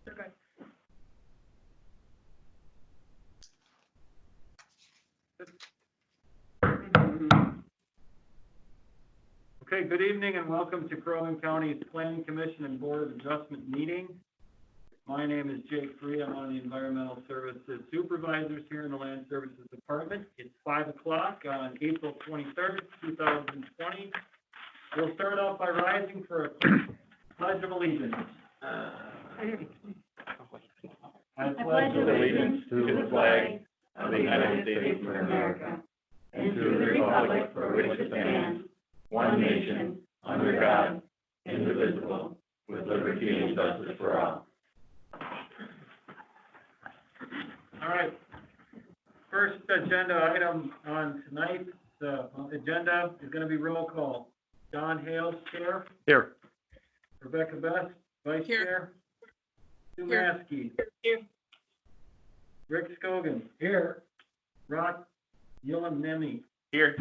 Okay. Okay, good evening and welcome to Crow Wing County's Planning Commission and Board of Adjustment meeting. My name is Jake Free. I'm one of the Environmental Services Supervisors here in the Land Services Department. It's 5 o'clock on April 23rd, 2020. We'll start off by rising for a Pledge of Allegiance. I pledge allegiance to the flag of the United States of America and to the republic for which it stands, one nation, under God, indivisible, with liberty and justice for all. All right. First agenda item on tonight's agenda is going to be roll call. Don Hales, Chair. Here. Rebecca Best, Vice Here. Chair. Sue Here. Maskey. Here. Rick Scogan. Here. Rock Nemi. Here.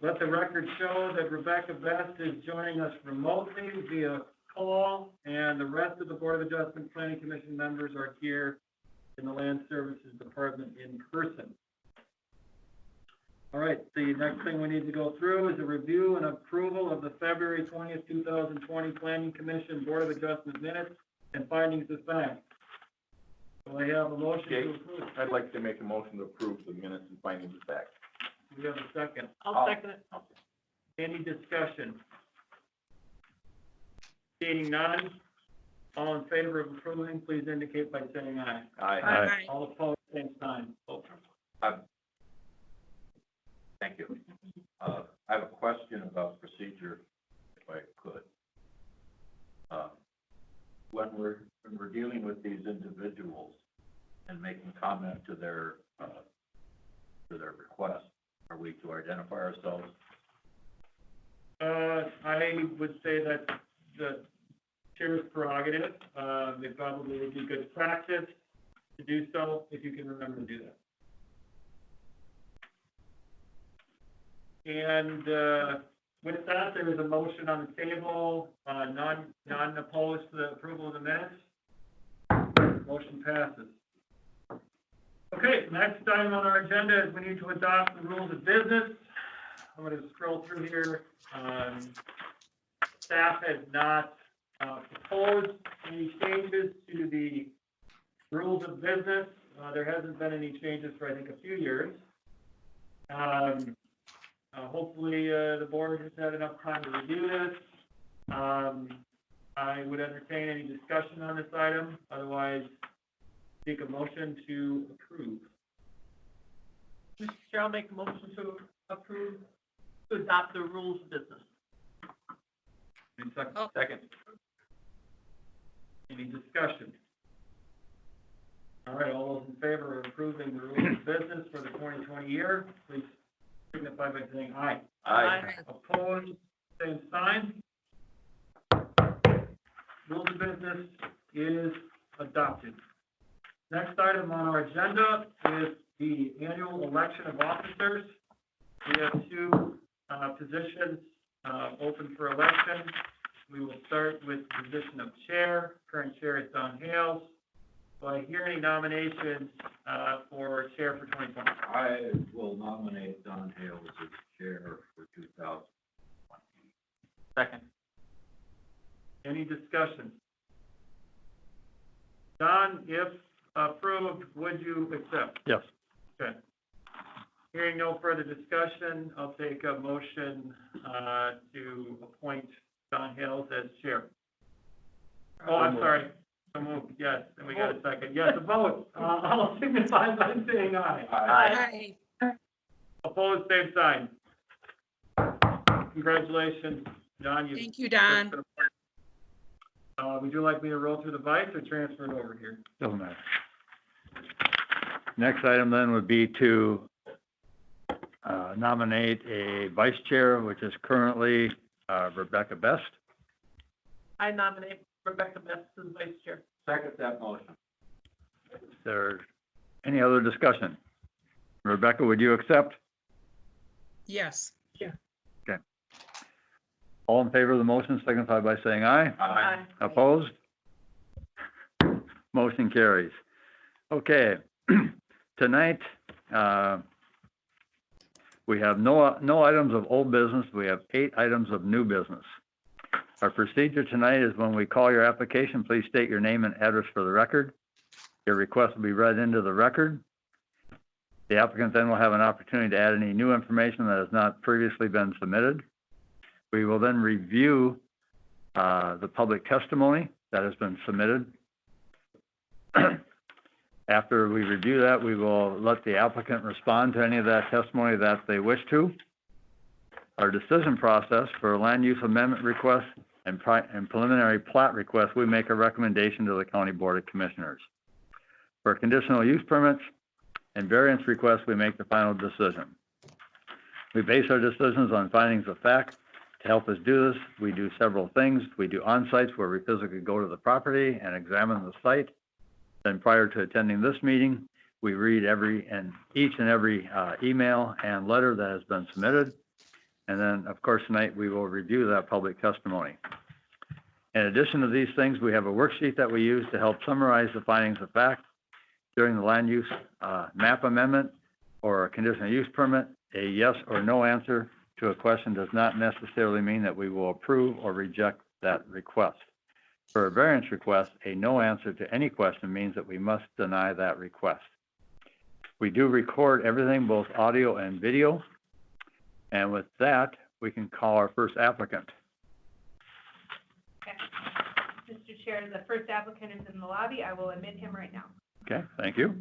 Let the record show that Rebecca Best is joining us remotely via call, and the rest of the Board of Adjustment Planning Commission members are here in the Land Services Department in person. All right, the next thing we need to go through is a review and approval of the February 20th, 2020 Planning Commission Board of Adjustment minutes and findings of fact. So I have a motion to approve. I'd like to make a motion to approve the minutes and findings of fact. We have a second. I'll second it. Any discussion? Seeing none, all in favor of approving, please indicate by saying aye. Aye. All opposed, same sign. Thank you. I have a question about procedure, if I could. When we're dealing with these individuals and making comment to their request, are we to identify ourselves? I would say that the chair's prerogative. It probably would be good practice to do so if you can remember to do that. And with that, there is a motion on the table, none opposed to the approval of the minutes. Motion passes. Okay, next item on our agenda is we need to adopt the rules of business. I'm going to scroll through here. Staff has not proposed any changes to the rules of business. There hasn't been any changes for, I think, a few years. Hopefully, the board has had enough time to review this. I would entertain any discussion on this item. Otherwise, seek a motion to approve. Mr. Chair, I'll make a motion to approve, to adopt the rules of business. Any second? Oh. Second. Any discussion? All right, all those in favor of approving the rules of business for the 2020 year, please signify by saying aye. Aye. Opposed, same sign. Rules of business is adopted. Next item on our agenda is the annual election of officers. We have two positions open for election. We will start with the position of chair. Current chair is Don Hales. Do I hear any nominations for chair for 2020? I will nominate Don Hales as chair for 2020. Second. Any discussion? Don, if approved, would you accept? Yes. Okay. Hearing no further discussion, I'll take a motion to appoint Don Hales as chair. Oh, I'm sorry. So moved. Yes, and we got a second. Yes, a vote. I'll signify by saying aye. Aye. Opposed, same sign. Congratulations, Don. Thank you, Don. Would you like me to roll through the vice or transfer it over here? Doesn't matter. Next item then would be to nominate a vice chair, which is currently Rebecca Best. I nominate Rebecca Best as vice chair. Second that motion. Is there any other discussion? Rebecca, would you accept? Yes. Okay. All in favor of the motion signify by saying aye. Aye. Opposed? Motion carries. Okay, tonight, we have no items of old business. We have 8 items of new business. Our procedure tonight is when we call your application, please state your name and address for the record. Your request will be read into the record. The applicant then will have an opportunity to add any new information that has not previously been submitted. We will then review the public testimony that has been submitted. After we review that, we will let the applicant respond to any of that testimony that they wish to. Our decision process for land use amendment requests and preliminary plat requests, we make a recommendation to the County Board of Commissioners. For conditional use permits and variance requests, we make the final decision. We base our decisions on findings of fact. To help us do this, we do several things. We do on-sites where we physically go to the property and examine the site. Then prior to attending this meeting, we read each and every email and letter that has been submitted. And then, of course, tonight we will review that public testimony. In addition to these things, we have a worksheet that we use to help summarize the findings of fact. During the land use map amendment or a conditional use permit, a yes or no answer to a question does not necessarily mean that we will approve or reject that request. For a variance request, a no answer to any question means that we must deny that request. We do record everything, both audio and video. And with that, we can call our first applicant. Okay. Mr. Chair, the first applicant is in the lobby. I will admit him right now. Okay, thank you.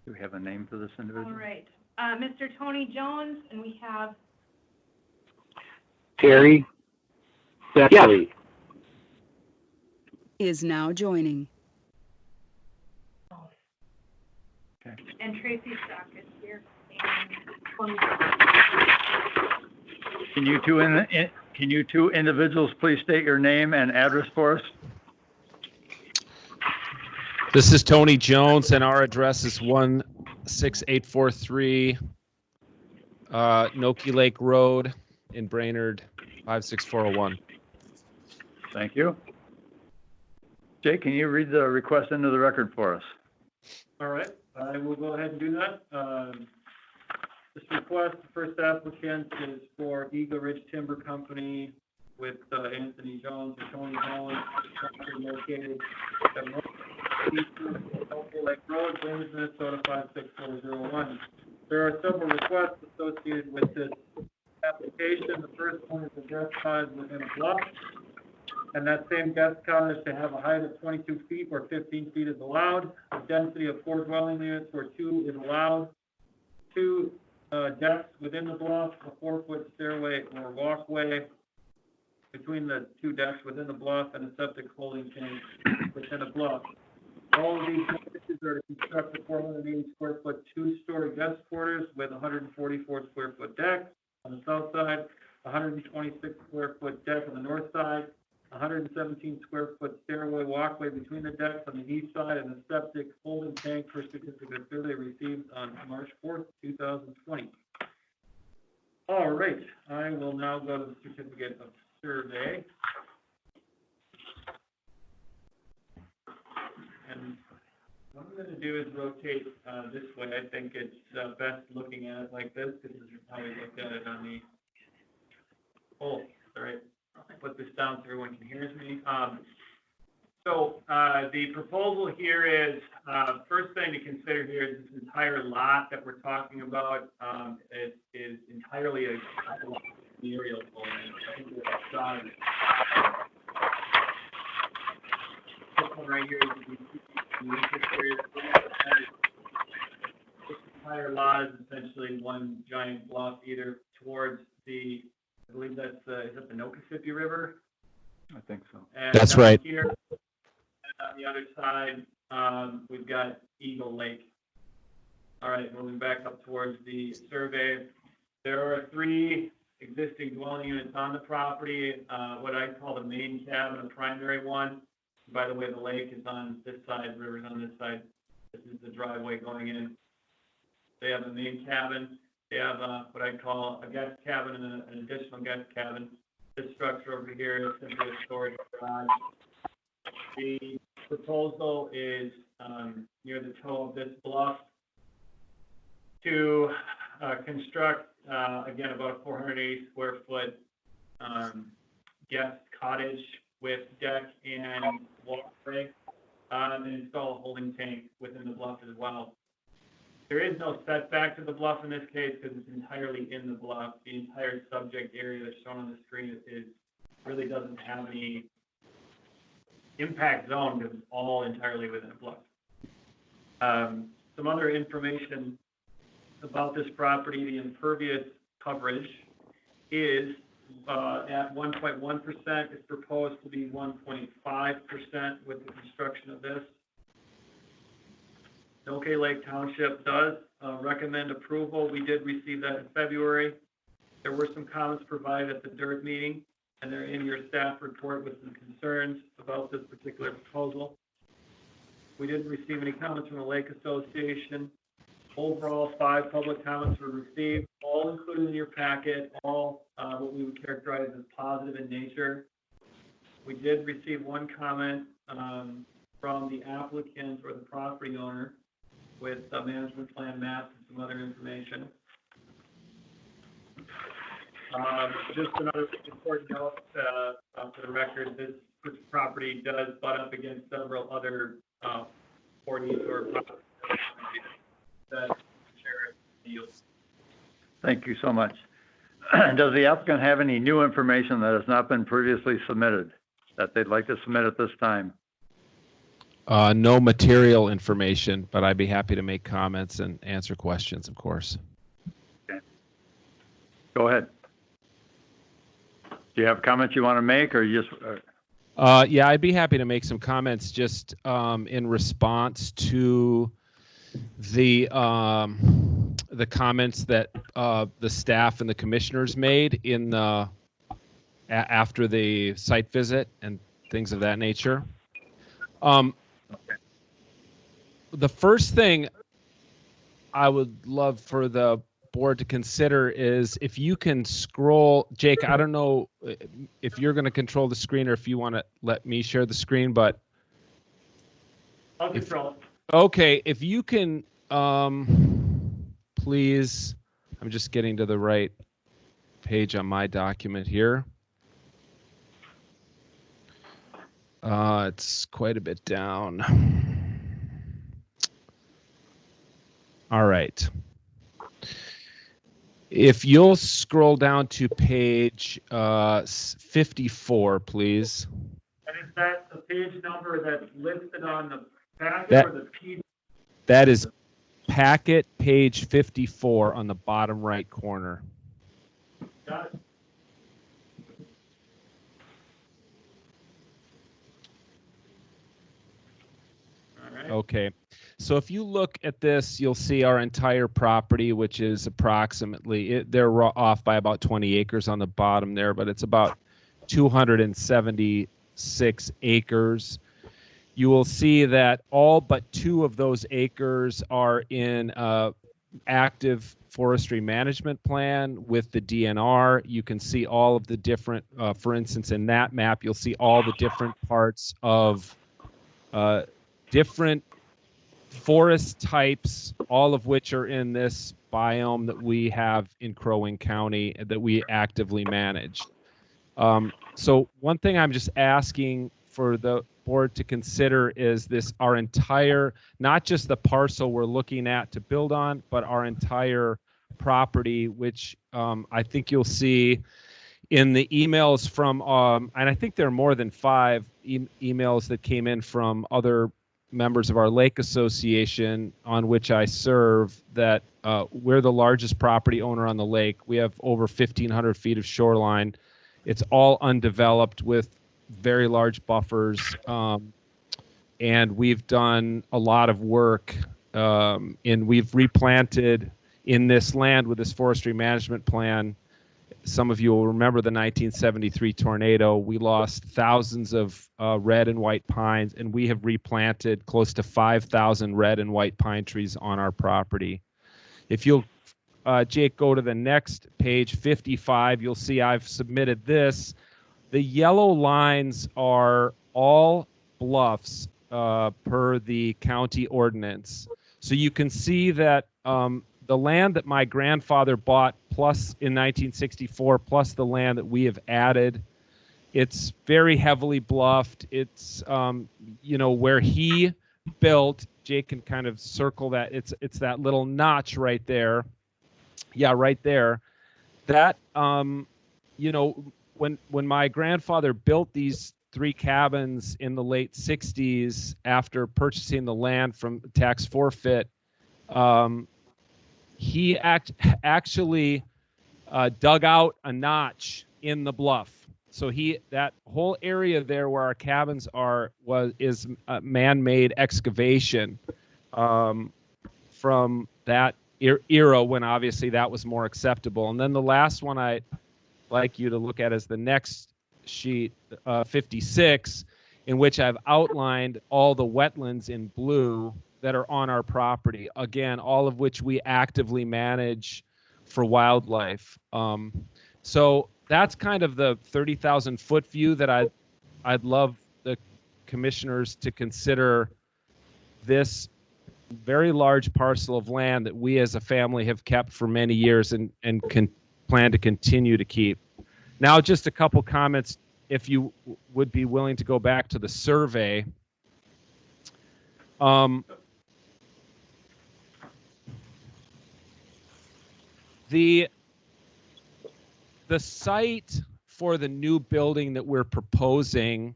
Do we have a name for this individual? All right. Mr. Tony Jones, and we have Terry Seckley. Is now joining. and Tracy Stock is here. Can you two individuals please state your name and address for us? This is Tony Jones, and our address is 16843 Noki Lake Road in Brainerd, 56401. Thank you. Jay, can you read the request into the record for us? All right, I will go ahead and do that. This request, the first applicant is for Eagle Ridge Timber Company with Anthony Jones and Tony Jones, located at Noki Lake Road, Brainerd, Minnesota 56401. There are several requests associated with this application. The first one is a guest size within a block, and that same guest count is to have a height of 22 feet or 15 feet is allowed. A density of 4 dwelling units or 2 is allowed. 2 decks within the block, a 4-foot stairway or walkway between the 2 decks within the block, and a septic holding tank within a block. All of these conditions are to construct a 480 square foot 2-story guest quarters with 144 square foot deck on the south side, 126 square foot deck on the north side, 117 square foot stairway walkway between the decks on the east side, and a septic holding tank for certificate of survey received on March 4th, 2020. All right, I will now go to the certificate of survey. And what I'm going to do is rotate this way. I think it's best looking at it like this. This is how we looked at it on the. Oh, sorry. I'll put this down so everyone can hear me. So the proposal here is, first thing to consider here is this entire lot that we're talking about. It is entirely a aerial photo. This one right here is the this entire lot is essentially one giant bluff either towards the, I believe that's is that the Nokissipi River? I think so. And That's right. Here, and on the other side, we've got Eagle Lake. All right, moving back up towards the survey. There are 3 existing dwelling units on the property, what I call the main cabin, the primary one. By the way, the lake is on this side, the river's on this side. This is the driveway going in. They have a main cabin. They have, what I call a guest cabin and an additional guest cabin. This structure over here is simply a storage garage. The proposal is, near the toe of this bluff to, construct, again, about a 480 square foot, guest cottage with deck and walkway, and install a holding tank within the bluff as well. There is no setback to the bluff in this case because it's entirely in the bluff. The entire subject area that's shown on the screen really doesn't have any impact zone because it's all entirely within the bluff. Some other information about this property: the impervious coverage is at 1.1%. It's proposed to be 1.5% with the construction of this. Noke Lake Township does recommend approval. We did receive that in February. There were some comments provided at the DIRT meeting, and they're in your staff report with some concerns about this particular proposal. We didn't receive any comments from the Lake Association. Overall, 5 public comments were received, all included in your packet, all what we would characterize as positive in nature. We did receive one comment from the applicant or the property owner with a management plan maps and some other information. Just another important note for the record: this property does butt up against several other 40 or properties that share deals. Thank you so much. Does the applicant have any new information that has not been previously submitted that they'd like to submit at this time? No material information, but I'd be happy to make comments and answer questions, of course. Okay. Go ahead. Do you have comments you want to make, or you just? Yeah, I'd be happy to make some comments just in response to the comments that the staff and the commissioners made in the after the site visit and things of that nature. The first thing I would love for the board to consider is if you can scroll, Jake, I don't know if you're going to control the screen or if you want to let me share the screen, but I'll control. Okay, if you can, please, I'm just getting to the right page on my document here. It's quite a bit down. All right. If you'll scroll down to page 54, please. And is that the page number that's listed on the packet or the PDF? That is packet page 54 on the bottom right corner. Got it. All right. Okay. So if you look at this, you'll see our entire property, which is approximately, they're off by about 20 acres on the bottom there, but it's about 276 acres. You will see that all but 2 of those acres are in active forestry management plan with the DNR. You can see all of the different, for instance, in that map, you'll see all the different parts of different forest types, all of which are in this biome that we have in Crow Wing County that we actively manage. So one thing I'm just asking for the board to consider is this, our entire, not just the parcel we're looking at to build on, but our entire property, which I think you'll see in the emails from, and I think there are more than 5 emails that came in from other members of our lake association on which I serve, that we're the largest property owner on the lake. We have over 1,500 feet of shoreline. It's all undeveloped with very large buffers, and we've done a lot of work, and we've replanted in this land with this forestry management plan. Some of you will remember the 1973 tornado. We lost thousands of red and white pines, and we have replanted close to 5,000 red and white pine trees on our property. If you'll Jake, go to the next page, 55, you'll see I've submitted this. The yellow lines are all bluffs per the county ordinance. So you can see that the land that my grandfather bought plus in 1964, plus the land that we have added, it's very heavily bluffed. It's, where he built, Jake can kind of circle that. It's that little notch right there. Yeah, right there. That, when my grandfather built these 3 cabins in the late 60s after purchasing the land from tax forfeit, he actually dug out a notch in the bluff. So that whole area there where our cabins is a man-made excavation from that era when obviously that was more acceptable. And then the last one I'd like you to look at is the next sheet, 56, in which I've outlined all the wetlands in blue that are on our property. Again, all of which we actively manage for wildlife. So that's kind of the 30,000 foot view that I'd love the commissioners to consider this very large parcel of land that we as a family have kept for many years and can plan to continue to keep. Now, just a couple comments, if you would be willing to go back to the survey. The site for the new building that we're proposing,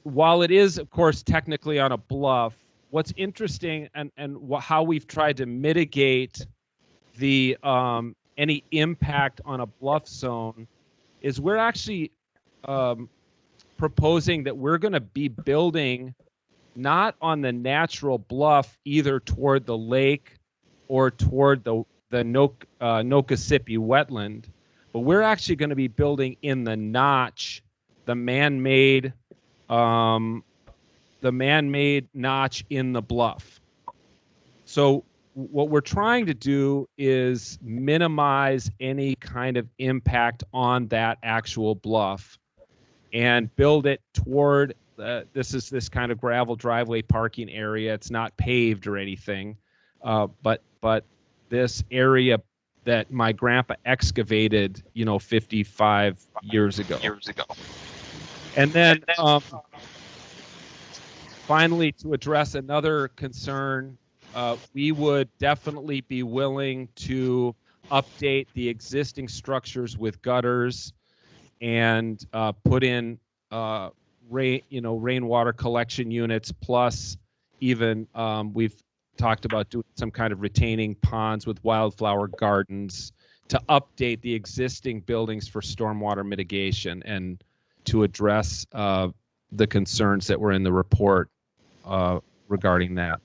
while it is, of course, technically on a bluff, what's interesting and how we've tried to mitigate the any impact on a bluff zone is we're actually proposing that we're going to be building not on the natural bluff either toward the lake or toward the Nokasippi wetland, but we're actually going to be building in the notch, the man-made notch in the bluff. So what we're trying to do is minimize any kind of impact on that actual bluff and build it toward this kind of gravel driveway parking area. It's not paved or anything, but this area that my grandpa excavated, 55 years ago. And then finally, to address another concern, we would definitely be willing to update the existing structures with gutters and put in rainwater collection units, plus even we've talked about doing some kind of retaining ponds with wildflower gardens to update the existing buildings for stormwater mitigation and to address the concerns that were in the report regarding that.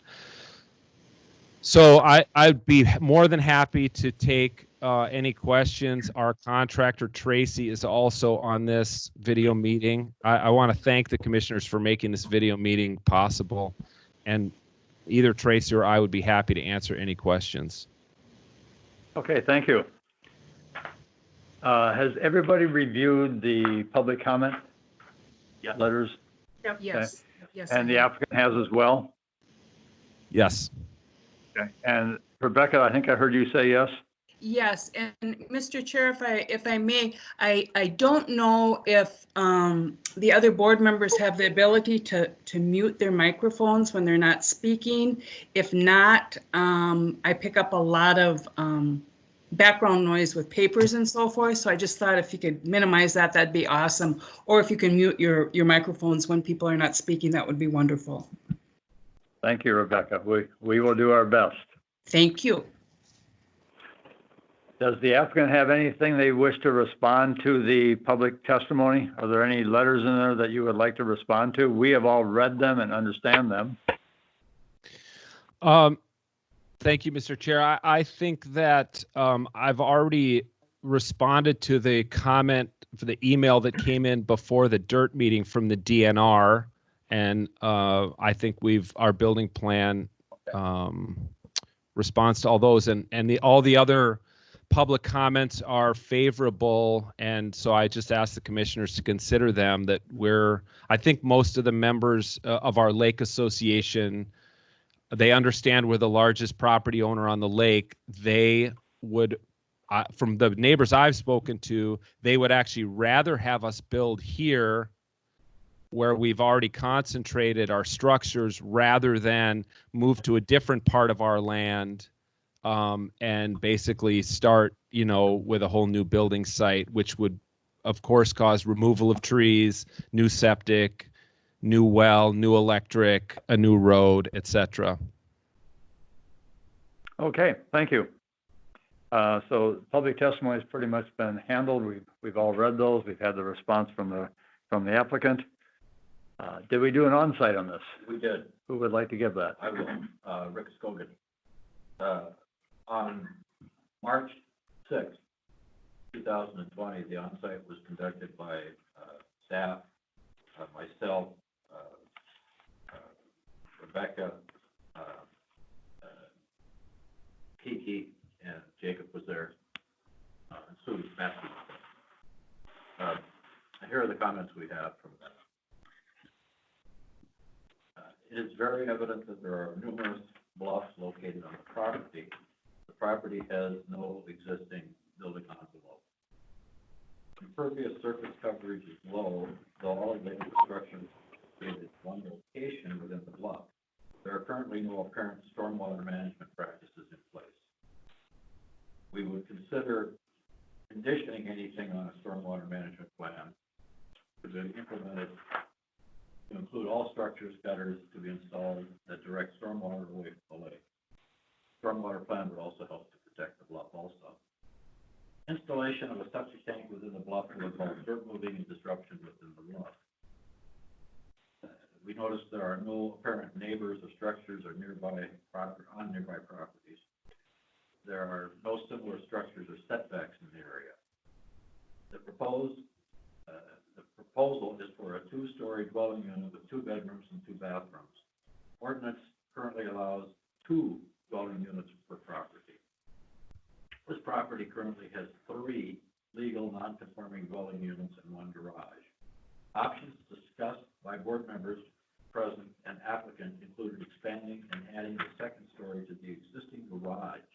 So I'd be more than happy to take any questions. Our contractor, Tracy, is also on this video meeting. I want to thank the commissioners for making this video meeting possible. And either Tracy or I would be happy to answer any questions. Okay, thank you. Has everybody reviewed the public comment letters? Yep. Yes. Yes. And the applicant has as well? Yes. Okay. And Rebecca, I think I heard you say yes? Yes, and Mr. Chair, if I may, I don't know if the other board members have the ability to mute their microphones when they're not speaking. If not, I pick up a lot of background noise with papers and so forth. So I just thought if you could minimize that, that'd be awesome. Or if you can mute your microphones when people are not speaking, that would be wonderful. Thank you, Rebecca. We will do our best. Thank you. Does the applicant have anything they wish to respond to the public testimony? Are there any letters in there that you would like to respond to? We have all read them and understand them. Thank you, Mr. Chair. I think that I've already responded to the comment for the email that came in before the DIRT meeting from the DNR. And I think our building plan response to all those, and all the other public comments are favorable, and so I just ask the commissioners to consider them. I think most of the members of our lake association, they understand we're the largest property owner on the lake. They would, from the neighbors I've spoken to, they would actually rather have us build here where we've already concentrated our structures rather than move to a different part of our land and basically start, with a whole new building site, which would, of course, cause removal of trees, new septic, new well, new electric, a new road, etc. Okay, thank you. So public testimony has pretty much been handled. We've all read those. We've had the response from the applicant. Did we do an on-site on this? We did. Who would like to give that? I will. Rick Scogan. On March 6th, 2020, the on-site was conducted by staff, myself, Rebecca, Kiki, and Jacob was there, and Sue Maskey. Here are the comments we have from them. It is very evident that there are numerous bluffs located on the property. The property has no existing building envelope. Impervious surface coverage is low, though all of the infrastructure is located in one location within the bluff. There are currently no apparent stormwater management practices in place. We would consider conditioning anything on a stormwater management plan to be implemented to include all structures, gutters to be installed that direct stormwater away from the lake. Stormwater plan would also help to protect the bluff also. Installation of a septic tank within the bluff will involve dirt moving and disruption within the bluff. We noticed there are no apparent neighbors or structures on nearby properties. There are no similar structures or setbacks in the area. The proposal is for a 2-story dwelling unit with 2 bedrooms and 2 bathrooms. Ordinance currently allows 2 dwelling units per property. This property currently has 3 legal non-conforming dwelling units and 1 garage. Options discussed by board members present and applicant included expanding and adding the 2nd story to the existing garage,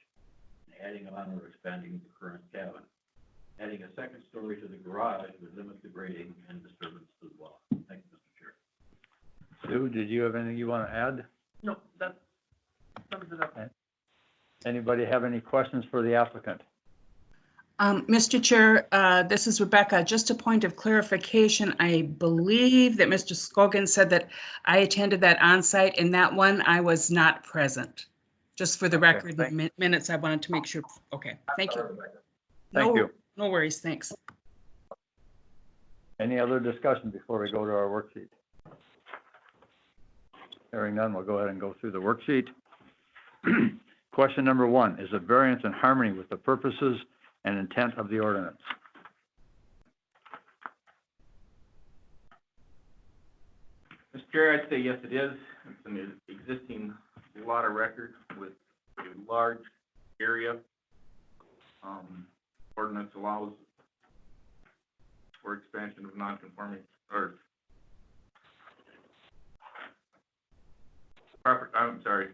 and adding on or expanding the current cabin. Adding a 2nd story to the garage would limit the grading and disturbance to the bluff. Thank you, Mr. Chair. Sue, did you have anything you want to add? No, that sums it up. Anybody have any questions for the applicant? Mr. Chair, this is Rebecca. Just a point of clarification. I believe that Mr. Scogan said that I attended that on-site, and that one I was not present. Just for the record, the minutes, I wanted to make sure. Okay, thank you. Thank you. No worries, thanks. Any other discussion before we go to our worksheet? Hearing none, we'll go ahead and go through the worksheet. Question number 1, is the variance in harmony with the purposes and intent of the ordinance? Mr. Chair, I'd say yes, it is. It's an existing lot of record with a large area. Ordinance allows for expansion of non-conforming or property. I'm sorry.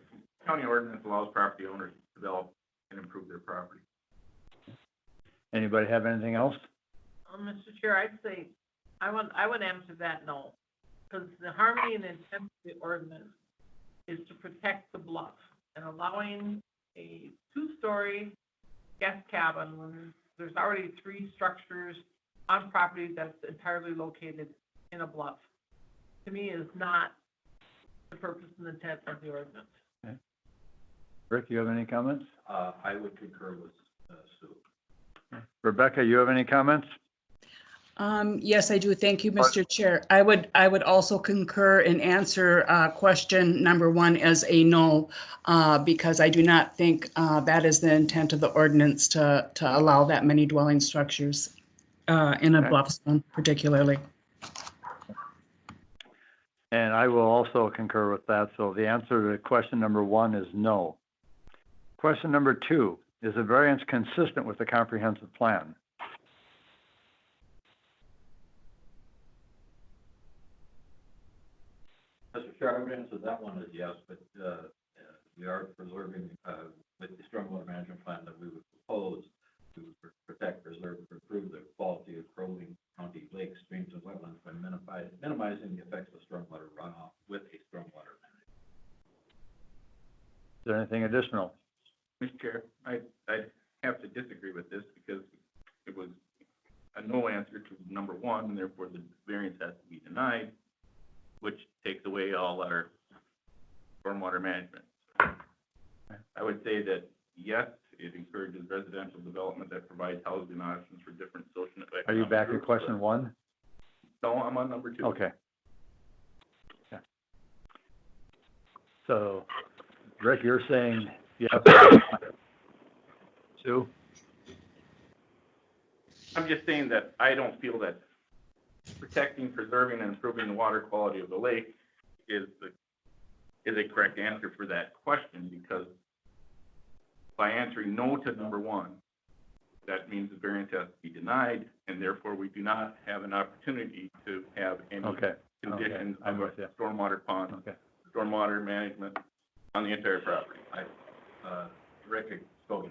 County ordinance allows property owners to develop and improve their property. Anybody have anything else? Mr. Chair, I'd say I would answer that no, because the harmony and intent of the ordinance is to protect the bluff, and allowing a 2-story guest cabin when there's already 3 structures on property that's entirely located in a bluff, to me, is not the purpose and intent of the ordinance. Okay. Rick, you have any comments? I would concur with Sue. Rebecca, you have any comments? Yes, I do. Thank you, Mr. Chair. I would also concur and answer question number 1 as a no, because I do not think that is the intent of the ordinance to allow that many dwelling structures in a bluff zone particularly. And I will also concur with that. So the answer to question number 1 is no. Question number 2, is the variance consistent with the comprehensive plan? Mr. Chair, I would answer that one as yes, but, we are preserving, with the stormwater management plan that we would propose to protect, preserve, improve the quality of Crow Wing County lakes, streams, and wetlands by minimizing the effects of stormwater runoff with a stormwater management. Is there anything additional? Mr. Chair, I have to disagree with this because it was a no answer to number 1, and therefore the variance has to be denied, which takes away all our stormwater management. I would say that, yes, it encourages residential development that provides housing options for different social and economic Are you back at groups, question 1? but- No, I'm on number 2. Okay. Yeah. So, Rick, you're saying yes. Sue? I'm just saying that I don't feel that protecting, preserving, and improving the water quality of the lake is a correct answer for that question, because by answering no to number 1, that means the variance has to be denied, and therefore we do not have an opportunity to have any Okay. conditions I'm of a with you. stormwater pond, Okay. stormwater management on the entire property. Rick, so,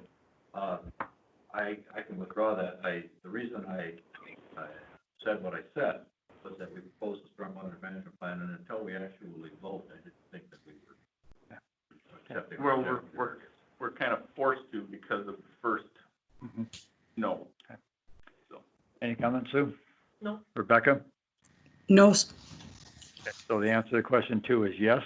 I can withdraw that. The reason I said what I said was that we proposed a stormwater management plan, and until we actually vote, I didn't think that we were accepting. Well, we're kind of forced to because of the first no. Any comments, Sue? No. Rebecca? No, So the answer to question 2 is yes.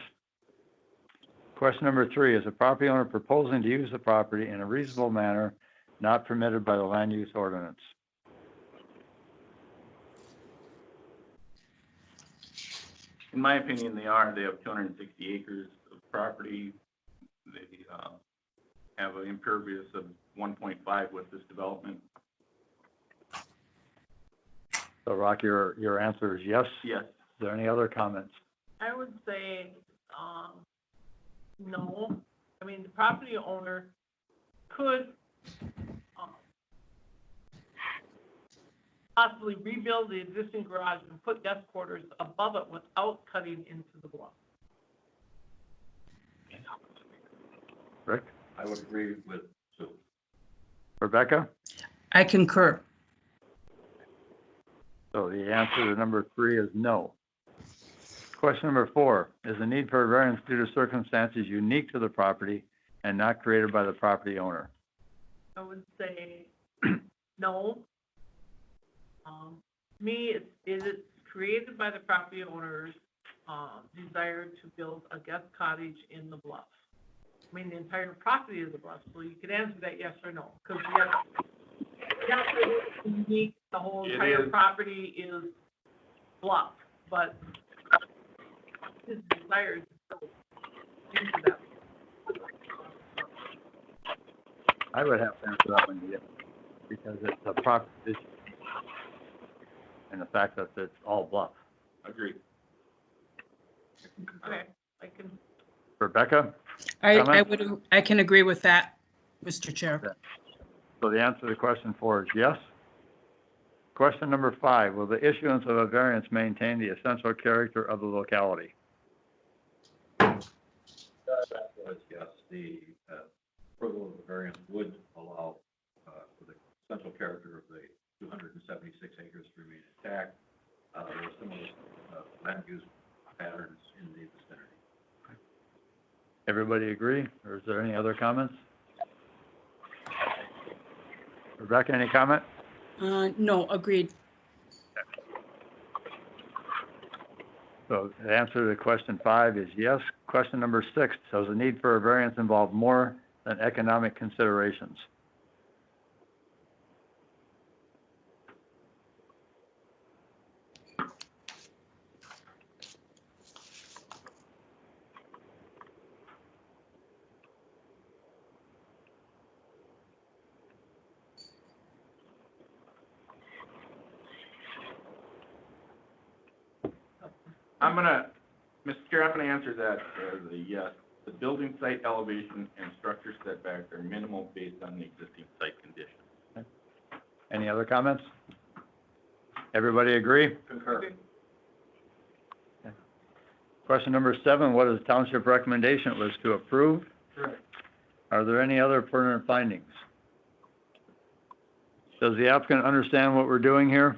Question number 3, is the property owner proposing to use the property in a reasonable manner not permitted by the land use ordinance? In my opinion, they are. They have 260 acres of property. They have an impervious of 1.5 with this development. So Rock, your answer is yes? Yes. Is there any other comments? I would say, no. I mean, the property owner could, possibly rebuild the existing garage and put guest quarters above it without cutting into the bluff. Rick? I would agree with Sue. Rebecca? I concur. So the answer to number 3 is no. Question number 4, is the need for a variance due to circumstances unique to the property and not created by the property owner? I would say no. To me, it's created by the property owner's desire to build a guest cottage in the bluff. I mean, the entire property is a bluff, so you could answer that yes or no. Because yes, it's unique, the whole It entire is. property is bluff, but his desire is to build into that. I would have to answer that one yes, because it's a property issue. And the fact that it's all bluff. Agreed. Okay, I can, Rebecca? I can agree with that, Mr. Chair. So the answer to question 4 is yes. Question number 5, will the issuance of a variance maintain the essential character of the locality? That was yes. The approval of the variance would allow for the essential character of the 276 acres to remain intact. There are similar land use patterns in the vicinity. Everybody agree, or is there any other comments? Rebecca, any comment? No, agreed. So the answer to question 5 is yes. Question number 6, does the need for a variance involve more than economic considerations? Mr. Chair, I'm gonna answer that as a yes. the building site elevation and structure setbacks are minimal based on the existing site conditions. Any other comments? Everybody agree? Concur. Question number 7, what is township recommendation? It was to approve. Correct. Are there any other pertinent findings? Does the applicant understand what we're doing here?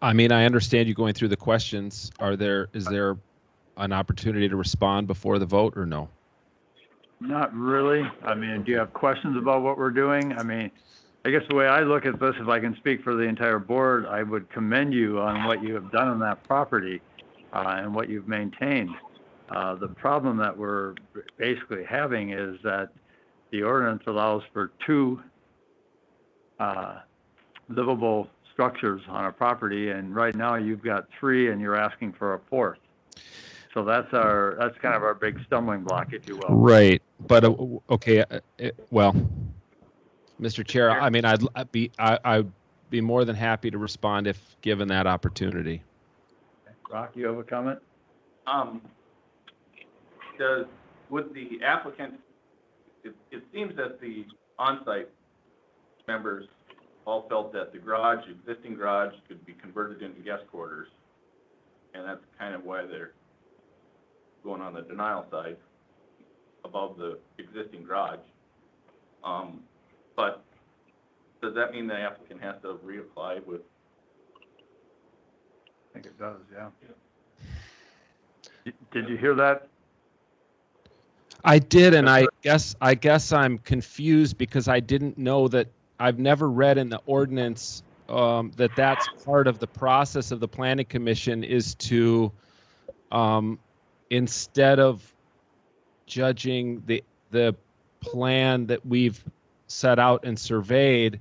I mean, I understand you going through the questions. Is there an opportunity to respond before the vote or no? Not really. I mean, do you have questions about what we're doing? I mean, I guess the way I look at this, if I can speak for the entire board, I would commend you on what you have done on that property and what you've maintained. The problem that we're basically having is that the ordinance allows for 2 livable structures on a property, and right now you've got 3 and you're asking for a 4th. So that's kind of our big stumbling block, if you will. Right, but okay, well, Mr. Chair, I mean, I'd be more than happy to respond if given that opportunity. Rock, you have a comment? Would the applicant, it seems that the on-site members all felt that the existing garage could be converted into guest quarters, and that's kind of why they're going on the denial side above the existing garage. But does that mean the applicant has to reapply with? I think it does, yeah. Did you hear that? I did, and I guess I'm confused because I didn't know that. I've never read in the ordinance that that's part of the process of the planning commission is to, instead of judging the plan that we've set out and surveyed,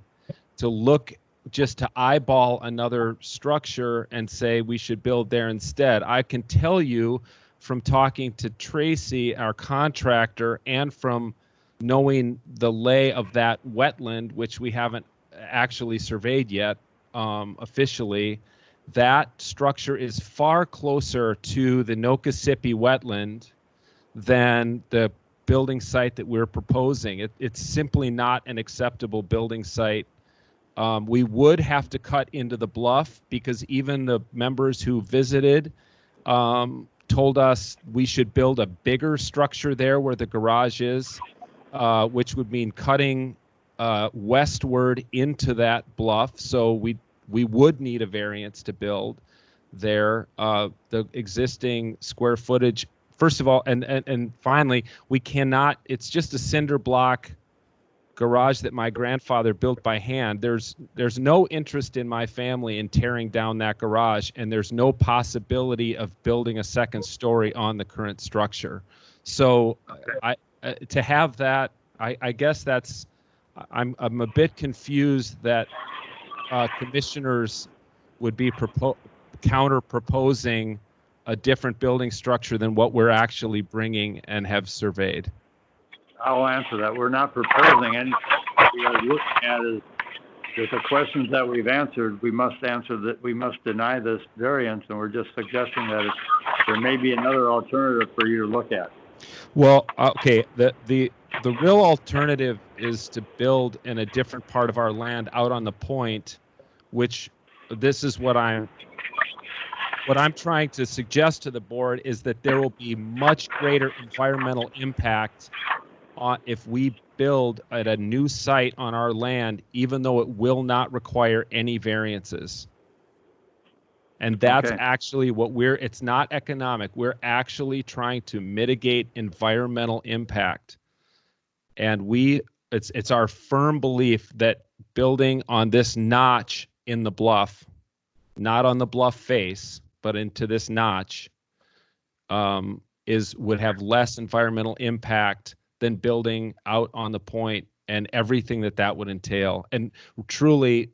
to look just to eyeball another structure and say we should build there instead. I can tell you from talking to Tracy, our contractor, and from knowing the lay of that wetland, which we haven't actually surveyed yet officially, that structure is far closer to the Nokasippi wetland than the building site that we're proposing. It's simply not an acceptable building site. We would have to cut into the bluff because even the members who visited told us we should build a bigger structure there where the garage is, which would mean cutting westward into that bluff. So we would need a variance to build there. The existing square footage, first of all, and finally, we cannot, it's just a cinder block garage that my grandfather built by hand. There's no interest in my family in tearing down that garage, and there's no possibility of building a second story on the current structure. So to have that, I guess that's, I'm a bit confused that commissioners would be counter proposing a different building structure than what we're actually bringing and have surveyed. I'll answer that. We're not proposing anything. What we are looking at is with the questions that we've answered, we must answer that we must deny this variance, and we're just suggesting that there may be another alternative for you to look at. Well, okay, the real alternative is to build in a different part of our land out on the point, which this is what I'm trying to suggest to the board is that there will be much greater environmental impact if we build at a new site on our land, even though it will not require any variances. And that's actually what it's not economic. We're actually trying to mitigate environmental impact. And it's our firm belief that building on this notch in the bluff, not on the bluff face, but into this notch, would have less environmental impact than building out on the point and everything that would entail. And truly,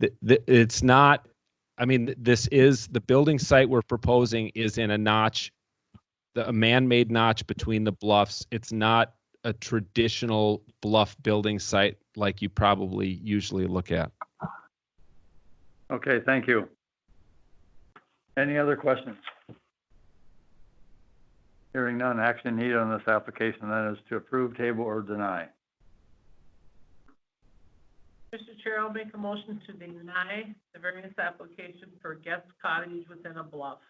it's not, I mean, this is, the building site we're proposing is in a notch, a man-made notch between the bluffs. It's not a traditional bluff building site like you probably usually look at. Okay, thank you. Any other questions? Hearing none, action needed on this application then is to approve, table, or deny. Mr. Chair, I'll make a motion to deny the variance application for guest cottage within a bluff.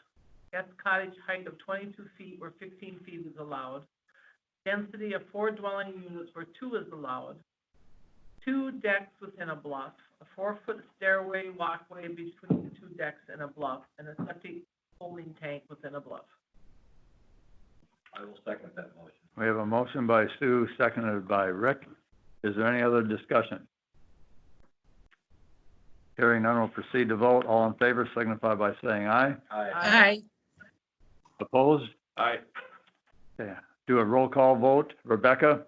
Guest cottage height of 22 feet where 15 feet is allowed. Density of 4 dwelling units where 2 is allowed. 2 decks within a bluff, a 4-foot stairway walkway between the 2 decks and a bluff, and a septic holding tank within a bluff. I will second that motion. We have a motion by Sue, seconded by Rick. Is there any other discussion? Hearing none, we'll proceed to vote. All in favor signify by saying aye. Aye. Opposed? Aye. Okay. Do a roll call vote. Rebecca?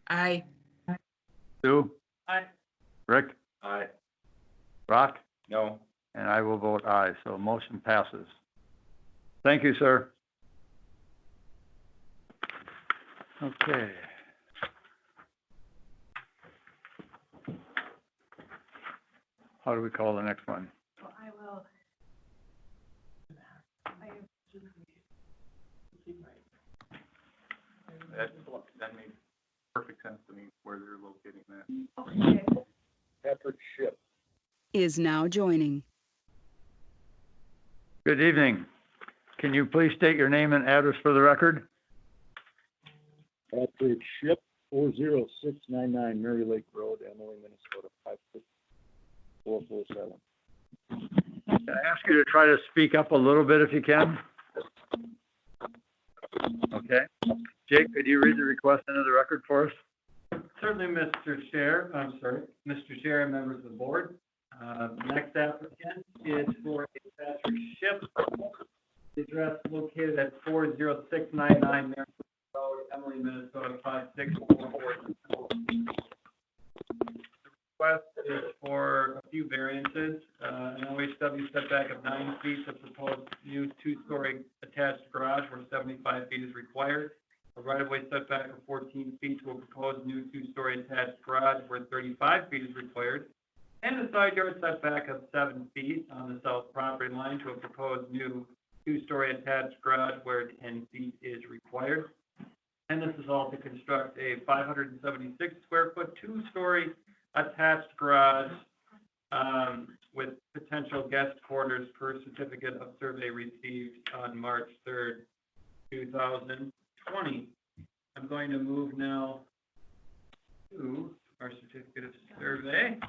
Aye. Sue? Aye. Rick? Aye. Rock? No. And I will vote aye, so motion passes. Thank you, sir. Okay. How do we call the next one? Well, I will. That makes perfect sense to me where they're locating that. Okay. Peppered ship. Is now joining. Good evening. Can you please state your name and address for the record? Patrick Ship, 40699 Mary Lake Road, Emily, Minnesota, 56447. Can I ask you to try to speak up a little bit if you can? Okay. Jake, could you read the request into the record for us? Certainly, Mr. Chair, Mr. Chair and members of the board. Next applicant is for a Patrick Ship. The address located at 40699 Mary Road, Emily, Minnesota, 56447. The request is for a few variances, an OHW setback of 9 feet, a proposed new 2-story attached garage where 75 feet is required, a right-of-way setback of 14 feet to a proposed new 2-story attached garage where 35 feet is required, and a side yard setback of 7 feet on the south property line to a proposed new 2-story attached garage where 10 feet is required. And this is all to construct a 576 square foot 2-story attached garage with potential guest quarters per certificate of survey received on March 3rd, 2020. I'm going to move now to our certificate of survey. And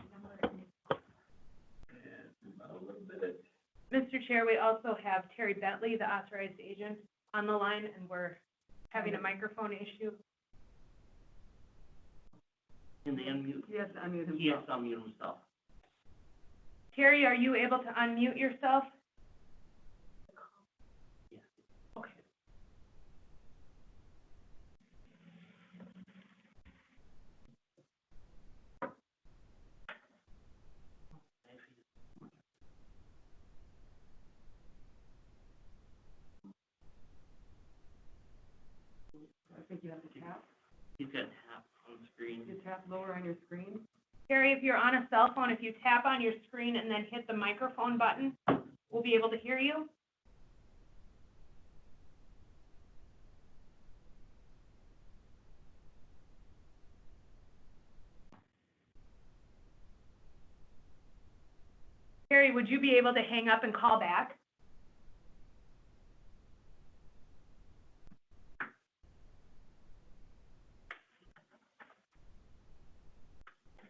a little bit. Mr. Chair, we also have Terry Bentley, the authorized agent, on the line, and we're having a microphone issue. Can they unmute? He has to unmute himself. He has to unmute himself. Terry, are you able to unmute yourself? Yes. Okay. I think you have to tap. He's got tap on the screen. You tap lower on your screen. Terry, if you're on a cell phone, if you tap on your screen and then hit the microphone button, we'll be able to hear you. Terry, would you be able to hang up and call back?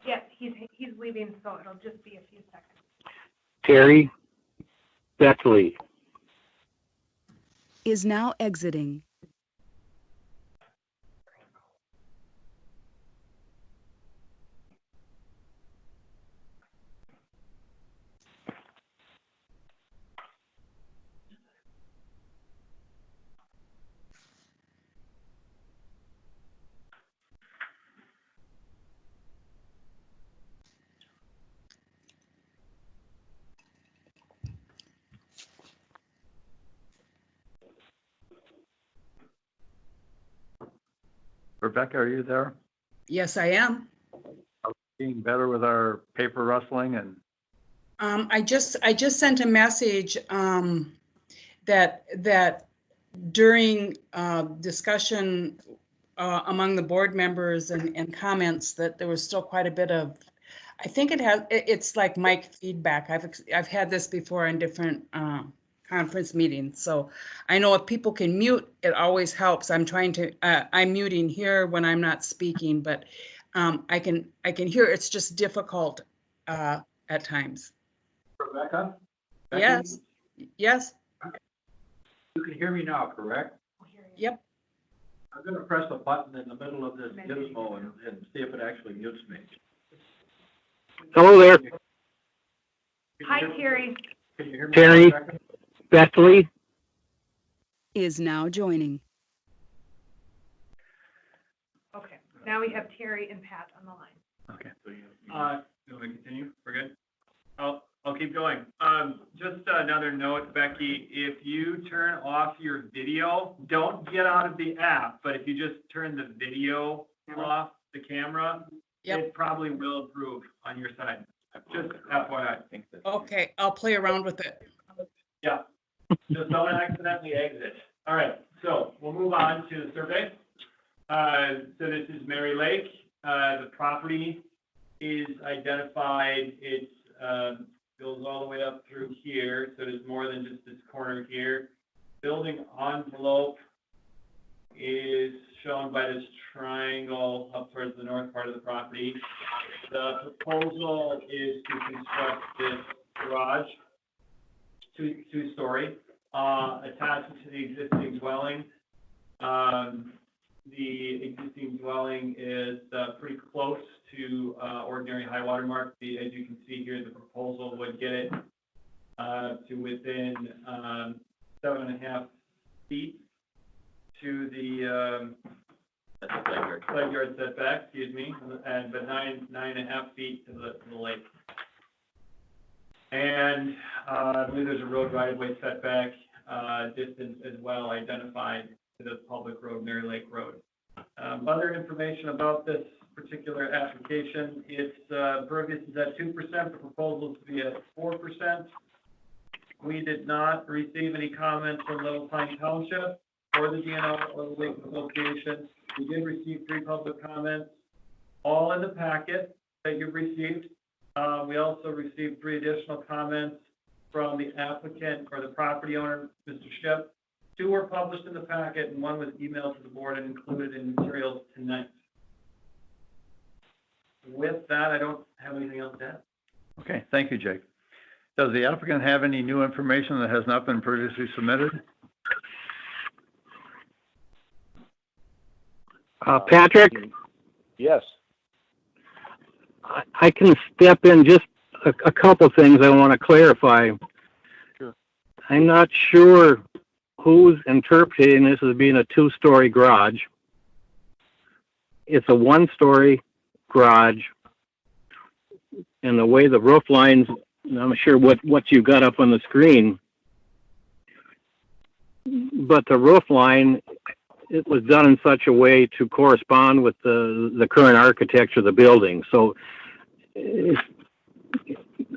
Yeah, he's leaving, so it'll just be a few seconds. Terry Beckley. Is now exiting. Rebecca, are you there? Yes, I am. Being better with our paper rustling and I just sent a message that during discussion among the board members and comments that there was still quite a bit of, I think it's like mic feedback. I've had this before in different conference meetings. So I know if people can mute, it always helps. I'm muting here when I'm not speaking, but I can hear it's just difficult at times. Rebecca? Becky? Yes, yes, You can hear me now, correct? yep. I'm gonna press a button in the middle of this gizmo and see if it actually mutes me. Hello there, Hi, Terry. Can you hear me? Terry. now, Rebecca? Bethany. Is now joining. Okay, now we have Terry and Pat on the line. Okay. You want me to continue? We're good? I'll keep going. Just another note, Becky, if you turn off your video, don't get out of the app, but if you just turn the video off, the camera, Yep. it probably will improve on your side. Just FYI. Okay, I'll play around with it. Yeah, just don't accidentally exit. All right, so we'll move on to the survey. So this is Mary Lake. The property is identified. It goes all the way up through here, so there's more than just this corner here. Building envelope is shown by this triangle up towards the north part of the property. The proposal is to construct this garage, two-story, attached to the existing dwelling. The existing dwelling is pretty close to ordinary high water mark. As you can see here, the proposal would get it to within 7.5 feet to the side yard setback, excuse me, but 9.5 feet to the lake. And I believe there's a road right-of-way setback distance as well identified to the public road, Mary Lake Road. Other information about this particular application, its impervious is at 2%, the proposal is to be at 4%. We did not receive any comments from Little Pine Township or the DNR or the Lake Association. We did receive 3 public comments, all in the packet that you've received. We also received 3 additional comments from the applicant or the property owner, Mr. Ship. 2 were published in the packet and 1 was emailed to the board and included in materials tonight. With that, I don't have anything else to add. Okay, thank you, Jake. Does the applicant have any new information that has not been previously submitted? Patrick, Yes. I can step in just a couple things I want to clarify. Sure. I'm not sure who's interpreting this as being a 2-story garage. It's a 1-story garage. And the way the roof lines, I'm not sure what you got up on the screen, but the roof line, it was done in such a way to correspond with the current architecture of the building. So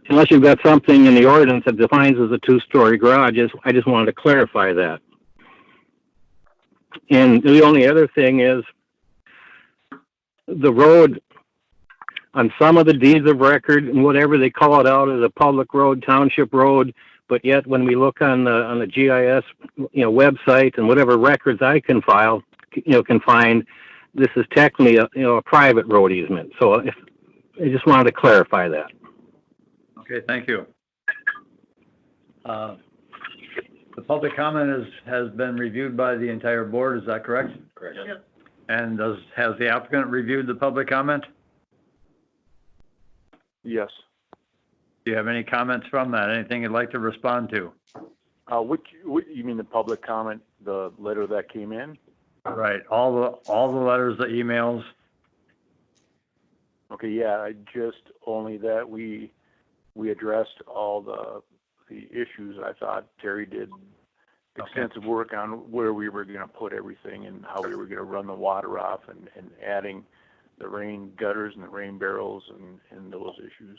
unless you've got something in the ordinance that defines as a 2-story garage, I just wanted to clarify that. And the only other thing is the road on some of the deeds of record and whatever they call it out as a public road, township road, but yet when we look on the GIS, website and whatever records I can file, can find, this is technically a private road easement. So I just wanted to clarify that. Okay, thank you. The public comment has been reviewed by the entire board, is that correct? Correct. Yes. And has the applicant reviewed the public comment? Yes. Do you have any comments from that? Anything you'd like to respond to? Which, you mean the public comment, the letter that came in? Right, all the letters, the emails. Okay, yeah, just only that we addressed all the issues. I thought Terry did extensive work on where we were going to put everything and how we were going to run the water off and adding the rain gutters and the rain barrels and those issues.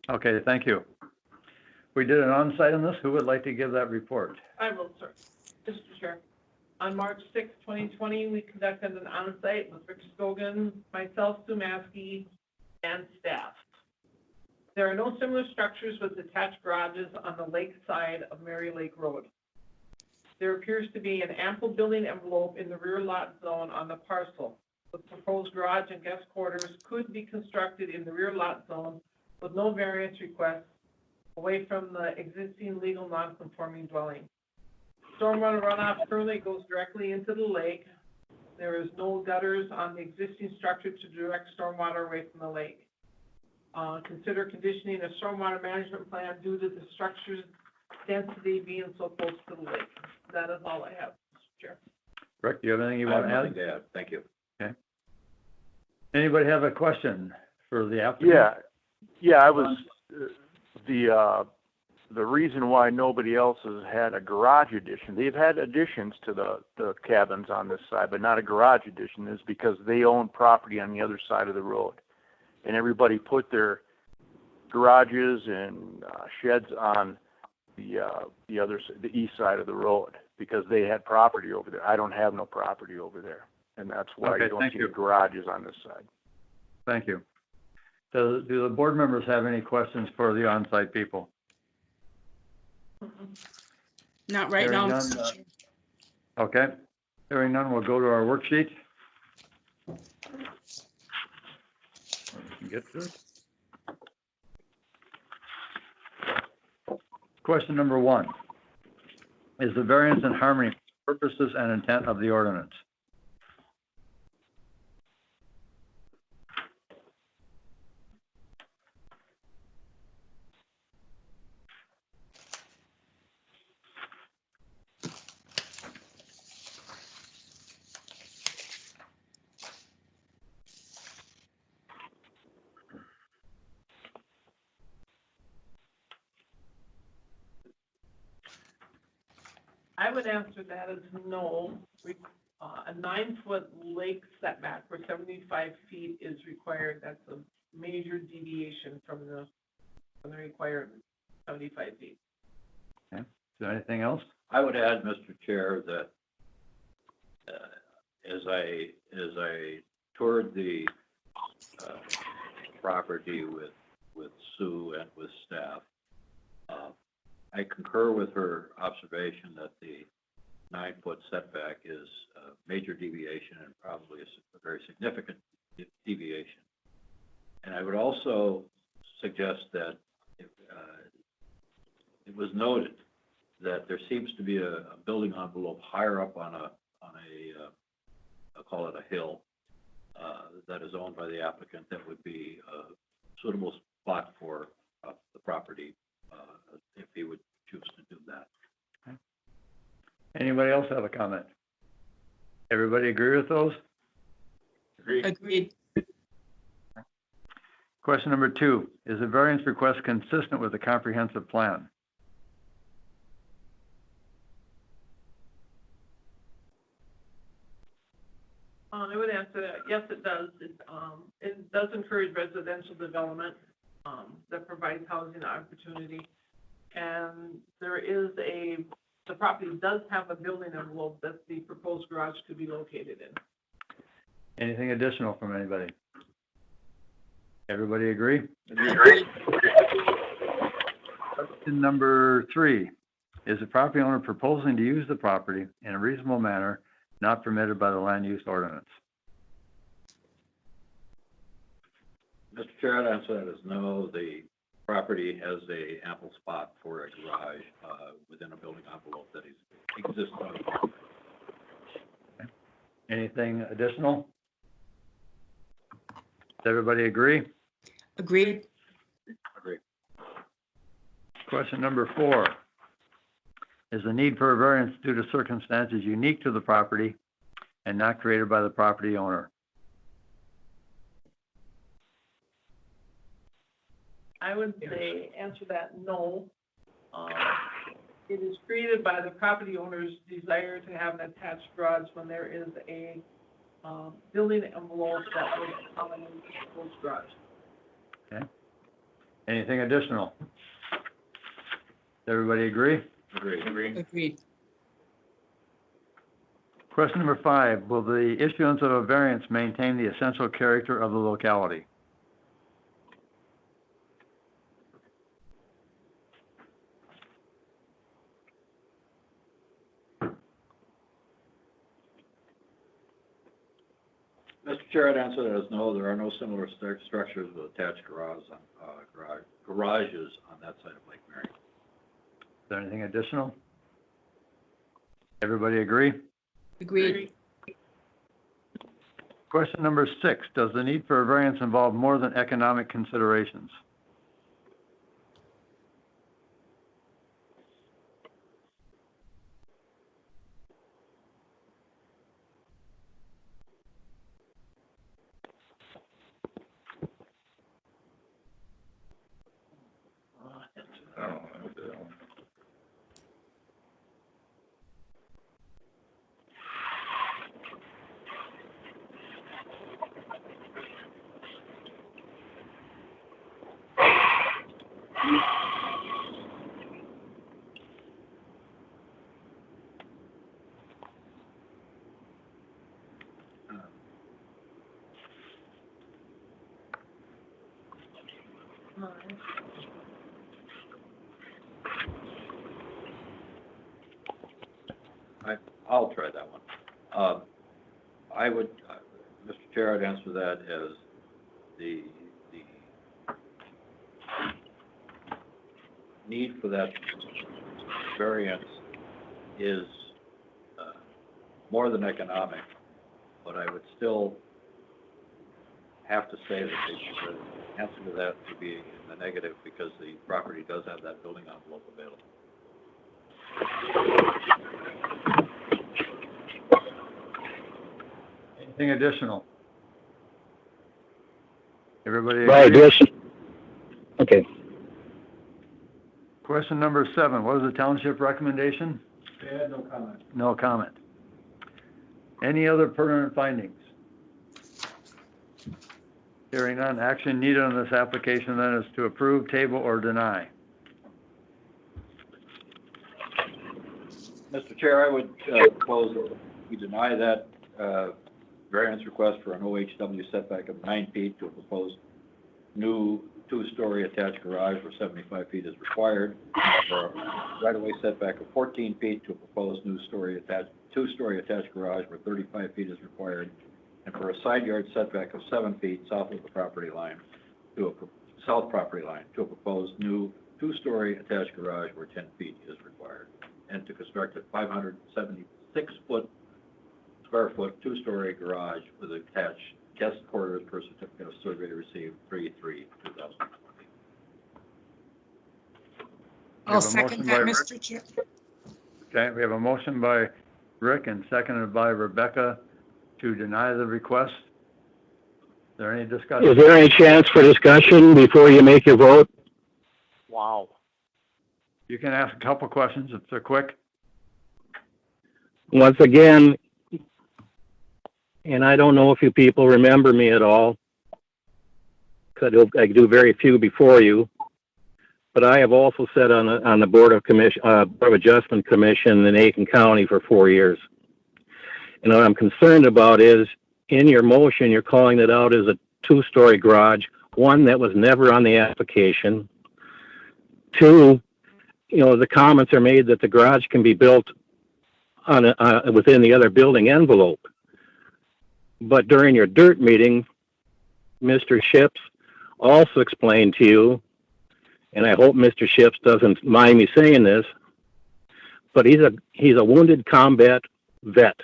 Okay, thank you. We did an on-site on this. Who would like to give that report? I will, sir. Mr. Chair, on March 6, 2020, we conducted an on-site with Rick Stogan, myself, Sue Maskey, and staff. There are no similar structures with detached garages on the lake side of Mary Lake Road. There appears to be an ample building envelope in the rear lot zone on the parcel. The proposed garage and guest quarters could be constructed in the rear lot zone with no variance requests away from the existing legal non-conforming dwelling. Stormwater runoff currently goes directly into the lake. There is no gutters on the existing structure to direct stormwater away from the lake. Consider conditioning a stormwater management plan due to the structure's density being so close to the lake. That is all I have, Mr. Chair. Rick, do you have anything you want to add? Nothing to add, thank you. Okay. Anybody have a question for the applicant? Yeah, I was, the reason why nobody else has had a garage addition, they've had additions to the cabins on this side, but not a garage addition, is because they own property on the other side of the road. And everybody put their garages and sheds on the east side of the road because they had property over there. I don't have no property over there, and that's why you don't see the garages on this side. Thank you. Do the board members have any questions for the on-site people? Not right Hearing now. none, Mr. Chair. Okay. Hearing none, we'll go to our worksheet. Get to it. Question number 1. Is the variance in harmony with the purposes and intent of the ordinance? I would answer that as no. A 9-foot lake setback for 75 feet is required. That's a major deviation from the required 75 feet. Okay. Is there anything else? I would add, Mr. Chair, that as I toured the property with Sue and with staff, I concur with her observation that the 9-foot setback is a major deviation and probably a very significant deviation. And I would also suggest that it was noted that there seems to be a building envelope higher up on a I'll call it a hill, that is owned by the applicant that would be a suitable spot for the property if he would choose to do that. Okay. Anybody else have a comment? Everybody agree with those? Agreed. Question number 2, is the variance request consistent with the comprehensive plan? I would answer that, yes, it does. It does encourage residential development that provides housing opportunity. And the property does have a building envelope that the proposed garage could be located in. Anything additional from anybody? Everybody agree? Agreed. Question number 3, is the property owner proposing to use the property in a reasonable manner not permitted by the land use ordinance? Mr. Chair, I'd answer that as no. The property has a ample spot for a garage within a building envelope that exists on the property. Okay. Anything additional? Does everybody agree? Agreed. Agree. Question number 4, is the need for a variance due to circumstances unique to the property and not created by the property owner? I would say, answer that no. It is created by the property owner's desire to have an attached garage when there is a building envelope that would accommodate the proposed garage. Okay. Anything additional? Does everybody agree? Agree. Agreed. Question number 5, will the issuance of a variance maintain the essential character of the locality? Mr. Chair, I'd answer that as no, there are no similar structures with attached garages on that side of Lake Marion. Is there anything additional? Everybody agree? Agreed. Question number 6, does the need for a variance involve more than economic considerations? I don't know. I'll try that one. I would, Mr. Chair, I'd answer that as the need for that variance is more than economic, but I would still have to say that the answer to that to be in the negative because the property does have that building envelope available. Anything additional? Everybody By agree? addition, okay. Question number 7, what is the township recommendation? They had no comment. No comment. Any other pertinent findings? Hearing none, action needed on this application then is to approve, table, or deny. Mr. Chair, I would propose that we deny that variance request for an OHW setback of 9 feet to a proposed new 2-story attached garage where 75 feet is required, for a right-of-way setback of 14 feet to a proposed new 2-story attached garage where 35 feet is required, and for a side yard setback of 7 feet south of the property line to a proposed new 2-story attached garage where 10 feet is required, and to construct a 576 square foot 2-story garage with attached guest quarters per certificate of survey received 3/3/2020. I'll second that, Mr. Chair. Okay, we have a motion by Rick and seconded by Rebecca to deny the request. Is there any discussion? Is there any chance for discussion before you make your vote? Wow. You can ask a couple questions if they're quick. Once again, and I don't know if you people remember me at all, because I do very few before you, but I have also sat on the Board of Adjustment Commission in Aiken County for 4 years. And what I'm concerned about is, in your motion, you're calling it out as a 2-story garage, one that was never on the application. 2, the comments are made that the garage can be built on within the other building envelope. But during your dirt meeting, Mr. Ships also explained to you, and I hope Mr. Ships doesn't mind me saying this, but he's a wounded combat vet.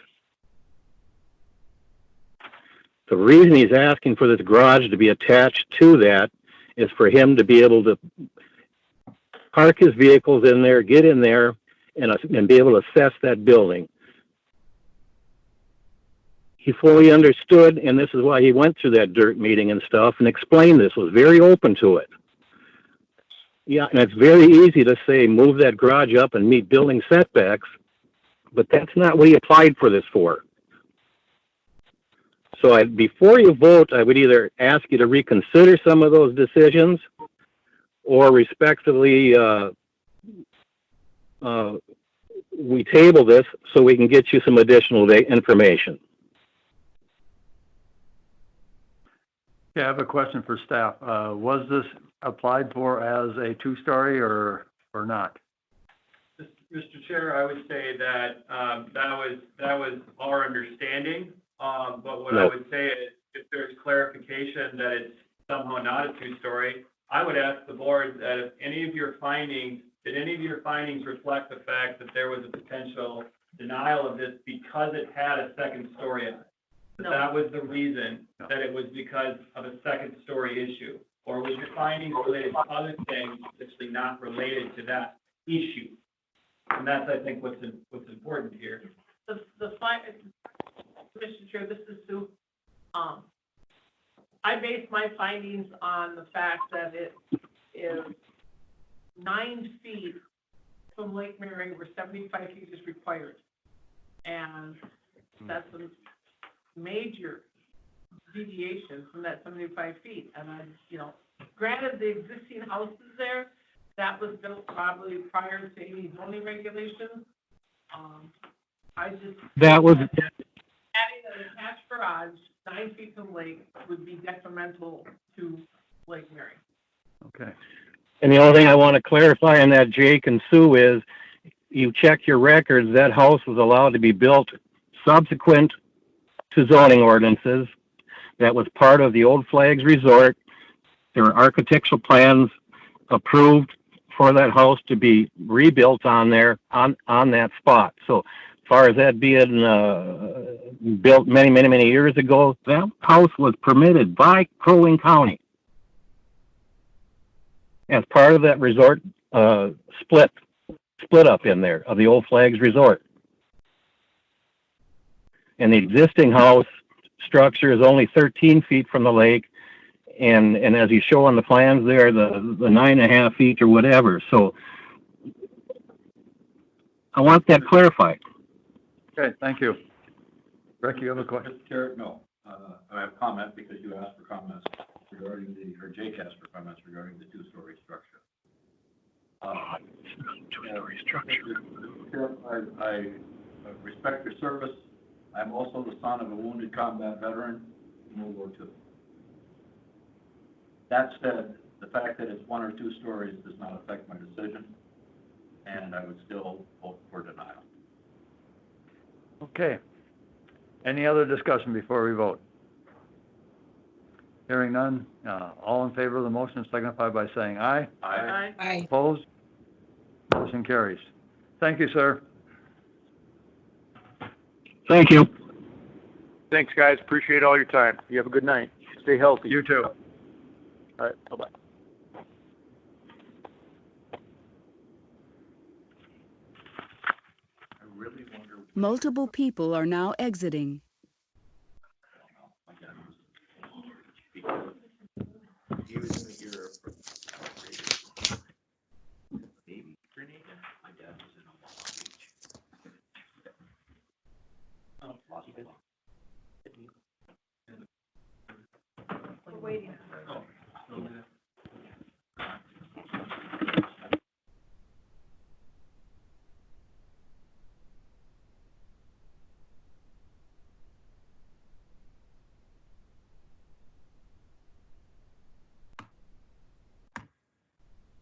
The reason he's asking for this garage to be attached to that is for him to be able to park his vehicles in there, get in there, and be able to assess that building. He fully understood, and this is why he went through that dirt meeting and stuff and explained this, was very open to it. Yeah, and it's very easy to say, move that garage up and meet building setbacks, but that's not what he applied for this for. So before you vote, I would either ask you to reconsider some of those decisions or respectively we table this so we can get you some additional information. Okay, I have a question for staff. Was this applied for as a two-story or not? Mr. Chair, I would say that, that was our understanding. But what I would say is, if there's clarification that it's somehow not a two-story, I would ask the board that if any of your findings, did any of your findings reflect the fact that there was a potential denial of this because it had a second story in it? No. That was the reason, that it was because of a second story issue? Or was your findings related to other things, actually not related to that issue? And that's, I think, what's important here. Mr. Chair, this is Sue. I base my findings on the fact that it is 9 feet from Lake Mary where 75 feet is required. And that's a major deviation from that 75 feet. And granted, the existing house is there, that was built probably prior to any zoning regulations. That was, Adding an attached garage 9 feet from lake would be detrimental to Lake Mary. Okay. and the only thing I want to clarify on that, Jake and Sue, is you check your records, that house was allowed to be built subsequent to zoning ordinances. That was part of the Old Flags Resort. There were architectural plans approved for that house to be rebuilt on there, on that spot. So as far as that being built many years ago, that house was permitted by Crow Wing County as part of that resort split up in there of the Old Flags Resort. And the existing house structure is only 13 feet from the lake, and as you show on the plans there, the 9.5 feet or whatever. So I want that clarified. Okay, thank you. Rick, you have a question? Mr. Chair, no. I have a comment because you asked for comments regarding or Jake asked for comments regarding the two-story structure. Two-story structure. I respect your service. I'm also the son of a wounded combat veteran in World War II. That said, the fact that it's 1 or 2 stories does not affect my decision, and I would still vote for denial. Okay. Any other discussion before we vote? Hearing none, all in favor of the motion signify by saying aye. Aye. Aye. Opposed? Motion carries. Thank you, sir. Thank you. Thanks, guys. Appreciate all your time. You have a good night. Stay healthy. You too. All right. Bye-bye. I really wonder. Multiple people are now exiting. Because even if you're baby Grenada, my dad was in Omaha Beach. Oh, possible. We're waiting. Oh, okay.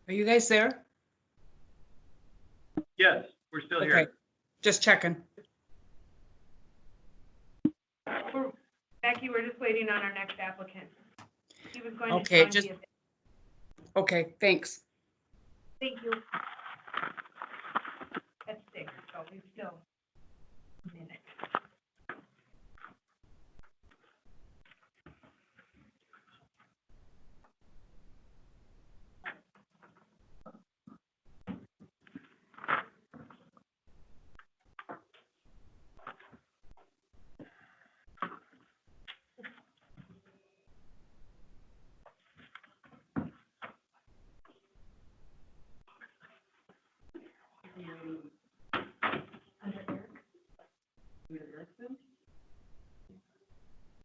Are you guys there? Yes, we're still Okay, here. just checking. Becky, we're just waiting on our next applicant. He was going to. Okay, join just- via- Okay, thanks. Thank you. That's 6, so we still a minute.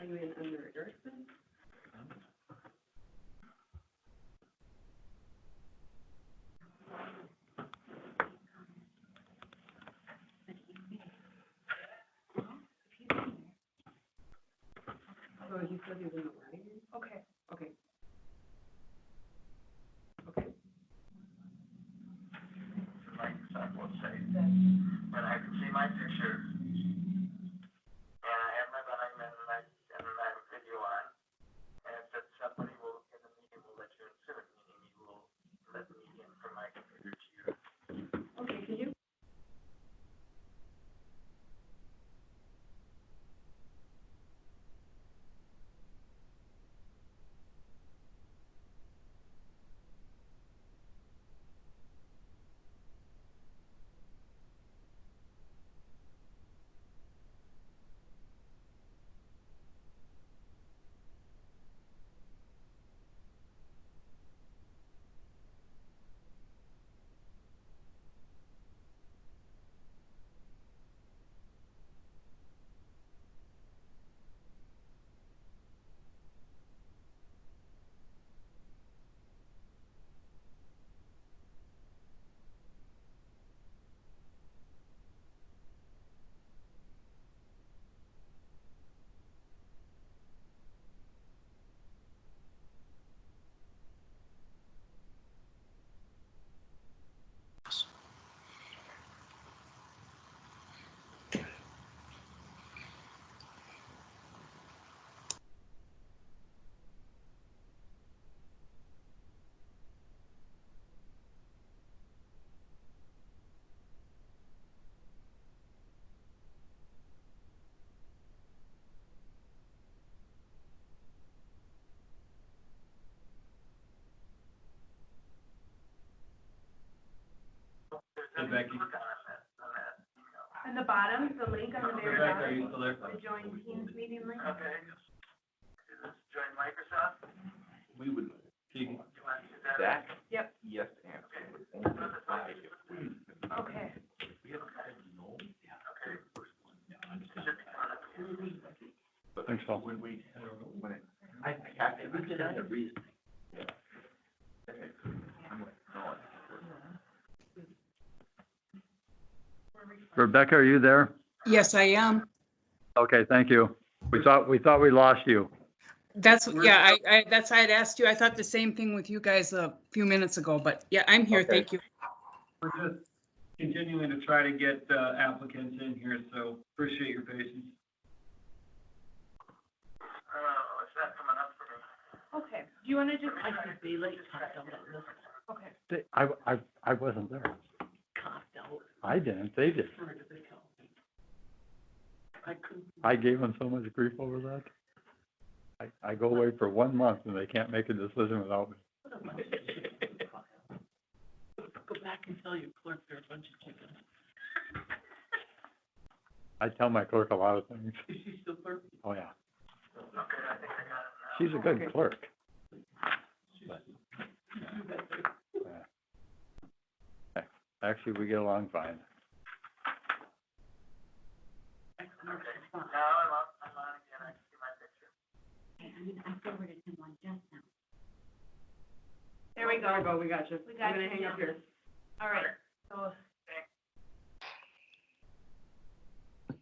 Are you in under Erickson? said he was in the running. Okay. Okay. Okay. Microsoft will say, and I can see my picture, and I have my volume and I have a video on, and it said somebody will, in the meeting, will let you insert, meaning you will let me in from my computer to you. Okay, can you? Hey, Becky. In the bottom, the link on the very Rebecca, are you bottom, still there? the join Teams meeting link. Okay. Is this join Microsoft? We would, You want to use that? Yep. yes, answer. Okay. Okay. Should be fun. Thanks, Paul. When we, when it, I have to, we did have a reason. I'm like, no, Rebecca, are you there? Yes, I am. Okay, thank you. We thought we lost you. That's, yeah, that's, I'd asked you, I thought the same thing with you guys a few minutes ago, but yeah, I'm here, Okay. thank you. We're just continuing to try to get applicants in here, so appreciate your patience. It's not coming up for me. Okay. Do you want to just, I could be late, coughed out on this, okay. I wasn't there. coughed out. I didn't, they did. Where did they come? I couldn't. I gave them so much grief over that. I go away for 1 month and they can't make a decision without me. What am I saying? Go back and tell your clerk they're a bunch of chickens. I tell my clerk a lot of things. Is she still clerk? Oh, yeah. Okay, I think I got it now. She's a good clerk. Yeah. Actually, we get along fine. Excellent. Now I'm on again, I can see my picture. I forwarded him one just now. There we There we go. go, we got you. We got I'm gonna you hang now. up here. All right. So.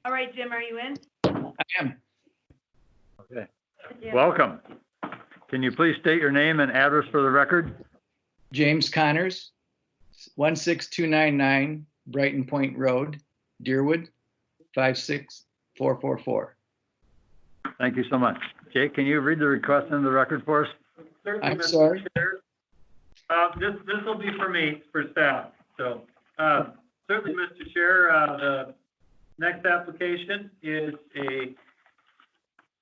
All right, Jim, are you in? I am. Okay. Yeah. Welcome. Can you please state your name and address for the record? James Connors, 16299 Brighton Point Road, Deerwood, 56444. Thank you so much. Jake, can you read the request into the record for us? Certainly, I'm Mr. sorry. Chair. This will be for me, for staff, so, certainly, Mr. Chair, the next application is a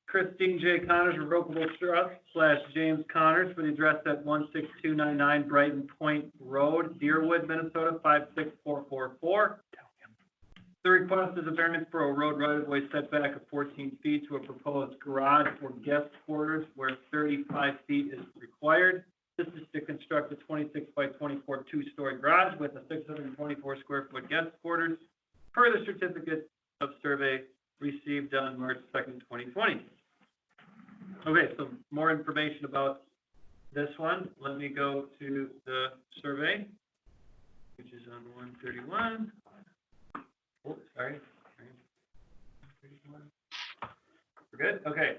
Christine J. Connors Revocable Trust / James Connors for the address at 16299 Brighton Point Road, Deerwood, Minnesota, 56444. The request is a variance for a road right-of-way setback of 14 feet to a proposed garage or guest quarters where 35 feet is required. This is to construct a 26 by 24 two-story garage with a 624 square foot guest quarters per the certificate of survey received on March 2nd, 2020. Okay, so more information about this one. Let me go to the survey, which is on 131. Oh, sorry. We're good? Okay.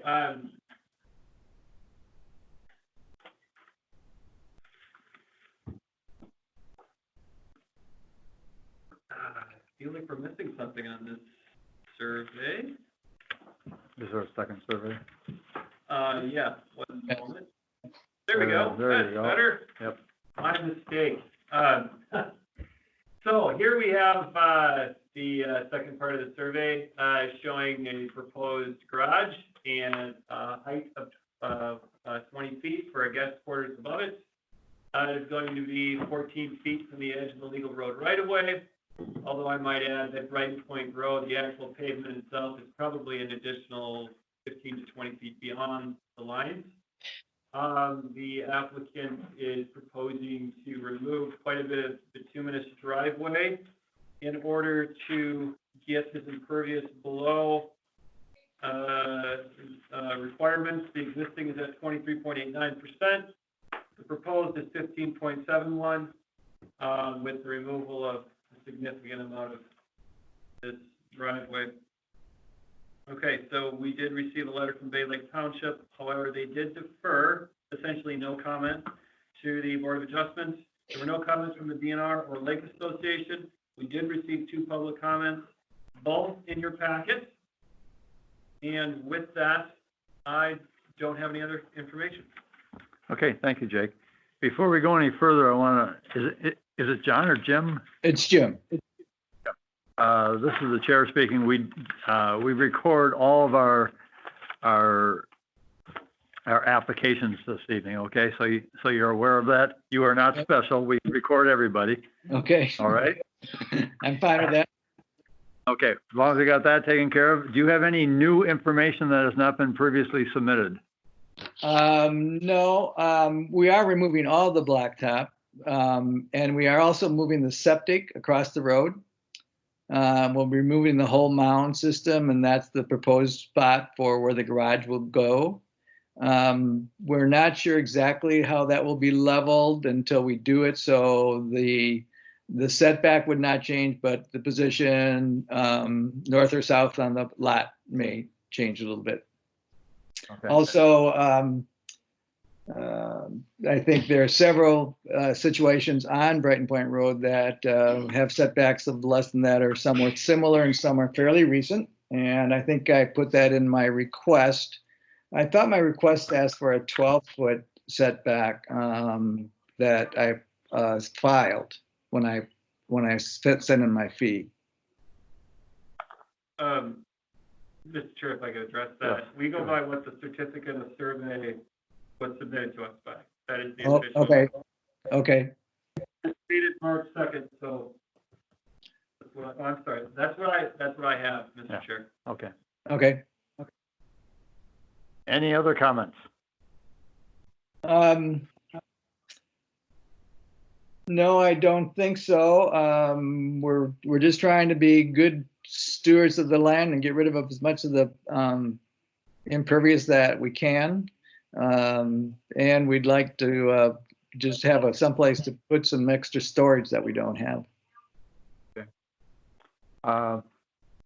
feel like we're missing something on this survey. Is there a second survey? Yeah, one moment. There we go. There you That's go. better. Yep. My mistake. So here we have, the, second part of the survey, showing a proposed garage and, height of, 20 feet for a guest quarters above it. It's going to be 14 feet from the edge of the legal road right of way. Although I might add that Brighton Point Road, the actual pavement itself is probably an additional 15 to 20 feet beyond the lines. The applicant is proposing to remove quite a bit of bituminous driveway in order to get his impervious below requirements. The existing is at 23.89%. The proposed is 15.71, with the removal of a significant amount of this driveway. Okay, so we did receive a letter from Bay Lake Township. However, they did defer, essentially no comment, to the Board of Adjustments. There were no comments from the DNR or Lake Association. We did receive 2 public comments, both in your packet. And with that, I don't have any other information. Okay, thank you, Jake. Before we go any further, I want to, is it John or Jim? It's Jim. This is the chair speaking. We record all of our applications this evening, okay? So you're aware of that. You are not special. We record everybody, Okay, all right? I'm fine with that. Okay, as long as we got that taken care of. Do you have any new information that has not been previously submitted? No, we are removing all the blacktop, and we are also moving the septic across the road. We'll be removing the whole mound system, and that's the proposed spot for where the garage will go. We're not sure exactly how that will be leveled until we do it, so the setback would not change, but the position north or south on the lot may change a little bit. Okay. Also, I think there are several situations on Brighton Point Road that have setbacks of less than that or somewhat similar, and some are fairly recent. And I think I put that in my request. I thought my request asked for a 12-foot setback that I filed when I sent in my fee. Mr. Chair, if I could address that. Yes. We go by what the certificate of survey was submitted to us by. That is the Oh, official. okay. It's dated March 2nd, so that's what I'm sorry. That's what I have, Mr. Yeah. Chair. Okay. Any other comments? No, I don't think so. We're just trying to be good stewards of the land and get rid of as much of the impervious that we can. And we'd like to just have someplace to put some extra storage that we don't have. Okay. I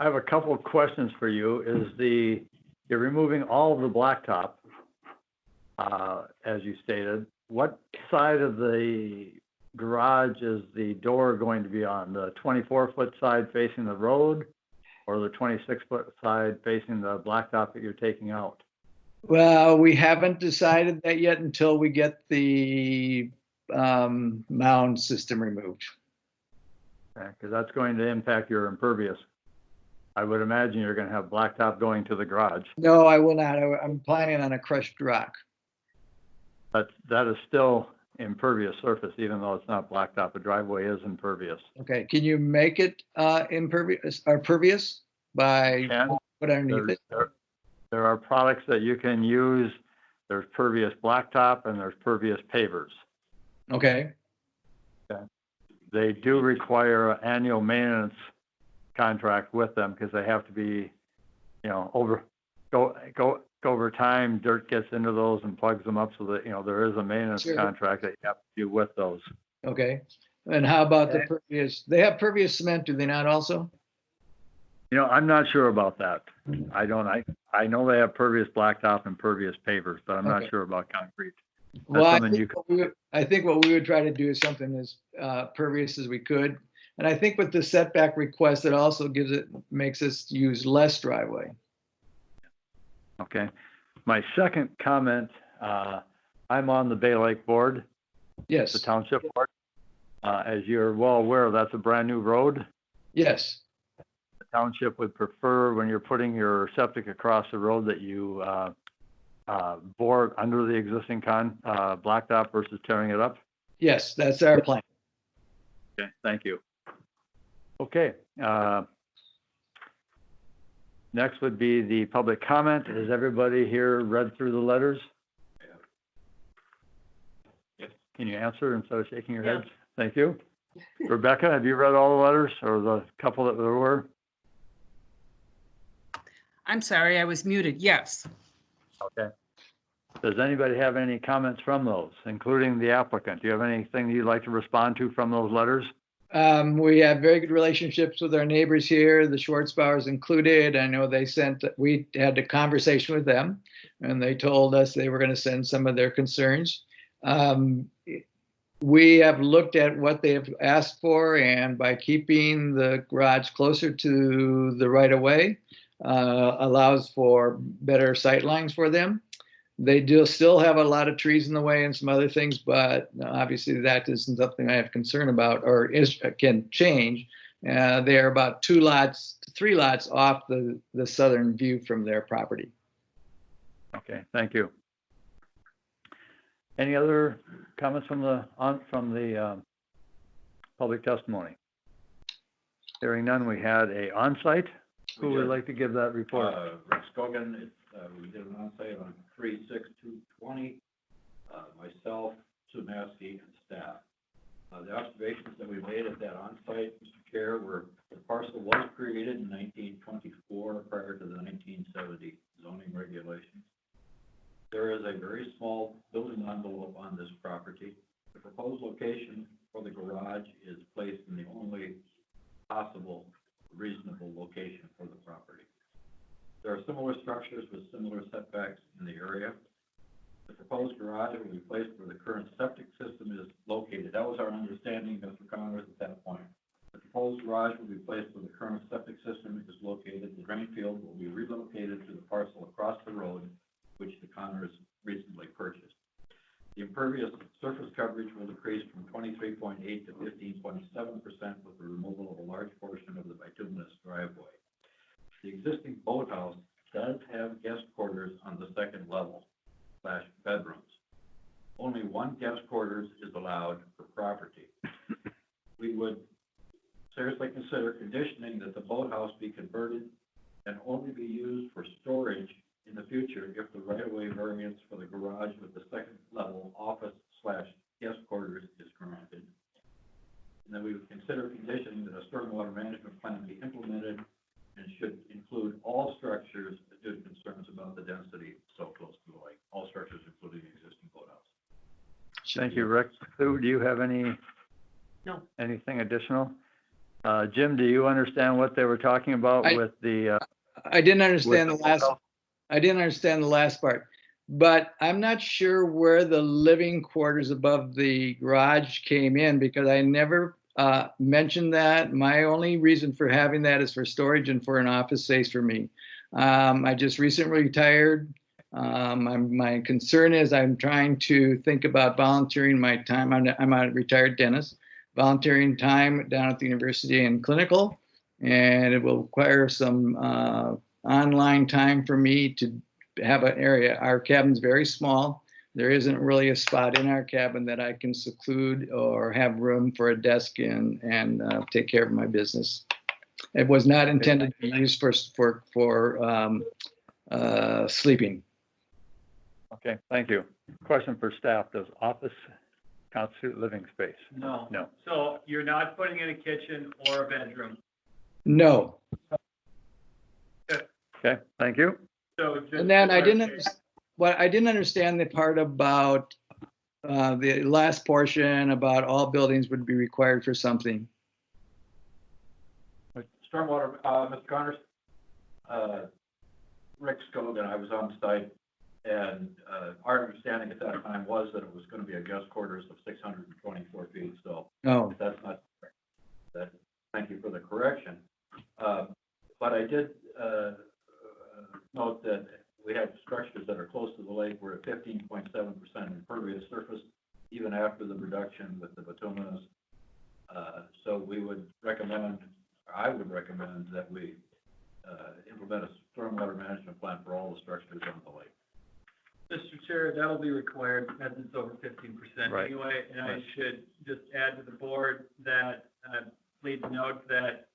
have a couple of questions for you. You're removing all of the blacktop, as you stated. What side of the garage is the door going to be on? The 24-foot side facing the road, or the 26-foot side facing the blacktop that you're taking out? Well, we haven't decided that yet until we get the mound system removed. Okay, because that's going to impact your impervious. I would imagine you're going to have blacktop going to the garage. No, I will not. I'm planning on a crushed rock. That is still impervious surface, even though it's not blacktop. The driveway is impervious. Okay, can you make it impervious or pervious by put underneath it? There are products that you can use. There's pervious blacktop and there's pervious pavers. Okay. They do require an annual maintenance contract with them because they have to be, over time, dirt gets into those and plugs them up, so that, there is a maintenance contract that you have to do with those. Okay. And how about the pervious? They have pervious cement, do they not also? I'm not sure about that. I know they have pervious blacktop and pervious pavers, but I'm not sure about concrete. That's Well, something I think what we would try to do is something as pervious as we could. And I think with the setback request, it also makes us use less driveway. Okay. My second comment, I'm on the Bay Lake Board, Yes, the township board. As you're well aware, that's a brand new road. yes, The township would prefer when you're putting your septic across the road that you bore under the existing blacktop versus tearing it up. yes, that's our plan. Okay, thank you. Okay, next would be the public comment. Has everybody here read through the letters? Yes. Can you answer instead of shaking your head? Yes. Thank you. Rebecca, have you read all the letters or the couple that there were? I'm sorry, I was muted. Yes. Okay. Does anybody have any comments from those, including the applicant? Do you have anything you'd like to respond to from those letters? We have very good relationships with our neighbors here, the Schwartzbauers included. I know we had a conversation with them and they told us they were going to send some of their concerns. We have looked at what they have asked for, and by keeping the garage closer to the right of way, allows for better sight lines for them. They do still have a lot of trees in the way and some other things, but obviously that isn't something I have concern about or can change. They are about 3 lots off the southern view from their property. Okay, thank you. Any other comments from the public testimony? Hearing none, we had a on-site. Who would like to give that report? Rick Scogan, we did an onsite on 3/6/2020, myself, Sumaski, and staff. The observations that we made at that onsite, Mr. Chair, were the parcel was created in 1924 prior to the 1970 zoning regulations. There is a very small building envelope on this property. The proposed location for the garage is placed in the only possible reasonable location for the property. There are similar structures with similar setbacks in the area. The proposed garage will be placed where the current septic system is located. That was our understanding, Mr. Connors, at that point. The proposed garage will be placed where the current septic system is located. The drain field will be relocated to the parcel across the road, which the Connors recently purchased. The impervious surface coverage will decrease from 23.8 to 15.7% with the removal of a large portion of the bituminous driveway. The existing boathouse does have guest quarters on the second level / bedrooms. Only one guest quarters is allowed per property. We would seriously consider conditioning that the boathouse be converted and only be used for storage in the future if the right-of-way variance for the garage with the second level office / guest quarters is granted. And then we would consider conditioning that a stormwater management plan be implemented and should include all structures due to concerns about the density so close to the lake, all structures including the existing boathouse. Thank you, Rick. Sue, do you have No. anything additional? Jim, do you understand what they were talking about with the? I didn't understand with the last. I didn't understand the last part, but I'm not sure where the living quarters above the garage came in because I never mentioned that. My only reason for having that is for storage and for an office space for me. I just recently retired. My concern is I'm trying to think about volunteering my time. I'm a retired dentist, volunteering time down at the university in clinical, and it will require some online time for me to have an area. Our cabin's very small. There isn't really a spot in our cabin that I can seclude or have room for a desk and take care of my business. It was not intended to be used for sleeping. Okay, thank you. Question for staff, does office constitute living space? No. No. So you're not putting in a kitchen or a bedroom. No. Okay, thank you. So just. And then I didn't understand the part about the last portion about all buildings would be required for something. Stormwater, Mr. Connors, Rick Scogan, I was on site, and our understanding at that time was that it was going to be a guest quarters of 624 feet. So Oh. that's not correct. thank you for the correction. But I did, note that we have structures that are close to the lake. We're at 15.7% impervious surface, even after the reduction with the bituminous. So we would recommend, or I would recommend that we, implement a stormwater management plan for all the structures on the lake. Mr. Chair, that'll be required as it's over 15% Right. anyway. And I Right. should just add to the board that, please note that,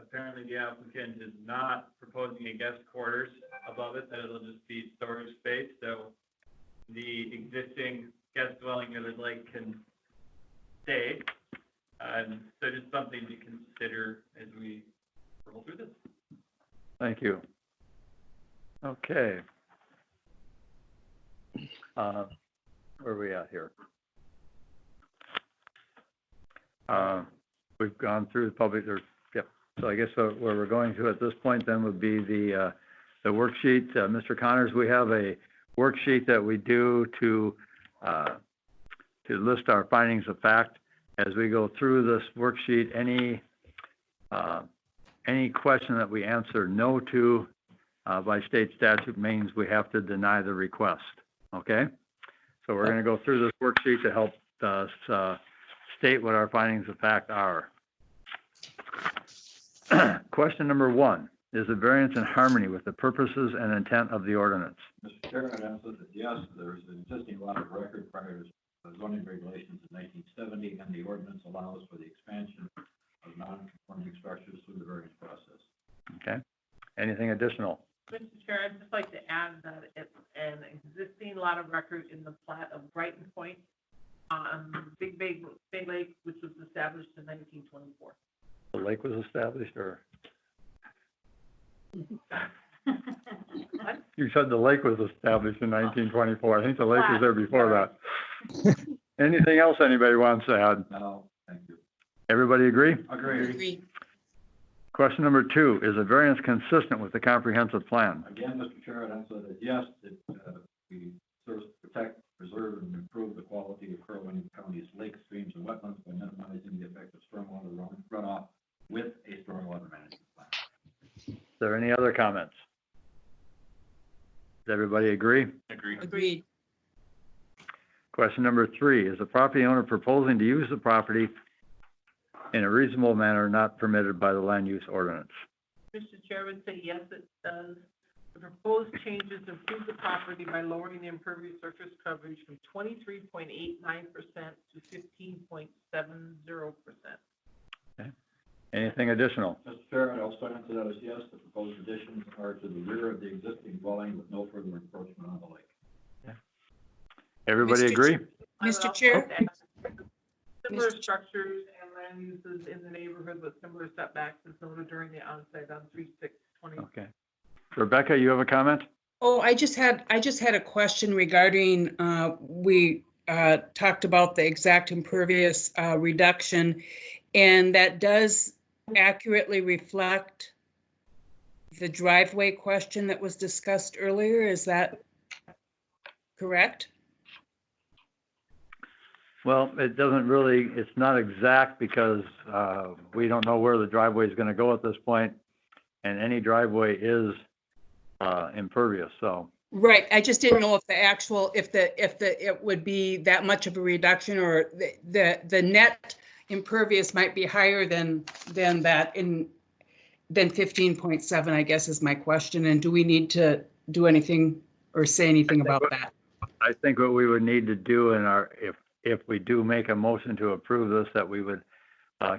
apparently the applicant is not proposing a guest quarters above it, that it'll just be storage space. So the existing guest dwelling near the lake can stay. So just something to consider as we roll through this. Thank you. Okay. Where are we at here? We've gone through the public, yep. So I guess where we're going to at this point then would be the worksheet. Mr. Connors, we have a worksheet that we do to list our findings of fact. As we go through this worksheet, any question that we answer no to by state statute means we have to deny the request. Okay? So we're going to go through this worksheet to help us state what our findings of fact are. Question number 1, is the variance in harmony with the purposes and intent of the ordinance? Mr. Chair, I'd answer that yes, there's an existing lot of record prior to zoning regulations in 1970, and the ordinance allows for the expansion of non-conforming structures through the variance process. Okay. Anything additional? Mr. Chair, I'd just like to add that it's an existing lot of record in the plat of Brighton Point on Big Lake, which was established in 1924. The lake was established, or? You said the lake was established in 1924. I think the lake was there before that. Anything else anybody wants to add? No, thank you. Everybody agree? Agree. Question number 2, is a variance consistent with the comprehensive plan? Again, Mr. Chair, I'd answer that yes, that we serve to protect, preserve, and improve the quality of Crow Wing County's lakes, streams, and wetlands by minimizing the effect of stormwater runoff with a stormwater management plan. Is there any other comments? Does everybody agree? Agreed. Question number 3, is the property owner proposing to use the property in a reasonable manner not permitted by the land use ordinance? Mr. Chair, I would say yes, it does. The proposed changes improve the property by lowering the impervious surface coverage from 23.89% to 15.70%. Okay. Anything additional? Mr. Chair, I'd also answer that as yes, the proposed additions are to the rear of the existing dwelling with no further encroachment on the lake. Yeah. Everybody agree? Mr. Chair? Similar structures and land uses in the neighborhood with similar setbacks as noted during the onsite on 3/6/20. Okay. Rebecca, you have a comment? Oh, I just had a question regarding, we talked about the exact impervious reduction, and that does accurately reflect the driveway question that was discussed earlier. Is that correct? Well, it doesn't really, it's not exact because we don't know where the driveway is going to go at this point, and any driveway is impervious, so. Right, I just didn't know if the actual, it would be that much of a reduction, or the net impervious might be higher than that than 15.7, I guess is my question. And do we need to do anything or say anything about that? I think what we would need to do in our, if we do make a motion to approve this, that we would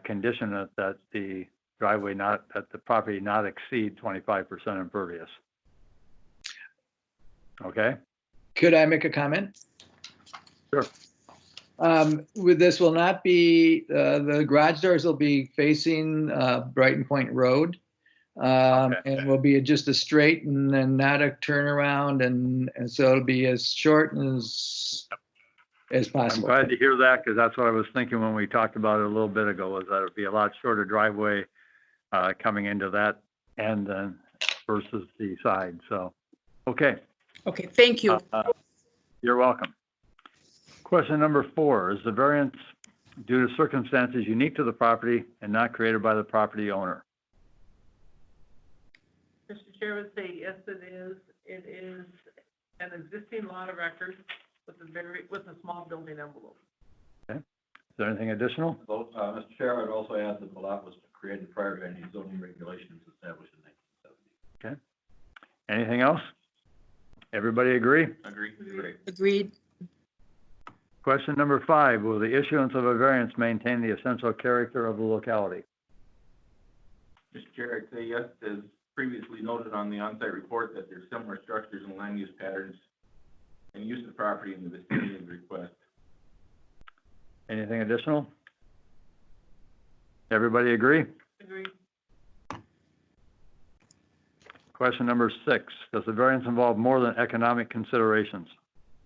condition it that the driveway that the property not exceed 25% impervious. Okay? Could I make a comment? Sure. With this will not be, the garage doors will be facing Brighton Point Road. And will be just a straight and then not a turnaround, and so it'll be as short as possible. I'm glad to hear that, because that's what I was thinking when we talked about it a little bit ago, was that it'd be a lot shorter driveway coming into that end then versus the side, so, okay. Okay, thank you. You're welcome. Question number 4, is the variance due to circumstances unique to the property and not created by the property owner. Mr. Chair would say, yes, it is. It is an existing lot of record with a small building envelope. Okay. Is there anything additional? So, Mr. Chair, I'd also add that the lot was created prior to any zoning regulations established in 1970. Okay. Anything else? Everybody agree? Agree? Agreed. Question number 5, will the issuance of a variance maintain the essential character of the locality? Mr. Chair, I'd say yes, as previously noted on the on-site report, that there's similar structures and land use patterns and use of the property in the vicinity of the request. Anything additional? Everybody agree? Agree. Question number 6, does the variance involve more than economic considerations?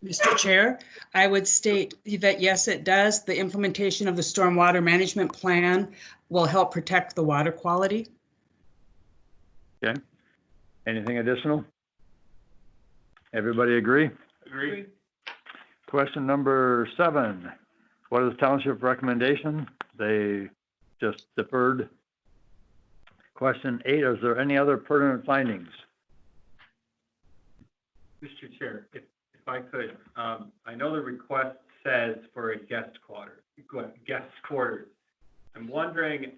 Mr. Chair, I would state that yes, it does. The implementation of the Stormwater Management Plan will help protect the water quality. Okay. Anything additional? Everybody agree? Agree? Question number 7, what is township recommendation? They just deferred. Question 8, is there any other pertinent findings? Mr. Chair, if I could, I know the request says for a guest quarters. I'm wondering,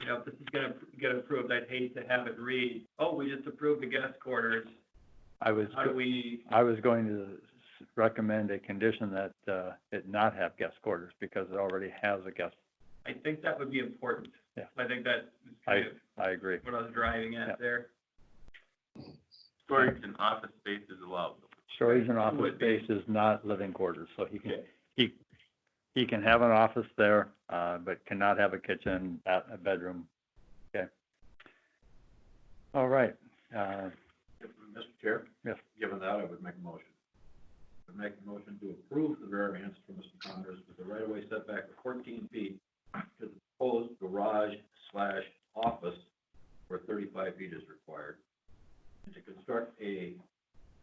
if this is gonna get approved, I'd hate to have it read, oh, we just approved the guest quarters. I was How do we, going to recommend a condition that it not have guest quarters because it already has a guest. I think that would be important. Yeah. I think that is kind of I agree. what I was driving Yeah. at there. Storage and office space is allowed. Storage and office space is not living quarters, so he can have an office there, but cannot have a kitchen, a bedroom. Okay. All right. Mr. Chair? Yes. Given that, I would make a motion. I would make a motion to approve the variance from Mr. Connors with a right-of-way setback of 14 feet to the proposed garage/office where 35 feet is required, and to construct a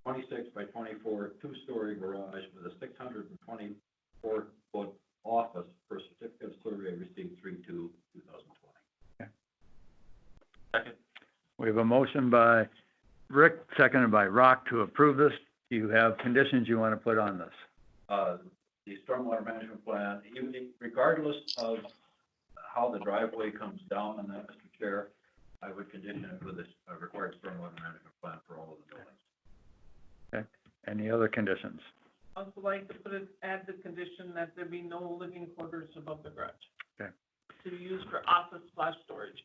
26 by 24 two-story garage with a 624-foot office per certificate of survey received 3/2/2020. Okay. Second? We have a motion by Rick, seconded by Rock to approve this. Do you have conditions you want to put on this? The stormwater management plan, regardless of how the driveway comes down on that, Mr. Chair, I would condition it with a required stormwater management plan for all of the buildings. Okay. Any other conditions? Also like to add the condition that there be no living quarters above the garage. Okay. To be used for office/storage.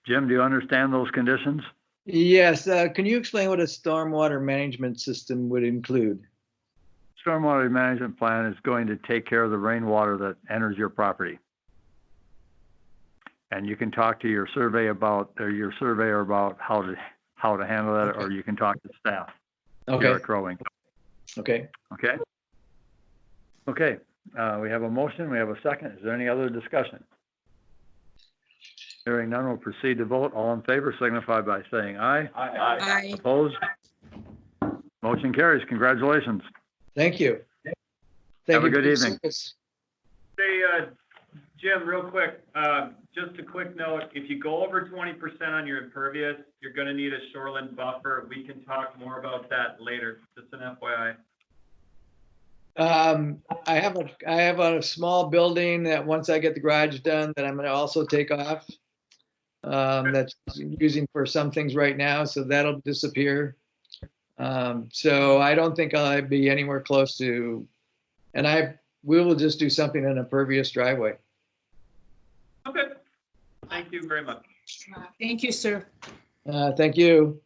Jim, do you understand those conditions? Yes, can you explain what a stormwater management system would include? Stormwater management plan is going to take care of the rainwater that enters your property. And you can talk to your surveyor about how to handle that, or you can talk to staff. Okay, Garrett Crowing. okay. Okay? Okay, we have a motion, we have a second. Is there any other discussion? Hearing none, we'll proceed to vote. All in favor signify by saying aye. Aye. Opposed? Motion carries. Congratulations. Thank you. Have Thank a you good for your evening. service. Say, Jim, real quick, just a quick note, if you go over 20% on your impervious, you're gonna need a shoreline buffer. We can talk more about that later, just an FYI. I have a small building that once I get the garage done, that I'm gonna also take off. That's using for some things right now, so that'll disappear. So I don't think I'll be anywhere close to, and we will just do something in a impervious driveway. Okay, thank you very much. Thank you, sir. Thank you.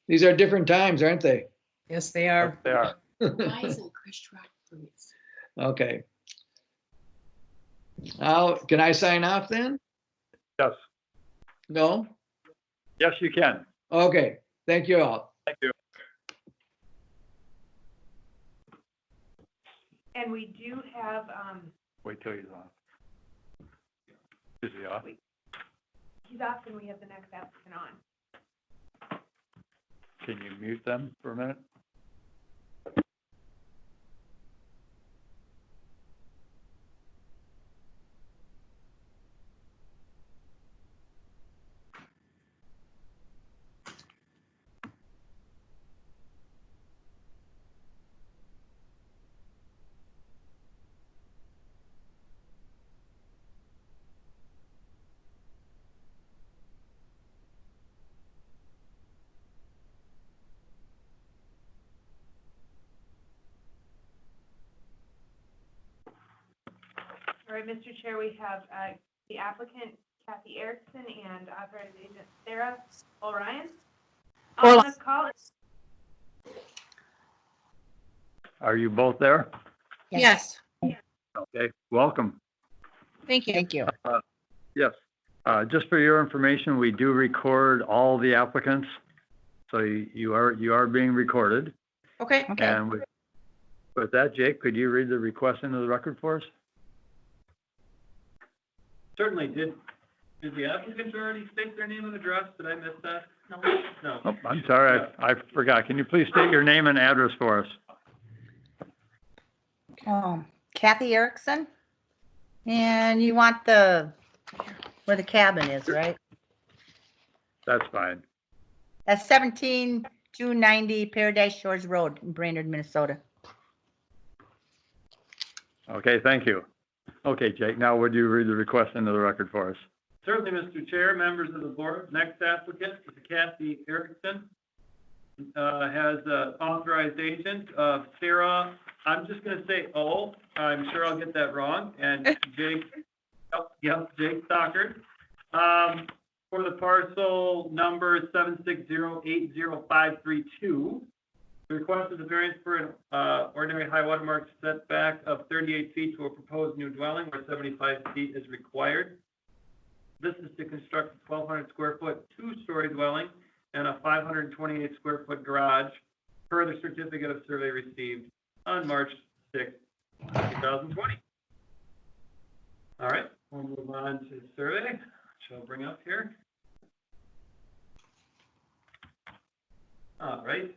These are different times, aren't they? Yes, they are. They are. Okay. Can I sign off then? Yes. No? Yes, you can. Okay, thank you all. Thank you. And we do have, Wait till he's off. Is he off? he's off and we have the next applicant on. Can you mute them for a minute? All right, Mr. Chair, we have the applicant Kathy Erickson and authorized agent Sarah Orion on the call. Are you both there? Yes, Okay, welcome. thank you. Thank you. Yes. Just for your information, we do record all the applicants. So you are being recorded. Okay. And with that, Jake, could you read the request into the record for us? Certainly. Did the applicants already state their name and address? Did I miss that? No. Oh, I'm sorry, I forgot. Can you please state your name and address for us? Kathy Erickson? And you want where the cabin is, right? That's fine. That's 17290 Paradise Shores Road in Brainerd, Minnesota. Okay, thank you. Okay, Jake, now would you read the request into the record for us? Certainly, Mr. Chair, members of the board. Next applicant is Kathy Erickson. Has authorized agent Sarah, I'm just going to say O. I'm sure I'll get that wrong. And Jake, Jake Stockard. For the parcel number 7608052. The request is a variance for an ordinary high water mark setback of 38 feet to a proposed new dwelling where 75 feet is required. This is to construct a 1,200 square foot two-story dwelling and a 528 square foot garage per the certificate of survey received on March 6, 2020. All right, we'll move on to the survey, which I'll bring up here. All right.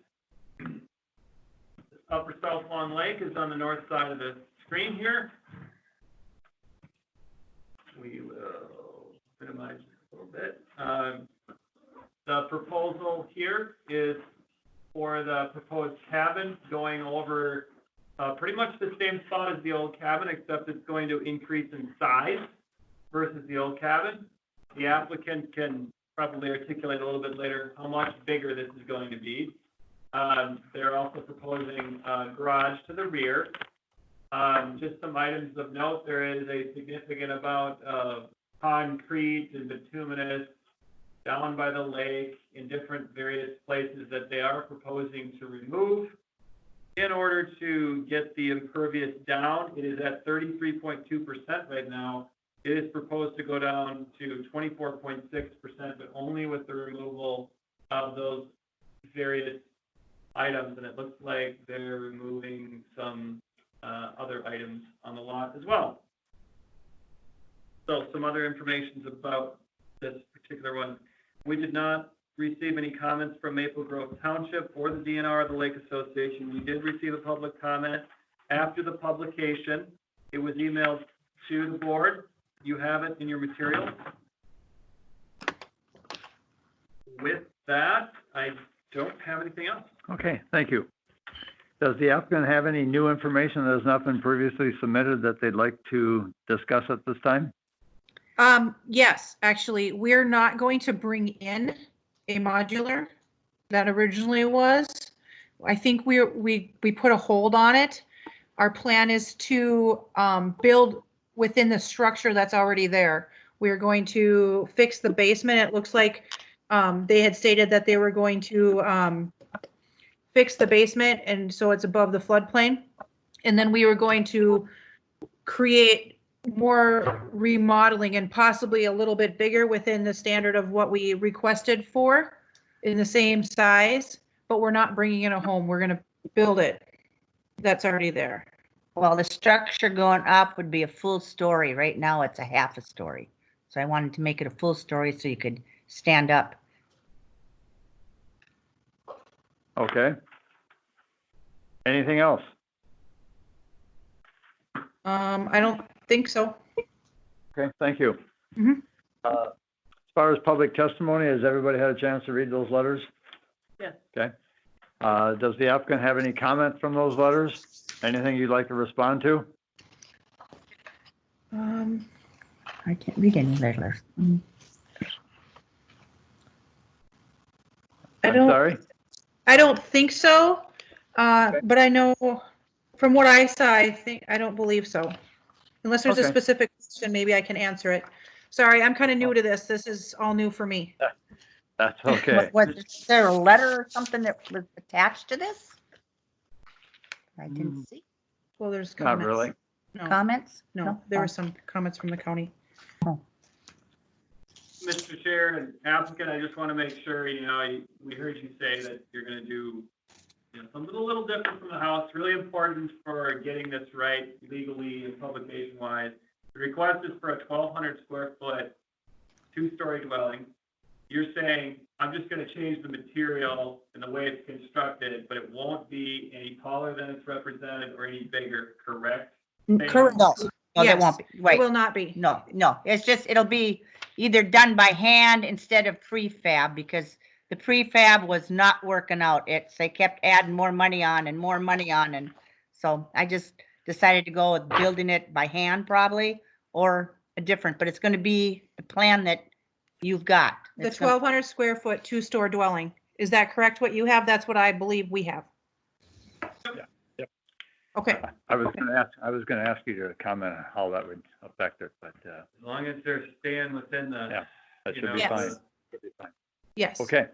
Upper South Lawn Lake is on the north side of the screen here. We will minimize this a little bit. The proposal here is for the proposed cabin going over pretty much the same spot as the old cabin, except it's going to increase in size versus the old cabin. The applicant can probably articulate a little bit later how much bigger this is going to be. They're also proposing a garage to the rear. Just some items of note, there is a significant amount of concrete and bituminous down by the lake in different various places that they are proposing to remove. In order to get the impervious down, it is at 33.2% right now. It is proposed to go down to 24.6%, but only with the removal of those various items. And it looks like they're removing some other items on the lot as well. So some other information about this particular one. We did not receive any comments from Maple Grove Township or the DNR or the Lake Association. We did receive a public comment after the publication. It was emailed to the board. You have it in your materials. With that, I don't have anything else. Okay, thank you. Does the applicant have any new information that has not been previously submitted that they'd like to discuss at this time? Yes, actually, we're not going to bring in a modular that originally was. I think we put a hold on it. Our plan is to build within the structure that's already there. We're going to fix the basement. It looks like they had stated that they were going to fix the basement, and so it's above the floodplain. And then we were going to create more remodeling and possibly a little bit bigger within the standard of what we requested for in the same size, but we're not bringing in a home. We're going to build it. That's already there. Well, the structure going up would be a full story. Right now, it's a half a story. So I wanted to make it a full story so you could stand up. Okay. Anything else? I don't think so. Okay, thank you. Mhm. As far as public testimony, has everybody had a chance to read those letters? Yes. Okay. Does the applicant have any comment from those letters? Anything you'd like to respond to? I can't read any letters. I'm sorry? I don't think so. But I know from what I saw, I don't believe so. Unless there's a Okay. specific question, maybe I can answer it. Sorry, I'm kind of new to this. This is all new for me. That's okay. Was there a letter or something that was attached to this? I didn't see. Well, there's Not comments. really. No, Comments? no, there were some comments from the county. Mr. Chair and applicant, I just want to make sure, we heard you say that you're going to do, something a little different from the house, really important for getting this right legally and publication wise. The request is for a 1,200 square foot, 2-story dwelling. You're saying, I'm just going to change the material and the way it's constructed, but it won't be any taller than it's represented or any bigger, correct? Correct. No, that Yes, won't be. it Right. will not be. No, it's just, it'll be either done by hand instead of prefab because the prefab was not working out. They kept adding more money on. And so I just decided to go with building it by hand probably or a different, but it's going to be the plan that you've got. The It's gonna- 1,200 square foot 2-store dwelling. Is that correct what you have? That's what I believe we have. Yep. Okay. I was gonna ask you to comment on how that would affect it, but, As long as they're staying within the. yeah, that should be Yes. fine. Should be fine. Yes. Okay.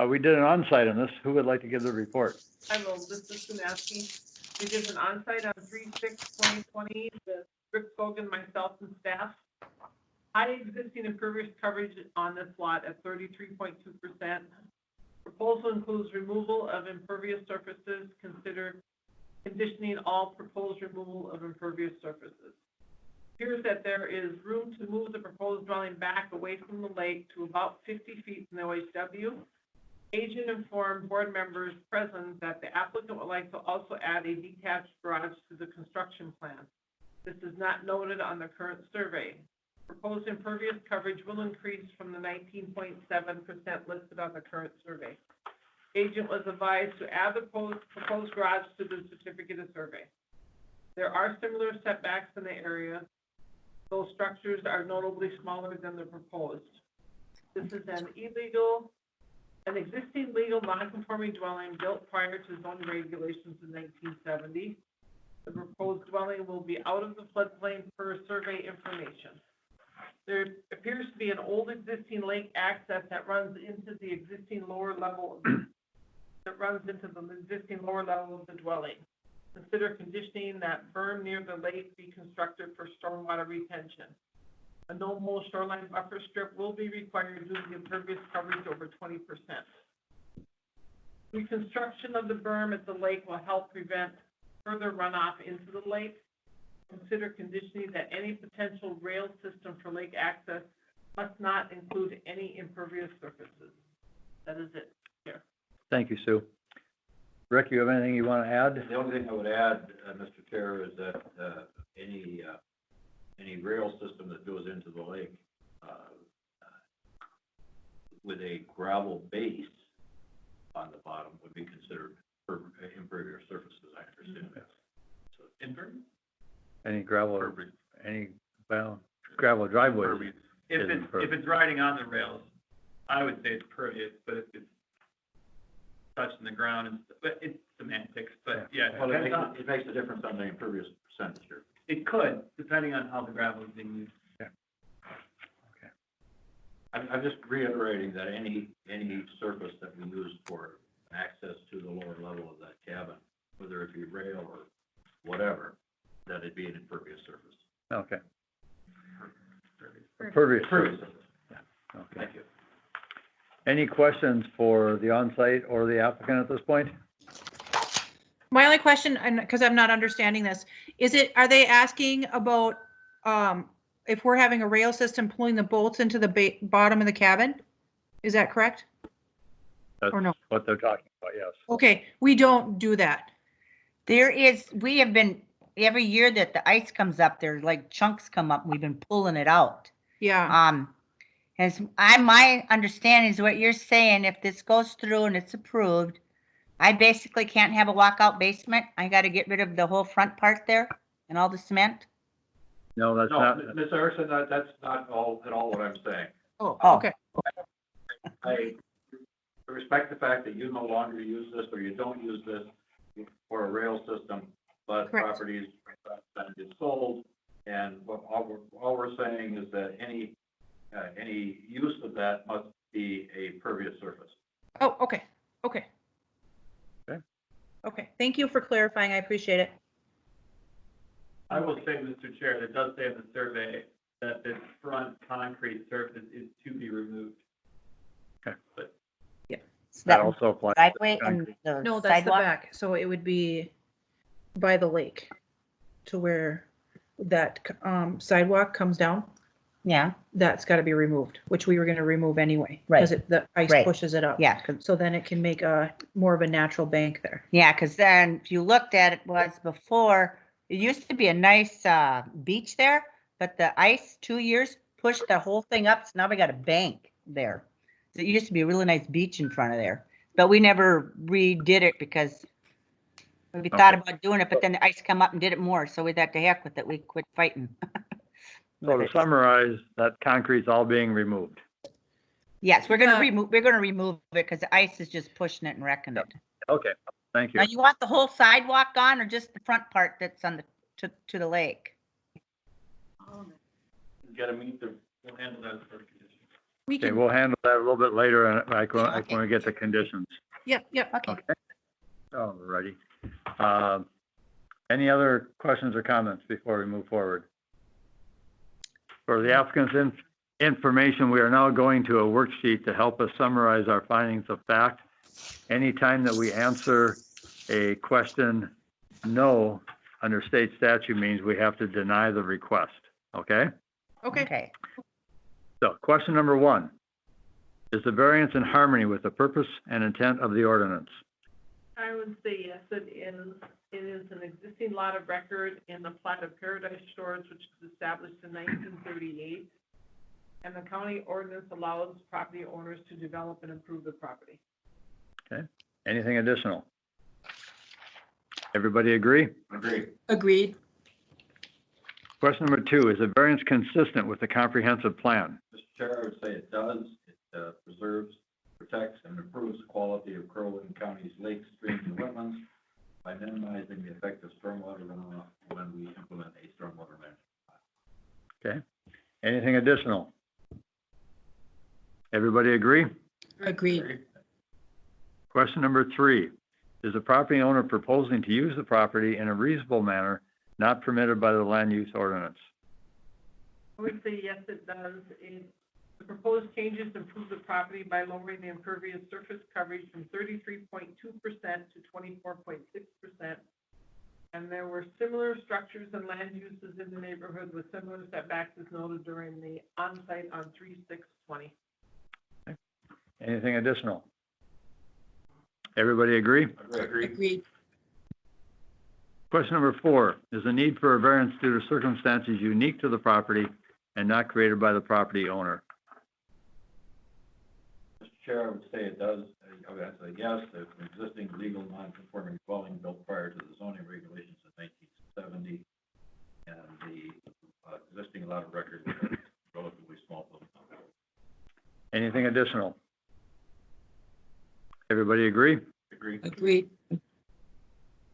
We did an on-site on this. Who would like to give the report? I will, this is Samansky. We did an onsite on 3/6/2020, the Rick Fogan, myself, and staff. High existing impervious coverage on this lot at 33.2%. Proposal includes removal of impervious surfaces. Consider conditioning all proposed removal of impervious surfaces. Appears that there is room to move the proposed dwelling back away from the lake to about 50 feet from the OHW. Agent informed board members present that the applicant would like to also add a detached garage to the construction plan. This is not noted on the current survey. Proposed impervious coverage will increase from the 19.7% listed on the current survey. Agent was advised to add the proposed garage to the certificate of survey. There are similar setbacks in the area. Those structures are notably smaller than the proposed. This is an existing legal non-conforming dwelling built prior to zoning regulations in 1970. The proposed dwelling will be out of the floodplain per survey information. There appears to be an old existing lake access that runs into the existing lower level of the dwelling. Consider conditioning that berm near the lake be constructed for stormwater retention. A no-mold shoreline buffer strip will be required due to the impervious coverage over 20%. Reconstruction of the berm at the lake will help prevent further runoff into the lake. Consider conditioning that any potential rail system for lake access must not include any impervious surfaces. That is it. Here. Thank you, Sue. Rick, you have anything you want to add? The only thing I would add, Mr. Chair, is that any rail system that goes into the lake with a gravel base on the bottom would be considered impervious surfaces, I understand that. So impervious? Any gravel driveways? If it's riding on the rails, I would say it's pervious, but if it's touching the ground, but it's semantics, but yeah. Well, it makes a difference on the impervious percentage here. It could, depending on how the gravel is being used. Yeah. Okay. I'm just reiterating that any surface that we use for access to the lower level of that cabin, whether it be rail or whatever, that it be an impervious surface. Okay. Impervious surface. Yeah. Okay. Thank you. Any questions for the on-site or the applicant at this point? My only question, and because I'm not understanding this, are they asking about if we're having a rail system pulling the bolts into the bottom of the cabin? Is that correct? That's or no? what they're talking about, yes. Okay, we don't do that. We have been, every year that the ice comes up, there's like chunks come up, we've been pulling it out. Yeah. My understanding is what you're saying, if this goes through and it's approved, I basically can't have a walkout basement. I got to get rid of the whole front part there and all the cement. No, that's No, not. Ms. Erickson, that's not at all what I'm saying. Oh, Oh. okay. I respect the fact that you no longer use this or you don't use this for a rail system, but Correct. properties that get sold And all we're saying is that any use of that must be a pervious surface. Oh, okay, okay. Okay. Okay, thank you for clarifying. I appreciate it. I will say, Mr. Chair, it does say in the survey that this front concrete surface is to be removed. Okay. But That also applies. Driveway and the No, that's the sidewalk? back, so it would be by the lake to where that sidewalk comes down. Yeah, That's gotta be removed, which we were gonna remove anyway. Right. Because the ice Right. pushes it up. yeah, 'cause So then it can make a more of a natural bank there. yeah, 'cause then if you looked at it was before, it used to be a nice beach there, but the ice 2 years pushed the whole thing up, so now we got a bank there. It used to be a really nice beach in front of there, but we never redid it because we thought about doing it, but then the ice come up and did it more, so we thought to heck with it, we quit fighting. So to summarize, that concrete's all being removed. Yes, we're gonna Yeah. remove it because the ice is just pushing it and wrecking it. Okay, thank you. Now, you want the whole sidewalk on or just the front part that's on the, to the lake? you gotta meet we'll handle that as a first condition. We Okay, can, we'll handle that a little bit later, and when we get the conditions. yep, yep. Okay. Okay. Alrighty. Any other questions or comments before we move forward? For the applicant's information, we are now going to a worksheet to help us summarize our findings of fact. Anytime that we answer a question no under state statute means we have to deny the request, okay? Okay. So question number 1, is the variance in harmony with the purpose and intent of the ordinance? I would say yes, it is. It is an existing lot of record in the plat of Paradise Shores, which was established in 1938. And the county ordinance allows property owners to develop and improve the property. Okay, anything additional? Everybody agree? Agreed. Question number 2, is the variance consistent with the comprehensive plan? Mr. Chair, I would say it does. It preserves, protects, and improves the quality of Crow Wing County's lakes, streams, and wetlands by minimizing the effect of stormwater runoff when we implement a stormwater management. Okay, anything additional? Everybody agree? Agreed. Question number 3, is the property owner proposing to use the property in a reasonable manner not permitted by the land use ordinance? I would say yes, it does. The proposed changes improve the property by lowering the impervious surface coverage from 33.2% to 24.6%. And there were similar structures and land uses in the neighborhood with similar setbacks as noted during the on-site on 3/6/20. Anything additional? Everybody agree? Agreed. Question number 4, is the need for a variance due to circumstances unique to the property and not created by the property owner? Mr. Chair, I would say it does. I would say yes. There's an existing legal non-conforming dwelling built prior to the zoning regulations in 1970, and the existing lot of record is a relatively small building. Anything additional? Everybody agree? Agreed.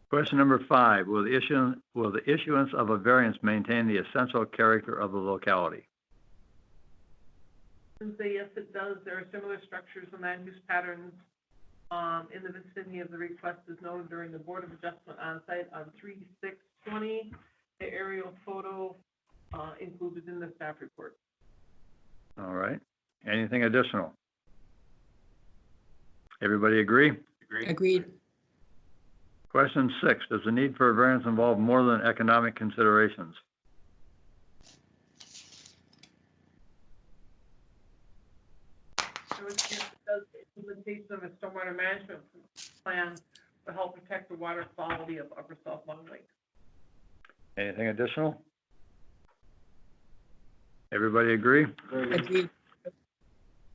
Question number 5, will the issuance of a variance maintain the essential character of the locality? I would say yes, it does. There are similar structures and land use patterns in the vicinity of the request as noted during the Board of Adjustment on-site on 3/6/20. The aerial photo included in the staff report. All right. Anything additional? Everybody agree? Agreed. Question 6, does the need for a variance involve more than economic considerations? I would say it does. The implementation of a stormwater management plan to help protect the water quality of Upper South Long Lake. Anything additional? Everybody agree? Agreed.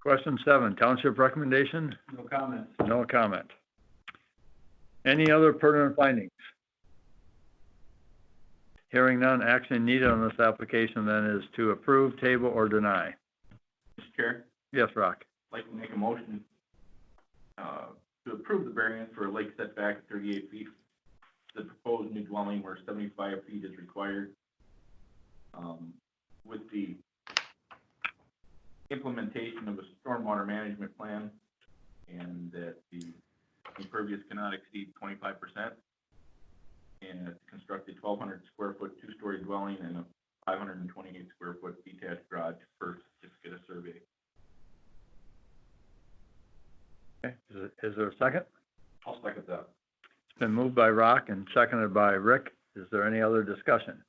Question 7, township recommendation? No comments. No comment. Any other pertinent findings? Hearing none, action needed on this application then is to approve, table, or deny. Mr. Chair, Yes, Rock? I'd like to make a motion to approve the variance for a lake setback of 38 feet. The proposed new dwelling where 75 feet is required. With the implementation of a stormwater management plan, and that the impervious cannot exceed 25%, and it's constructed 1,200 square foot two-story dwelling and a 528 square foot detached garage per certificate of survey. Okay, is there a second? I'll second that. It's been moved by Rock and seconded by Rick. Is there any other discussion?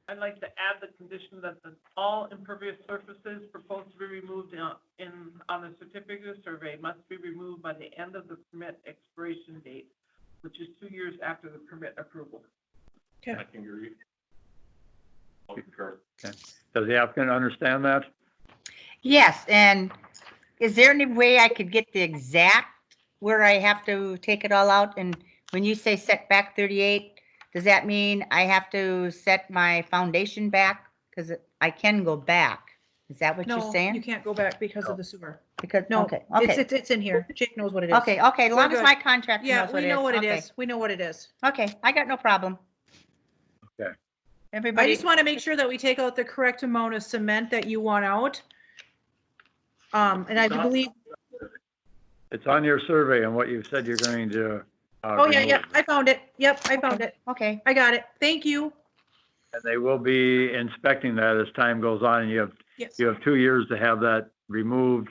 I'd like to add the condition that all impervious surfaces proposed to be removed on the certificate of survey must be removed by the end of the permit expiration date, which is 2 years after the permit approval. Okay. I can agree. I'll concur. Okay. Does the applicant understand that? Yes, and is there any way I could get the exact where I have to take it all out? And when you say setback 38, does that mean I have to set my foundation back? Because I can go back. Is that what you're No, saying? you can't go back because of the sewer. Because, No, okay, it's, okay, it's in here. Jake knows what it is. okay, as We're long as good. my contractor Yeah, knows what we it is. know what it Okay. is. We know what it is. Okay, I got no problem. Okay. I Everybody, just want to make sure that we take out the correct amount of cement that you want out. And I believe, It's on your survey and what you said you're going to, oh, yeah, remove. yep, I found it. Yep, I found it. okay, I got it. Thank you. And they will be inspecting that as time goes on, and Yes. you have 2 years to have that removed.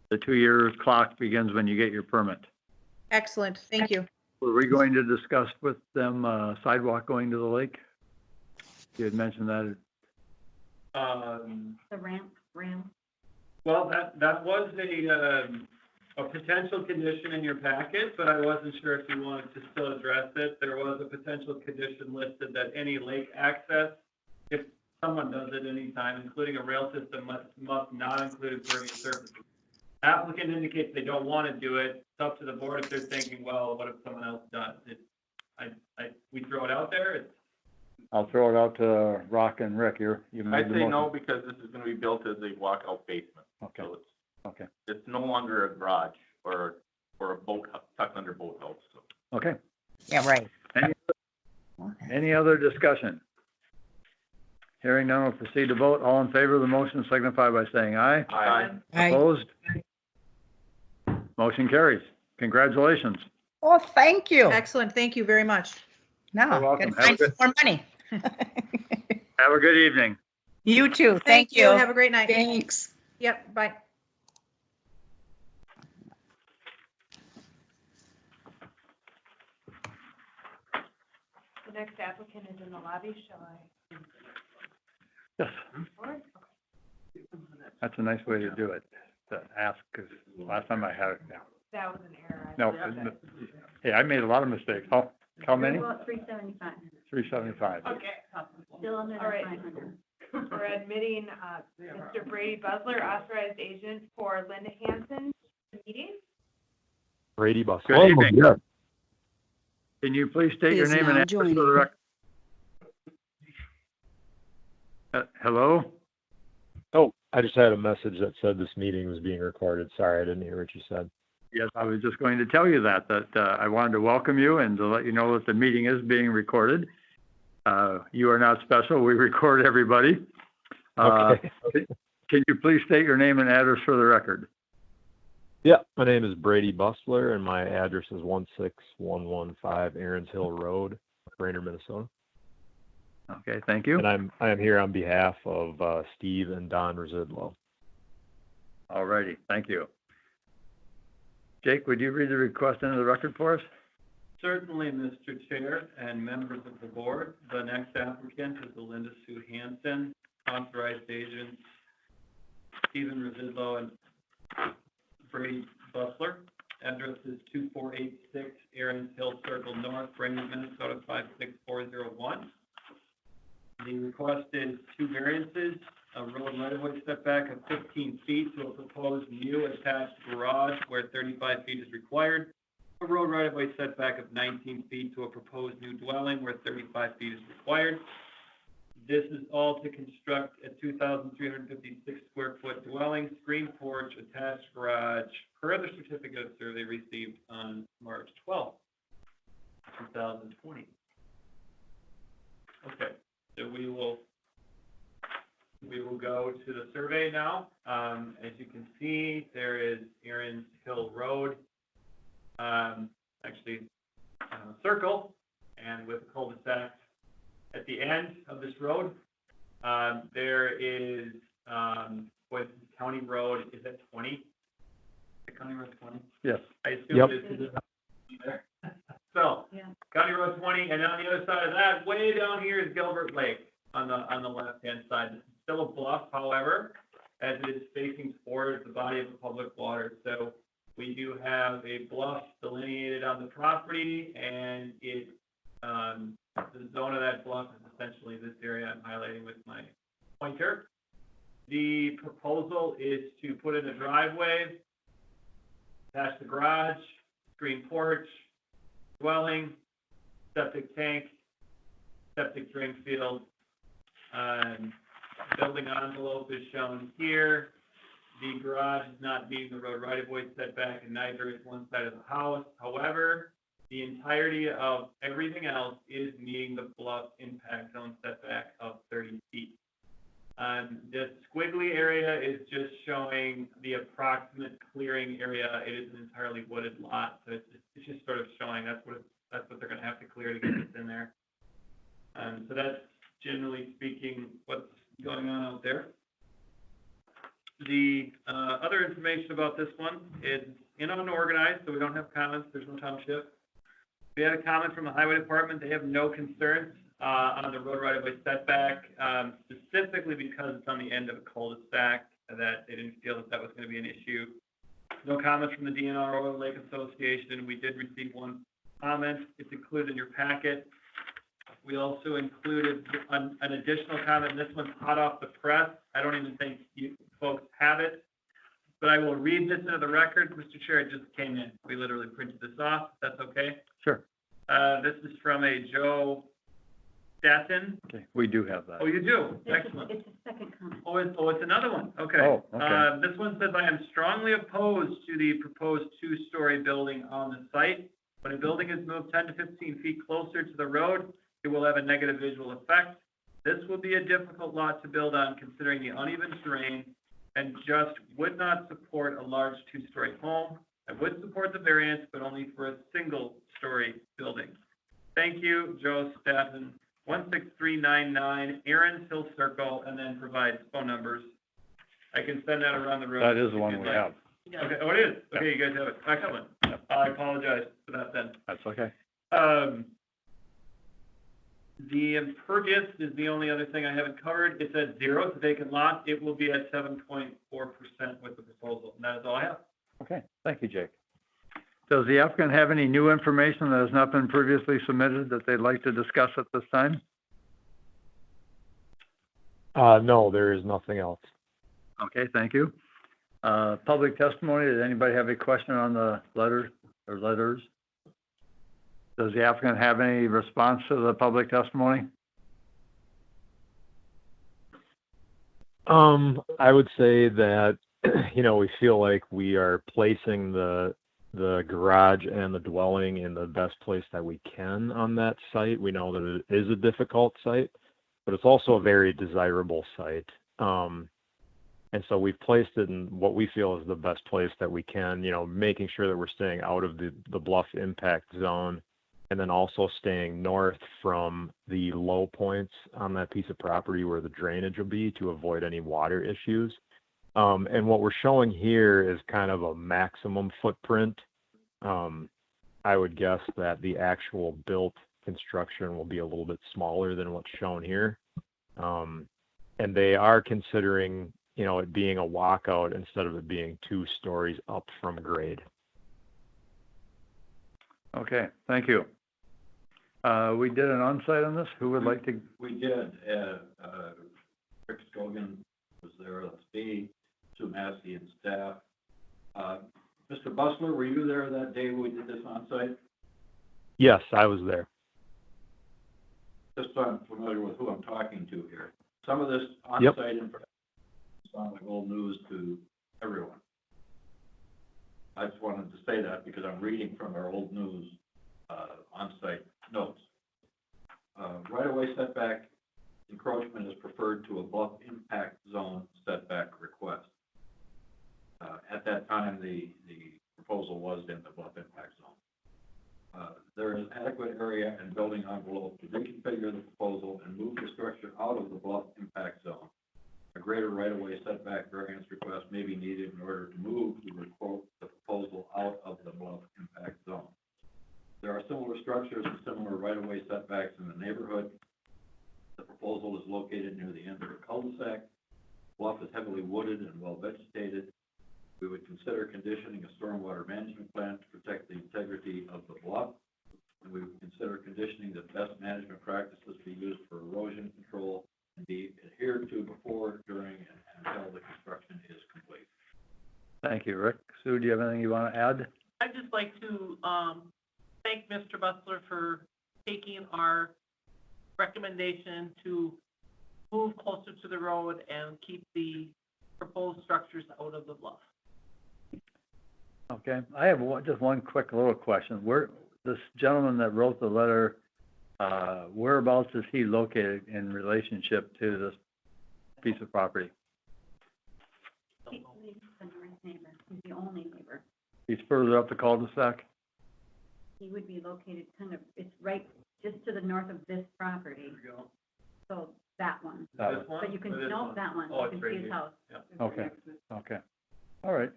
The 2 years clock begins when you get your permit. Excellent. Thank you. Were we going to discuss with them, sidewalk going to the lake? You had mentioned that. the ramp. Well, that was a potential condition in your packet, but I wasn't sure if you wanted to still address it. There was a potential condition listed that any lake access, if someone does it anytime, including a rail system, must not include impervious surfaces. Applicant indicates they don't want to do it. It's up to the board if they're thinking, well, what if someone else does? We throw it out there. I'll throw it out to Rock and Rick. You made I'd the say motion. no, because this is gonna be built as a walkout basement. Okay, So okay, it's no longer a garage or a boat, tucked under boathouse, so. okay. Yeah, right. Any other discussion? Hearing none, we'll proceed to vote. All in favor of the motion signify by saying aye. Aye. Opposed? Motion carries. Congratulations. Oh, thank you. Excellent. Thank you very much. Now, You're welcome. gotta find some more money. Have a good evening. You too. Thank you. Have a great night. Thanks. Yep, bye. The next applicant is in the lobby, shall I? Yes, that's a nice way to do it, to ask, because last time I had it down. That was an error. No, hey, I made a lot of mistakes. How many? 375. 375. Okay. Still under All right. We're admitting, Mr. Brady Busler, authorized agent for Linda Hansen, to the meeting. Brady Bus. Good evening. Can you please state He your is name and now address for the joining. record? Hello? Oh, I just had a message that said this meeting was being recorded. Sorry, I didn't hear what you said. Yes, I was just going to tell you that I wanted to welcome you and to let you know that the meeting is being recorded. You are not special. We record everybody. Okay. Can you please state your name and address for the record? Yeah, my name is Brady Busler, and my address is 16115 Aaron's Hill Road, Brainerd, Minnesota. Okay, thank you. And I am here on behalf of Steve and Don Residlo. All righty, thank you. Jake, would you read the request into the record for us? Certainly, Mr. Chair and members of the board. The next applicant is Linda Sue Hansen, authorized agents Stephen Residlo and Brady Busler. Address is 2486 Aaron's Hill Circle North, Brainerd, Minnesota 56401. The request is 2 variances, a road right-of-way setback of 15 feet to a proposed new attached garage where 35 feet is required, a road right-of-way setback of 19 feet to a proposed new dwelling where 35 feet is required. This is all to construct a 2,356 square foot dwelling, screen porch, attached garage, per the certificate of survey received on March 12th, 2020. Okay, so we will we will go to the survey now. As you can see, there is Aaron's Hill Road, actually circle, and with a cul-de-sac at the end of this road. There is, what County Road is at 20? The County Road 20? Yes. I assume it is there. So, County Road 20, and on the other side of that, way down here is Gilbert Lake on the left-hand side. This is still a bluff, however, as it is facing towards the body of the public water. So we do have a bluff delineated on the property, and it the zone of that bluff is essentially this area I'm highlighting with my pointer. The proposal is to put in a driveway, attach the garage, screen porch, dwelling, septic tank, septic drain field. Building envelope is shown here. The garage is not meeting the road right-of-way setback, and neither is one side of the house. However, the entirety of everything else is meeting the bluff impact zone setback of 30 feet. The squiggly area is just showing the approximate clearing area. It is an entirely wooded lot, so it's just sort of showing that's what they're going to have to clear to get this in there. So that's generally speaking what's going on out there. The other information about this one is unorganized, so we don't have comments. There's no township. We had a comment from the highway department. They have no concerns on the road right-of-way setback, specifically because it's on the end of a cul-de-sac, that they didn't feel that was going to be an issue. No comments from the DNR or the Lake Association. We did receive one comment. It's included in your packet. We also included an additional comment. This one's hot off the press. I don't even think you folks have it, but I will read this into the record. Mr. Chair, it just came in. We literally printed this off. That's okay? Sure. This is from a Joe Staton. Okay, we do have that. Oh, you do? Excellent. It's a second comment. Oh, it's another one. Okay. Oh, okay. This one says, I am strongly opposed to the proposed two-story building on the site. When a building is moved 10 to 15 feet closer to the road, it will have a negative visual effect. This will be a difficult lot to build on considering the uneven terrain and just would not support a large two-story home. I would support the variance, but only for a single-story building. Thank you, Joe Staton, 16399 Aaron's Hill Circle, and then provides phone numbers. I can send that around the room. That is the one we have. Okay, oh, it is? Okay, you guys have it. Excellent. I apologize for that then. That's okay. The impervious is the only other thing I haven't covered. It's at 0, it's a vacant lot. It will be at 7.4% with the proposal, and that is all I have. Okay, thank you, Jake. Does the applicant have any new information that has not been previously submitted that they'd like to discuss at this time? No, there is nothing else. Okay, thank you. Public testimony, does anybody have a question on the letter or letters? Does the applicant have any response to the public testimony? I would say that, we feel like we are placing the garage and the dwelling in the best place that we can on that site. We know that it is a difficult site, but it's also a very desirable site. And so we've placed it in what we feel is the best place that we can, making sure that we're staying out of the bluff impact zone, and then also staying north from the low points on that piece of property where the drainage will be to avoid any water issues. And what we're showing here is kind of a maximum footprint. I would guess that the actual built construction will be a little bit smaller than what's shown here. And they are considering, it being a walkout instead of it being 2 stories up from grade. Okay, thank you. We did an on-site on this. Who would like to? We did. Rick Scogan was there. Let's see. Sue Massey and staff. Mr. Bustler, were you there that day we did this on-site? Yes, I was there. Just so I'm familiar with who I'm talking to here. Some of this on-site information sounds like old news to everyone. I just wanted to say that because I'm reading from our old news on-site notes. Right-of-way setback encroachment is preferred to a bluff impact there is adequate area and building envelope to reconfigure the proposal and move the structure out of the bluff impact zone. A greater right-of-way setback variance request may be needed in order to move the proposal out of the bluff impact zone. There are similar structures and similar right-of-way setbacks in the neighborhood. The proposal is located near the end of the cul-de-sac. Bluff is heavily wooded and well vegetated. We would consider conditioning a stormwater management plan to protect the integrity of the bluff. And we would consider conditioning that best management practices be used for erosion control and be adhered to before, during, and until the construction is complete. Thank you, Rick. Sue, do you have anything you want to add? I'd just like to thank Mr. Bustler for taking our recommendation to move closer to the road and keep the proposed structures out of the bluff. Okay, I have just one quick little question. This gentleman that wrote the letter, whereabouts is he located in relationship to this piece of property? He's the north neighbor. He's the only neighbor. He's further up the cul-de-sac? He would be located it's right just to the north of this property. There we go. So that one. That one? But you can, Or this no, one? that one. Oh, You it's can right see his here. house. Yeah. Okay, okay. All right,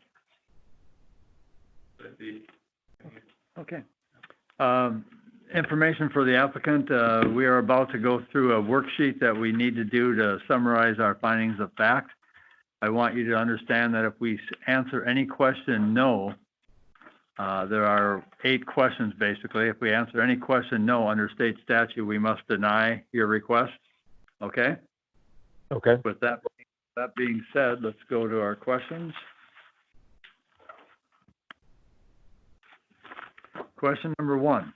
okay. Information for the applicant. We are about to go through a worksheet that we need to do to summarize our findings of fact. I want you to understand that if we answer any question no, there are 8 questions basically. If we answer any question no under state statute, we must deny your request. Okay? Okay. With that being said, let's go to our questions. Question number 1.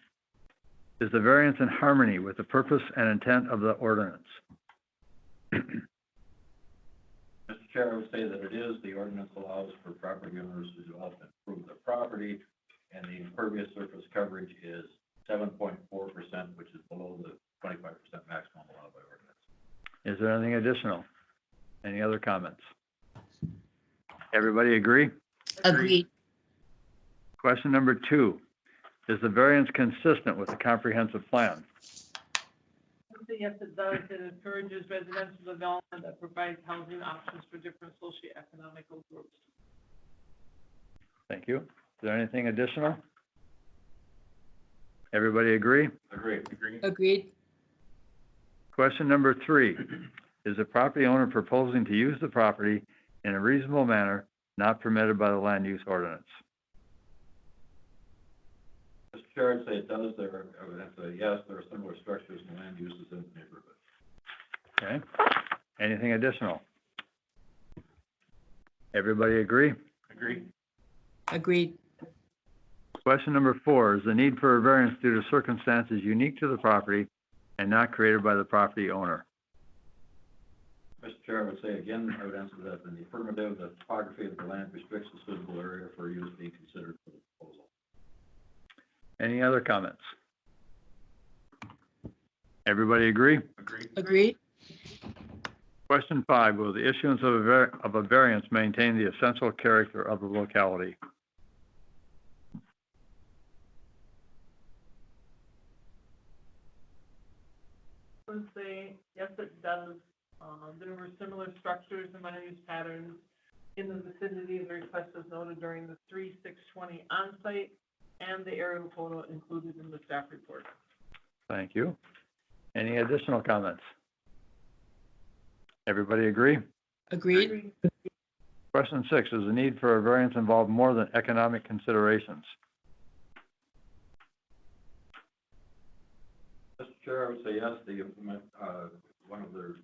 Is the variance in harmony with the purpose and intent of the ordinance? Mr. Chair, I would say that it is. The ordinance allows for property owners to develop and improve their property, and the impervious surface coverage is 7.4%, which is below the 25% maximum allowed by ordinance. Is there anything additional? Any other comments? Everybody agree? Agreed. Question number 2. Is the variance consistent with the comprehensive plan? Yes, it does. It encourages residential development that provides housing options for different socioeconomic groups. Thank you. Is there anything additional? Everybody agree? Agreed. Agreed. Question number 3. Is the property owner proposing to use the property in a reasonable manner not permitted by the land use ordinance? Mr. Chair, I'd say it does. That's a yes. There are similar structures and land uses in the neighborhood. Okay. Anything additional? Everybody agree? Agreed. Question number 4. Is the need for a variance due to circumstances unique to the property and not created by the property owner? Mr. Chair, I would say again, I would answer that in the affirmative. The topography of the land restricts the suitable area for use being considered for the proposal. Any other comments? Everybody agree? Agreed. Question 5, will the issuance of a variance maintain the essential character of the locality? I would say, yes, it does. There were similar structures and land use patterns in the vicinity of the request as noted during the 3/6/20 on-site and the aerial photo included in the staff report. Thank you. Any additional comments? Everybody agree? Agreed. Question 6, does the need for a variance involve more than economic considerations? Mr. Chair, I would say yes. One of the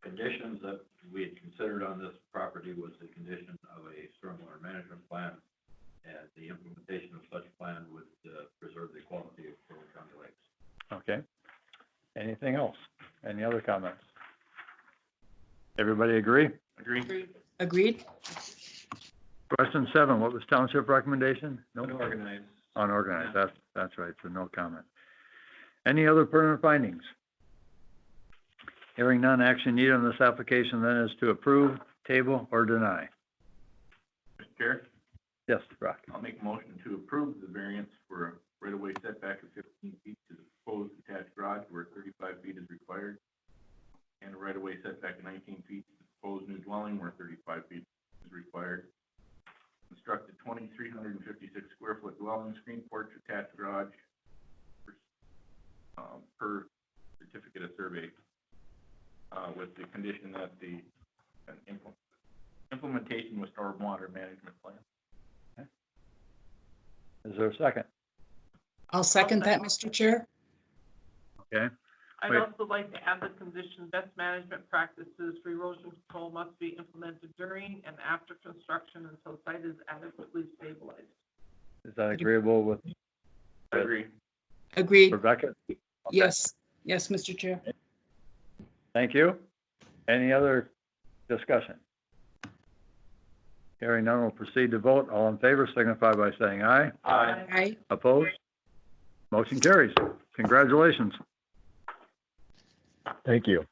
conditions that we had considered on this property was the condition of a stormwater management plan, and the implementation of such plan would preserve the quality of Portland County lakes. Okay. Anything else? Any other comments? Everybody agree? Agreed. Question 7, what was township recommendation? No? Unorganized. Unorganized, that's right, so no comment. Any other pertinent findings? Hearing none, action needed on this application then is to approve, table, or deny. Mr. Chair, Yes, Brock. I'll make a motion to approve the variance for a right-of-way setback of 15 feet to the proposed detached garage where 35 feet is required, and a right-of-way setback of 19 feet to the proposed new dwelling where 35 feet is required. Construct a 2,356 square foot dwelling, screen porch, attached garage, per certificate of survey, with the condition that the implementation with Stormwater Management plan. Is there a second? I'll second that, Mr. Chair. Okay. I'd Wait. also like to add the condition, best management practices for erosion control must be implemented during and after construction until site is adequately stabilized. Is that agreeable with I agree. Agreed. Rebecca? Okay. Yes. Yes, Mr. Chair. Thank you. Any other discussion? Hearing none, we'll proceed to vote. All in favor signify by saying aye. Aye. Aye. Opposed? Motion carries. Congratulations. Thank you.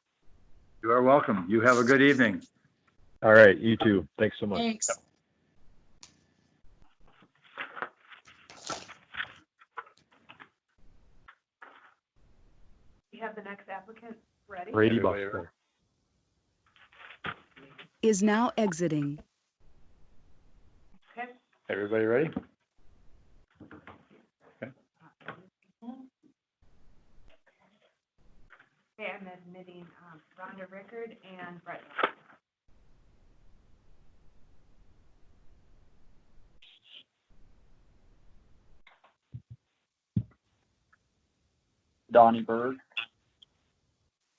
You are welcome. You have a good evening. All right, you too. Thanks so much. Thanks. You have the next applicant ready? Brady Everybody Buster. Is now exiting. Okay. Everybody ready? Okay, I'm admitting Rhonda Rickard and Brett. Donnie Berg.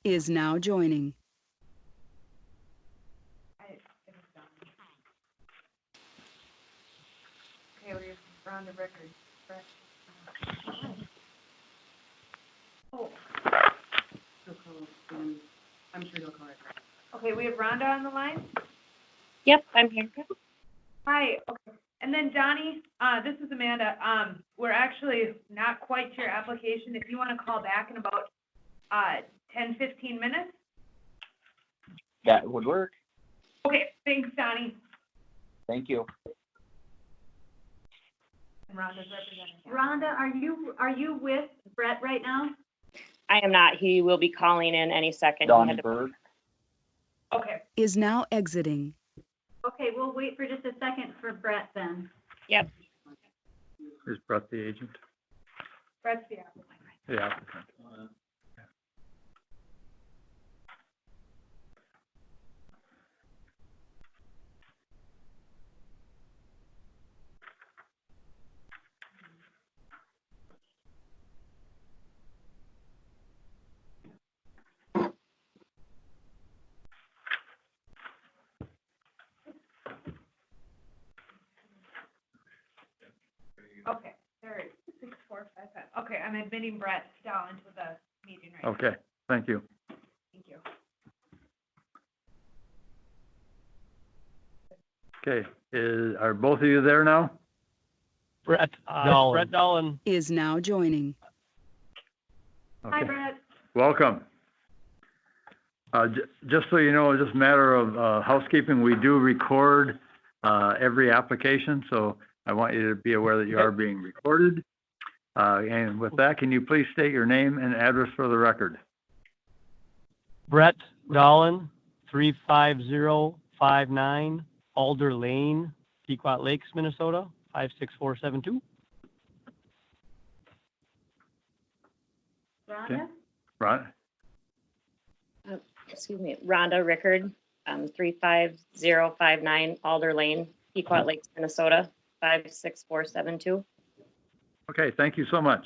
Is now joining. It was done. Okay, we have Rhonda Rickard. Brett. Oh. I'm sure he'll call it. Okay, we have Rhonda on the line. Yep, I'm here. Hi, okay. And then Donnie, this is Amanda. We're actually not quite to your application. If you want to call back in about 10, 15 minutes. That would work. Okay, thanks, Donnie. Thank you. And Rhonda's representative. Rhonda, are you with Brett right now? I am not. He will be calling in any second. He Donnie had to- Berg. Okay. Is now exiting. Okay, we'll wait for just a second for Brett then. Yep. Is Brett the agent? Brett's the applicant. The applicant. Okay, there it is, 6455. Okay, I'm admitting Brett Dahl into the meeting right now. Okay, thank you. Thank you. Okay, are both of you there now? Brett Dolan. Brett Dolan. Is now joining. Hi, Okay. Brett. Welcome. Just so you know, just a matter of housekeeping, we do record every application, so I want you to be aware that you are being recorded. And with that, can you please state your name and address for the record? Brett Dolan, 35059 Alder Lane, Pequot Lakes, Minnesota, 56472. Rhonda? Right? Excuse me, Rhonda Rickard, 35059 Alder Lane, Pequot Lakes, Minnesota, 56472. Okay, thank you so much.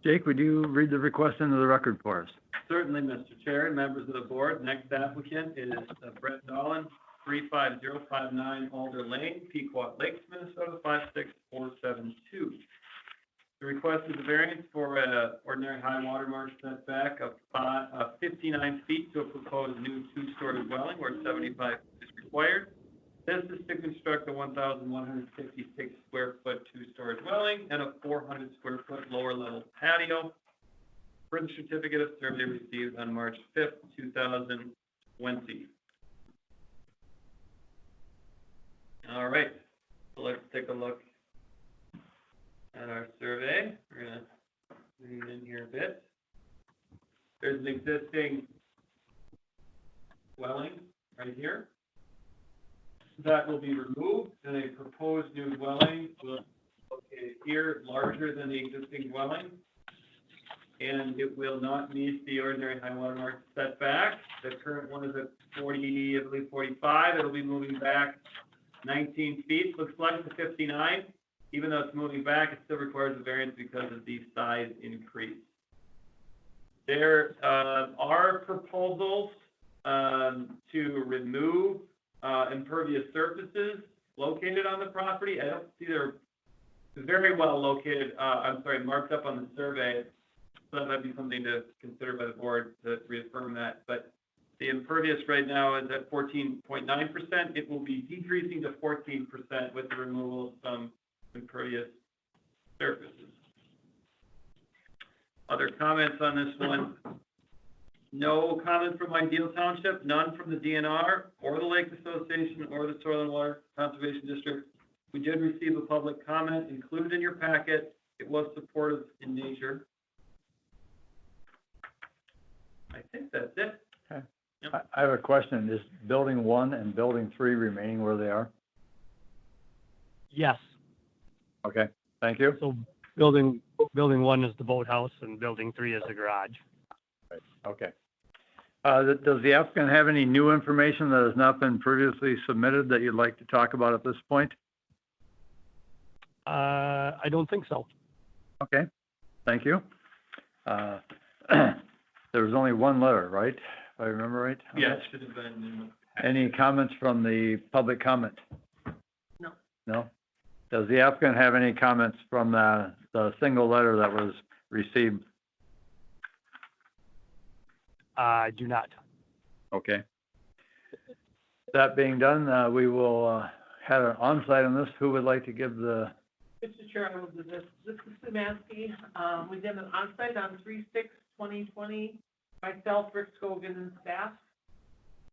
Jake, would you read the request into the record for us? Certainly, Mr. Chair and members of the board. Next applicant is Brett Dolan, 35059 Alder Lane, Pequot Lakes, Minnesota, 56472. The request is a variance for an ordinary high water mark setback of 59 feet to a proposed new two-story dwelling where 75 is required. This is to construct a 1,156 square foot two-story dwelling and a 400 square foot lower level patio. Per the certificate of survey received on March 5th, 2020. All right. So let's take a look at our survey. We're gonna zoom in here a bit. There's an existing dwelling right here. That will be removed, and a proposed new dwelling will be located here, larger than the existing dwelling. And it will not meet the ordinary high water mark setback. The current one is at 40, I believe 45. It'll be moving back 19 feet, looks like to 59. Even though it's moving back, it still requires a variance because of the size increase. There are proposals to remove impervious surfaces located on the property. I don't see they're very well located, marked up on the survey. So that might be something to consider by the board to reaffirm that. But the impervious right now is at 14.9%. It will be decreasing to 14% with the removal of some impervious surfaces. Other comments on this one? No comment from Ideal Township, none from the DNR or the Lake Association or the Soil and Water Conservation District. We did receive a public comment included in your packet. It was supportive in nature. I think that's it. Okay. Yep. I have a question. Is building 1 and building 3 remaining where they are? Yes. Okay, thank you. So building 1 is the boathouse and building 3 is the garage. Right. Okay. Does the applicant have any new information that has not been previously submitted that you'd like to talk about at this point? I don't think so. Okay, thank you. There was only one letter, right? If I remember right? Yeah, it should have been in the Any comments from the public comment? No. No? Does the applicant have any comments from the single letter that was received? I do not. Okay. That being done, we will have an onsite on this. Who would like to give the? Mr. Chair, I will do this. This is Szymanski. We did an onsite on 3/6/2020, myself, Rick Scogan, and staff.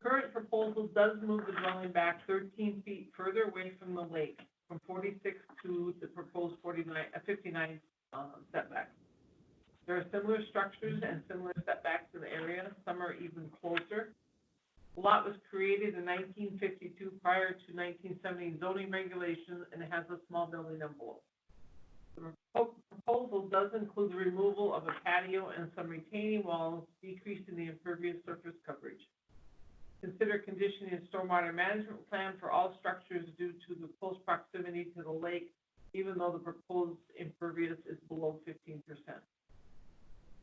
Current proposal does move the dwelling back 13 feet further away from the lake, from 46 to the proposed 59 setback. There are similar structures and similar setbacks in the area. Some are even closer. The lot was created in 1952 prior to 1970 zoning regulations, and it has a small building envelope. The proposal does include the removal of a patio and some retaining walls, decreasing the impervious surface coverage. Consider conditioning a stormwater management plan for all structures due to the close proximity to the lake, even though the proposed impervious is below 15%.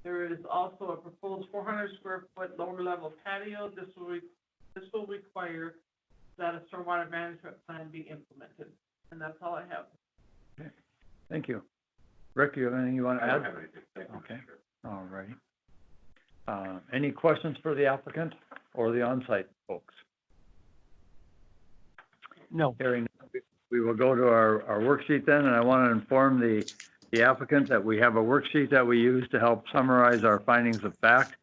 There is also a proposed 400 square foot lower level patio. This will require that a stormwater management plan be implemented. And that's all I have. Okay. Thank you. Rick, you have anything you want to add? I don't have anything. Thank you. Okay. All righty. Any questions for the applicant or the on-site folks? No. Hearing, we will go to our worksheet then, and I want to inform the applicant that we have a worksheet that we use to help summarize our findings of fact.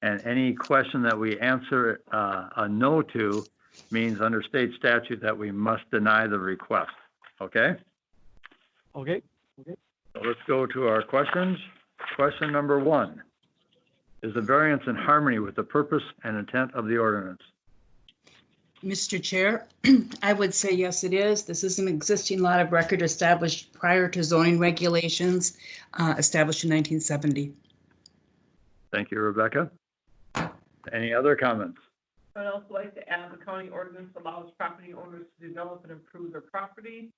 And any question that we answer a no to means under state statute that we must deny the request. Okay? Okay. So let's go to our questions. Question number 1. Is the variance in harmony with the purpose and intent of the ordinance? Mr. Chair, I would say yes, it is. This is an existing lot of record established prior to zoning regulations, established in 1970. Thank you, Rebecca. Any other comments? I'd also like to add the county ordinance allows property owners to develop and improve their property.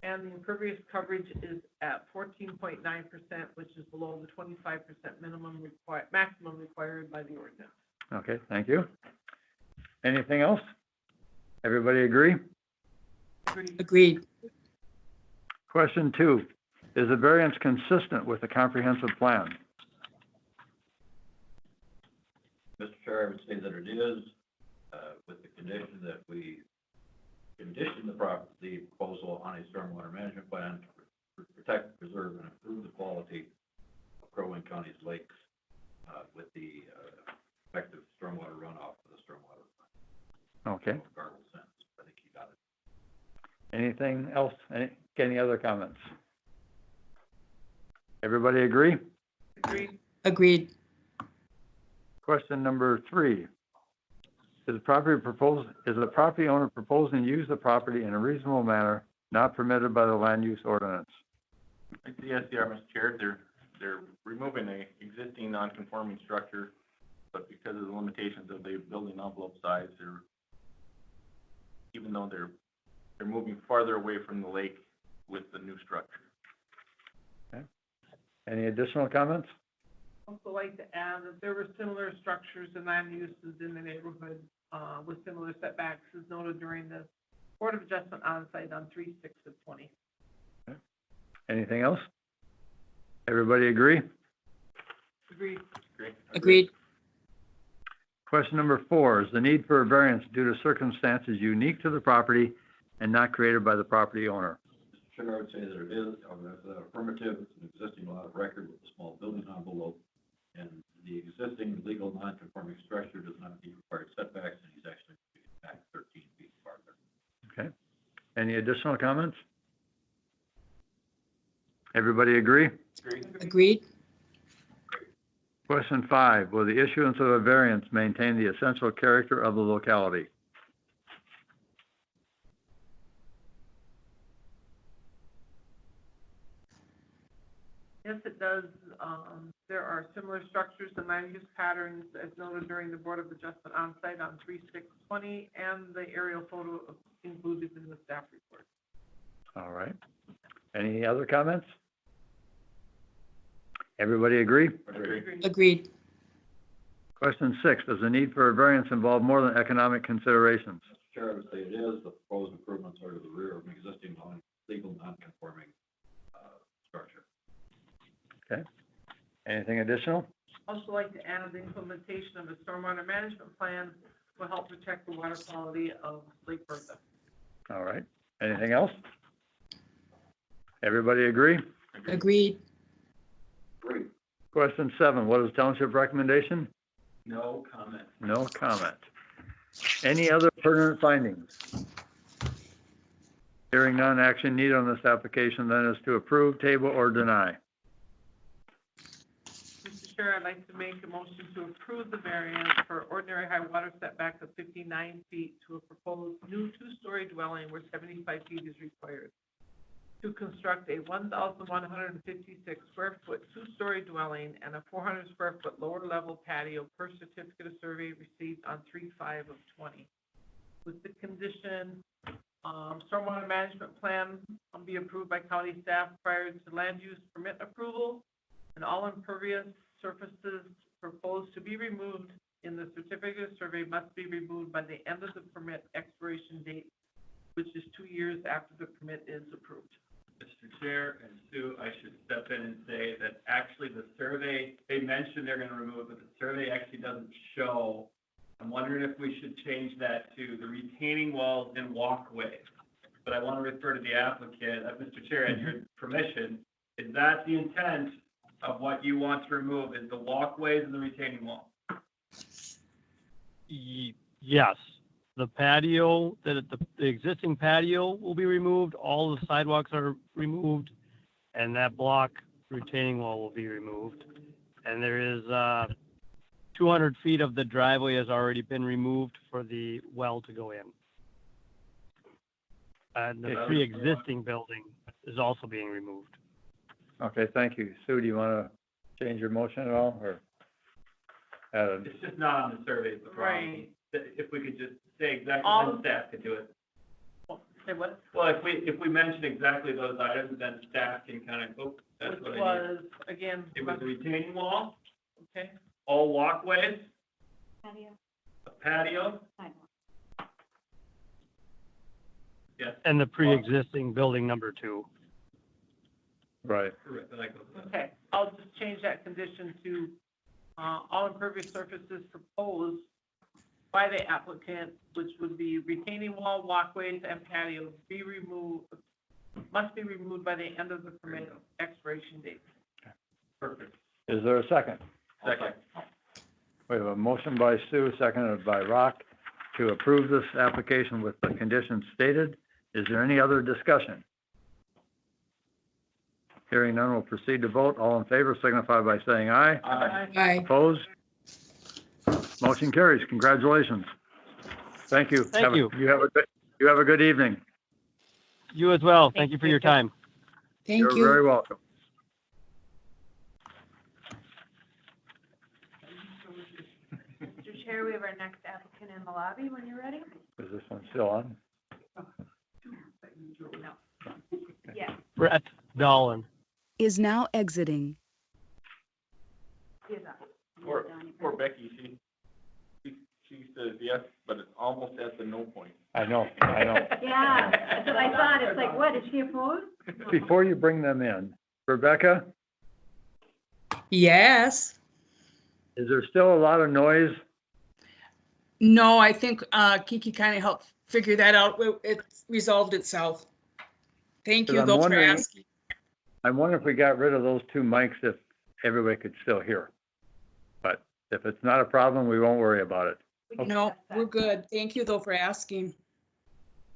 And the impervious coverage is at 14.9%, which is below the 25% maximum required by the ordinance. Okay, thank you. Anything else? Everybody agree? Agreed. Question 2. Is the variance consistent with the comprehensive plan? Mr. Chair, I would say that it is, with the condition that we condition the proposal on a stormwater management plan to protect, preserve, and improve the quality of Crow Wing County's lakes, with the effective stormwater runoff for the stormwater plan. Okay. Garble sense. I think you got it. Anything else? Any other comments? Everybody agree? Agreed. Agreed. Question number 3. Is the property owner proposing to use the property in a reasonable manner not permitted by the land use ordinance? Yes, they are, Mr. Chair. They're removing a existing non-conforming structure, but because of the limitations of the building envelope size, even though they're moving farther away from the lake with the new structure. Okay. Any additional comments? Also like to add that there were similar structures and land uses in the neighborhood with similar setbacks as noted during the Board of Adjustment on-site on 3/6/20. Okay. Anything else? Everybody agree? Agreed. Agreed. Question number 4, is the need for a variance due to circumstances unique to the property and not created by the property owner? Mr. Chair, I would say that it is, that's affirmative, it's an existing lot of record with a small building envelope, and the existing legal non-conforming structure does not meet required setbacks, and he's actually back 13 feet farther. Okay. Any additional comments? Everybody agree? Agreed. Question 5, will the issuance of a variance maintain the essential character of the locality? Yes, it does. There are similar structures and land use patterns as noted during the Board of Adjustment on-site on 3/6/20 and the aerial photo included in the staff report. All right. Any other comments? Everybody agree? Agreed. Question 6, does the need for a variance involve more than economic considerations? Mr. Chair, I would say it is. The proposed improvements are to the rear of an existing legal non-conforming structure. Okay. Anything additional? Also like to add the implementation of a stormwater management plan will help protect the water quality of Lake Bertha. All right. Anything else? Everybody agree? Agreed. Great. Question 7, what is township recommendation? No comment. No comment. Any other pertinent findings? Hearing none, action needed on this application then is to approve, table, or deny. Mr. Chair, I'd like to make a motion to approve the variance for ordinary high water setback of 59 feet to a proposed new 2-story dwelling where 75 feet is required. To construct a 1,156 square foot 2-story dwelling and a 400 square foot lower level patio per certificate of survey received on 3/5/20. With the condition, stormwater management plan will be approved by county staff prior to land use permit approval, and all impervious surfaces proposed to be removed in the certificate of survey must be removed by the end of the permit expiration date, which is 2 years after the permit is approved. Mr. Chair and Sue, I should step in and say that actually the survey, they mentioned they're gonna remove it, but the survey actually doesn't show. I'm wondering if we should change that to the retaining walls and walkways. But I want to refer to the applicant, Mr. Chair, and your permission, is that the intent of what you want to remove, is the walkways and the retaining wall? Yes, the patio, the existing patio will be removed, all the sidewalks are removed, and that block retaining wall will be removed. And there is 200 feet of the driveway has already been removed for the well to go in. And the pre-existing building is also being removed. Okay, thank you. Sue, do you want to change your motion at all, or? It's just not on the survey, the problem. Right. If we could just say exactly, All- then staff could do it. Say what? Well, if we mention exactly those items, then staff can kind of, oh, that's Which what I need. was, again, It was the retaining wall, okay, all walkways, Patio, a patio, sidewalk. yes. And the pre-existing building number 2. Right. Correct, I like those. okay. I'll just change that condition to, all impervious surfaces proposed by the applicant, which would be retaining wall, walkways, and patio must be removed by the end of the permit expiration date. Perfect. Is there a second? Second. We have a motion by Sue, seconded by Rock, to approve this application with the conditions stated. Is there any other discussion? Hearing none, we'll proceed to vote. All in favor signify by saying aye. Aye. Opposed? Motion carries. Congratulations. Thank you. Thank you. You have a good evening. You as well. Thank you for your time. Thank You're you. very welcome. Mr. Chair, we have our next applicant in the lobby when you're ready. Is this one still on? No. Yeah. Brett Dolan. Is now exiting. He is on. Poor Becky, she says yes, but it's almost at the no point. I know. Yeah, that's what I thought. It's like, what, is she opposed? Before you bring them in, Rebecca, Yes. is there still a lot of noise? No, I think Kiki kind of helped figure that out. It's resolved itself. Thank 'Cause you I'm though for wondering- asking. I wonder if we got rid of those two mics, if everybody could still hear. But if it's not a problem, we won't worry about it. No, we're good. Thank you though for asking.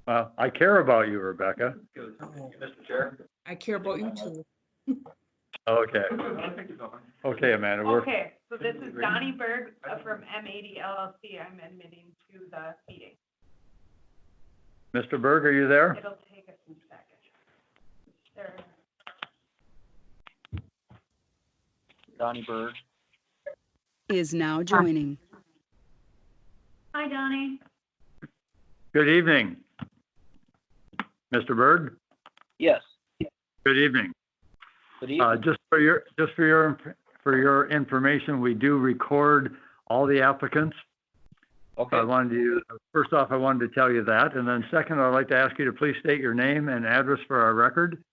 Well, I care about you, Rebecca. Mr. Chair? I care about you too. Okay. Okay, Amanda, we're, Okay, so this is Donnie Berg from M80 LLC. I'm admitting to the meeting. Mr. Berg, are you there? It'll take us a second. There. Donnie Berg. Is now joining. Hi, Donnie. Good evening. Mr. Berg, Yes. good evening. Good evening. Just for your information, we do record all the applicants. Okay. First off, I wanted to tell you that, and then second, I'd like to ask you to please state your name and address for our record.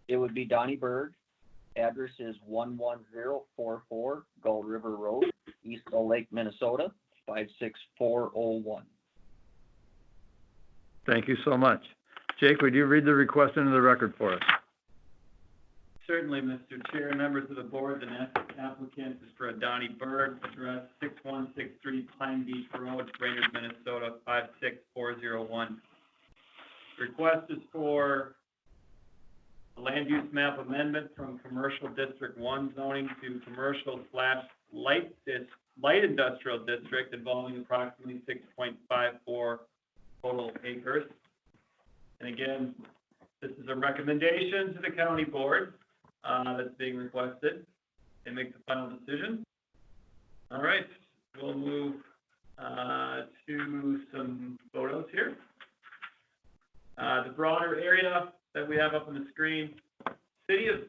It would be Donnie Berg. Address is 11044 Gold River Road, East Salt Lake, Minnesota, 56401. Thank you so much. Jake, would you read the request into the record for us? Certainly, Mr. Chair, members of the board, the next applicant is for Donnie Berg, address 6163 Pine Beach Road, Brainerd, Minnesota, 56401. Request is for a land use map amendment from Commercial District 1 zoning to commercial/light industrial district involving approximately 6.54 total acres. And again, this is a recommendation to the county board that's being requested. They make the final decision. All right, we'll move to some photos here. The broader area that we have up on the screen, City of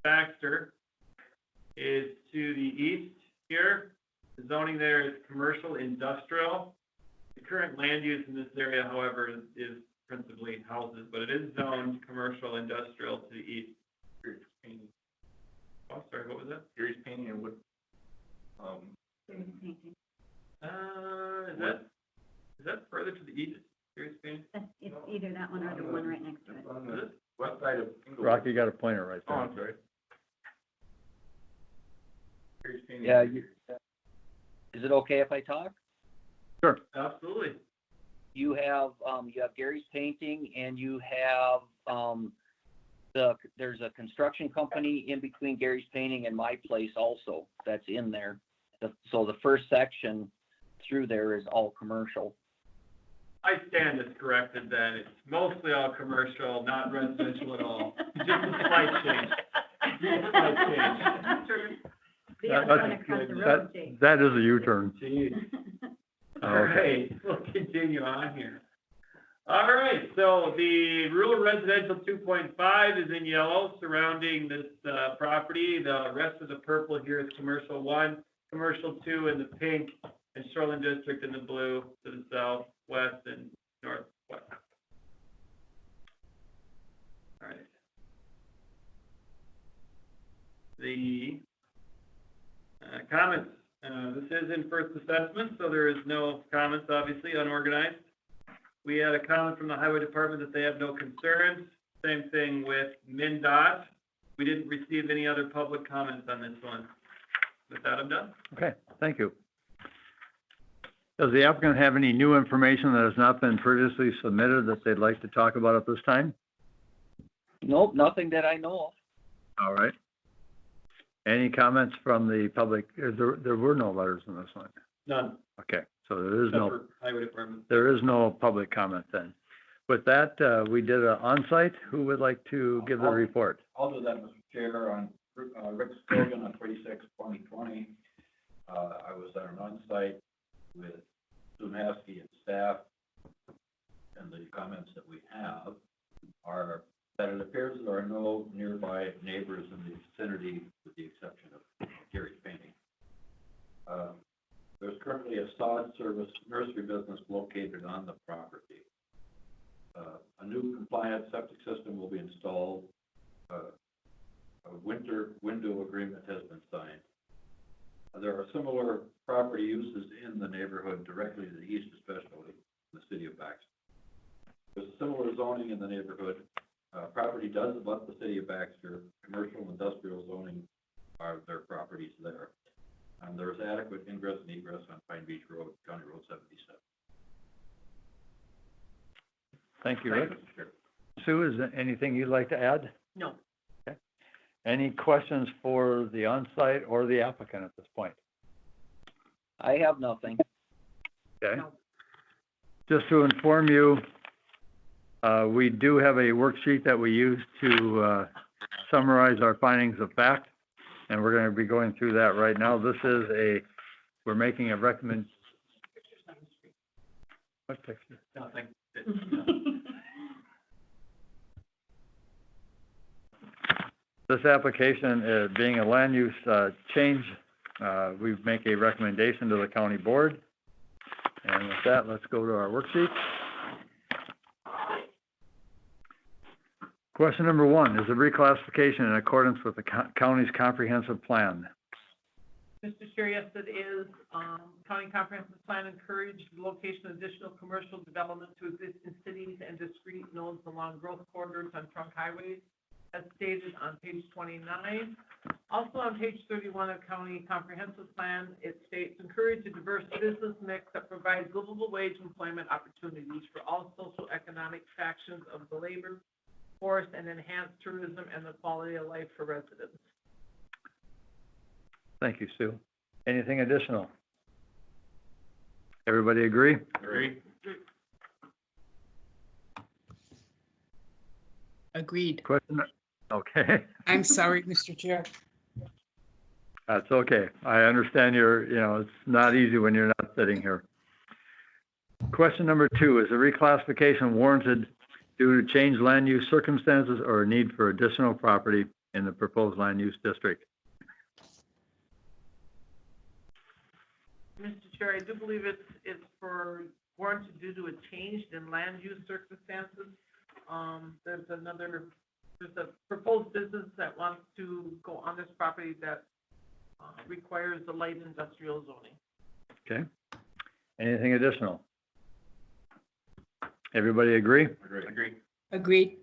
Baxter is to the east here. The zoning there is commercial industrial. The current land use in this area, however, is principally houses, but it is zoned commercial industrial to the east. Oh, sorry, what was that? Gary's Painting and wood. Is that further to the east? Gary's Painting? It's either that one or the one right next to it. On the west side of Inglewood. Rocky got a pointer right Oh, there. I'm sorry. Gary's Painting. Yeah. Is it okay if I talk? Sure. Absolutely. You have Gary's Painting, and you have there's a construction company in between Gary's Painting and my place also that's in there. So the first section through there is all commercial. I stand as corrected then. It's mostly all commercial, not residential at all. Just a slight change. The other one across the road, Jake. That is a U-turn. Jeez. All Okay. right, we'll continue on here. All right, so the rural residential 2.5 is in yellow surrounding this property. The rest of the purple here is commercial 1, commercial 2 in the pink, and shoreline district in the blue to the south, west, and northwest. All right. The comments. This is in first assessment, so there is no comments, obviously, unorganized. We had a comment from the highway department that they have no concerns. Same thing with MnDOT. We didn't receive any other public comments on this one. With that, I'm done. Okay, thank you. Does the applicant have any new information that has not been previously submitted that they'd like to talk about at this time? Nope, nothing that I know of. All right. Any comments from the public? There were no letters in this one. None. Okay, so there is no, Except for Highway Department. there is no public comment then. With that, we did an on-site. Who would like to give the report? I'll do that, Mr. Chair, on Rick Stogan on 36-2020. I was at an on-site with Sue Maskey and staff, and the comments that we have are that it appears there are no nearby neighbors in the vicinity, with the exception of Gary's painting. There's currently a sod service nursery business located on the property. A new compliant septic system will be installed. A winter window agreement has been signed. There are similar property uses in the neighborhood directly to the east, especially in the city of Baxter. There's a similar zoning in the neighborhood. Property does abut the city of Baxter. Commercial and industrial zoning are their properties there. And there's adequate ingress and egress on Pine Beach Road, County Road 77. Thank you, Rick. Sue, is there anything you'd like to add? No. Okay. Any questions for the on-site or the applicant at this point? I have nothing. Okay. Just to inform you, we do have a worksheet that we use to summarize our findings of fact, and we're going to be going through that right now. This is we're making a recommend. What picture? Nothing. This application, being a land use change, we make a recommendation to the county board. And with that, let's go to our worksheet. Question number 1, is a reclassification in accordance with the county's comprehensive plan? Mr. Chair, yes, it is. County Comprehensive Plan encouraged the location of additional commercial development to exist in cities and discrete nodes along growth corridors on trunk highways, as stated on page 29. Also on page 31 of County Comprehensive Plan, it states, encourage a diverse business mix that provides livable wage employment opportunities for all social economic factions of the labor force and enhance tourism and the quality of life for residents. Thank you, Sue. Anything additional? Everybody agree? Agree. Agreed. Question? Okay. I'm sorry, Mr. Chair. That's okay. I understand it's not easy when you're not sitting here. Question number 2, is a reclassification warranted due to changed land use circumstances or a need for additional property in the proposed land use district? Mr. Chair, I do believe it's for warranted due to a change in land use circumstances. There's a proposed business that wants to go on this property that requires the light industrial zoning. Okay. Anything additional? Everybody agree? Agree. Agreed.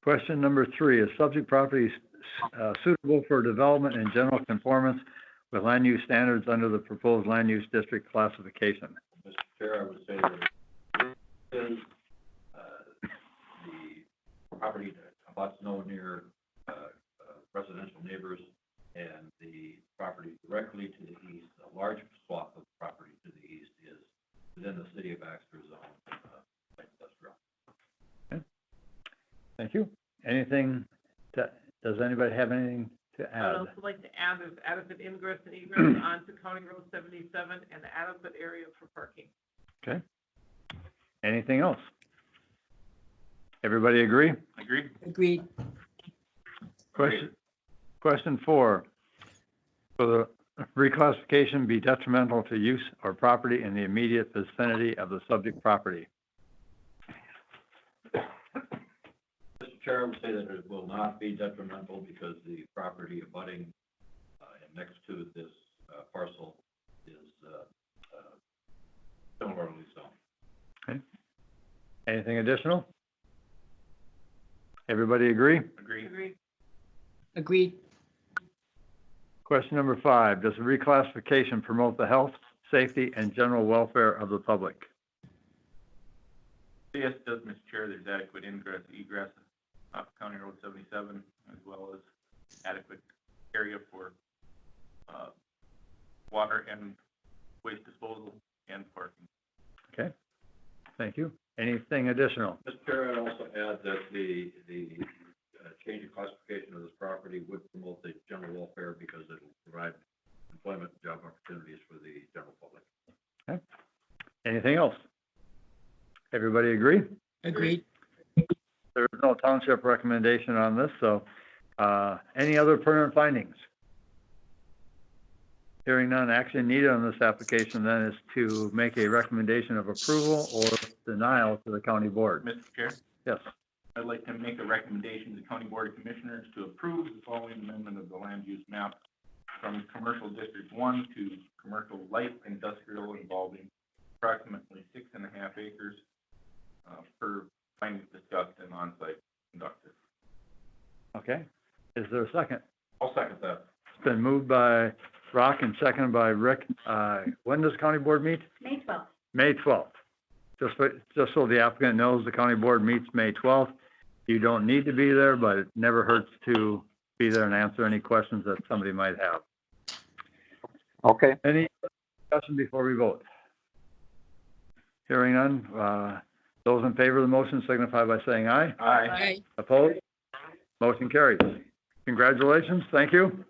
Question number 3, is subject property suitable for development in general conformance with land use standards under the proposed land use district classification? Mr. Chair, I would say that it is the property that abuts no near residential neighbors, and the property directly to the east, a large swath of property to the east is within the city of Baxter zone, light industrial. Okay. Thank you. Does anybody have anything to add? I'd also like to add there's adequate ingress and egress onto County Road 77 and adequate area for parking. Okay. Anything else? Everybody agree? Agree. Agreed. Question 4, will the reclassification be detrimental to use or property in the immediate vicinity of the subject property? Mr. Chair, I would say that it will not be detrimental because the property abutting and next to this parcel is similarly zoned. Okay. Anything additional? Everybody agree? Agree. Agree. Agreed. Question number 5, does the reclassification promote the health, safety, and general welfare of the public? Yes, it does, Mr. Chair. There's adequate ingress, egress off County Road 77, as well as adequate area for water and waste disposal and parking. Okay, thank you. Anything additional? Mr. Chair, I'd also add that the change in classification of this property would promote the general welfare because it will provide employment and job opportunities for the general public. Okay. Anything else? Everybody agree? Agreed. There is no township recommendation on this, so any other permanent findings? Hearing none, action needed on this application then is to make a recommendation of approval or denial to the county board. Mr. Chair? Yes. I'd like to make a recommendation to the County Board of Commissioners to approve the following amendment of the land use map from Commercial District 1 to Commercial Light Industrial involving approximately 6.5 acres per findings discussed and on-site conducted. Okay. Is there a second? I'll second that. It's been moved by Rock and seconded by Rick. When does county board meet? May 12th. May 12th. Just so the applicant knows, the county board meets May 12th. You don't need to be there, but it never hurts to be there and answer any questions that somebody might have. Okay. Any discussion before we vote? Hearing none. Those in favor of the motion signify by saying aye. Aye. Opposed? Motion carries. Congratulations. Thank you.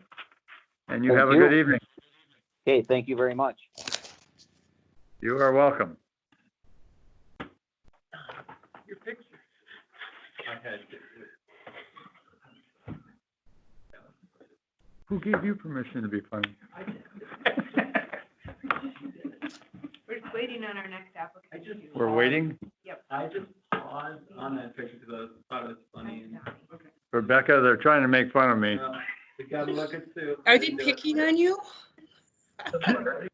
And you Thank have a you. good evening. Okay, thank you very much. You are welcome. Your picture. I had Who gave you permission to be funny? We're just waiting on our next application. We're waiting. Yep. I just paused on that picture because I thought it was funny. Okay. Rebecca, they're trying to make fun of me. We gotta look at Sue. Are they picking on you?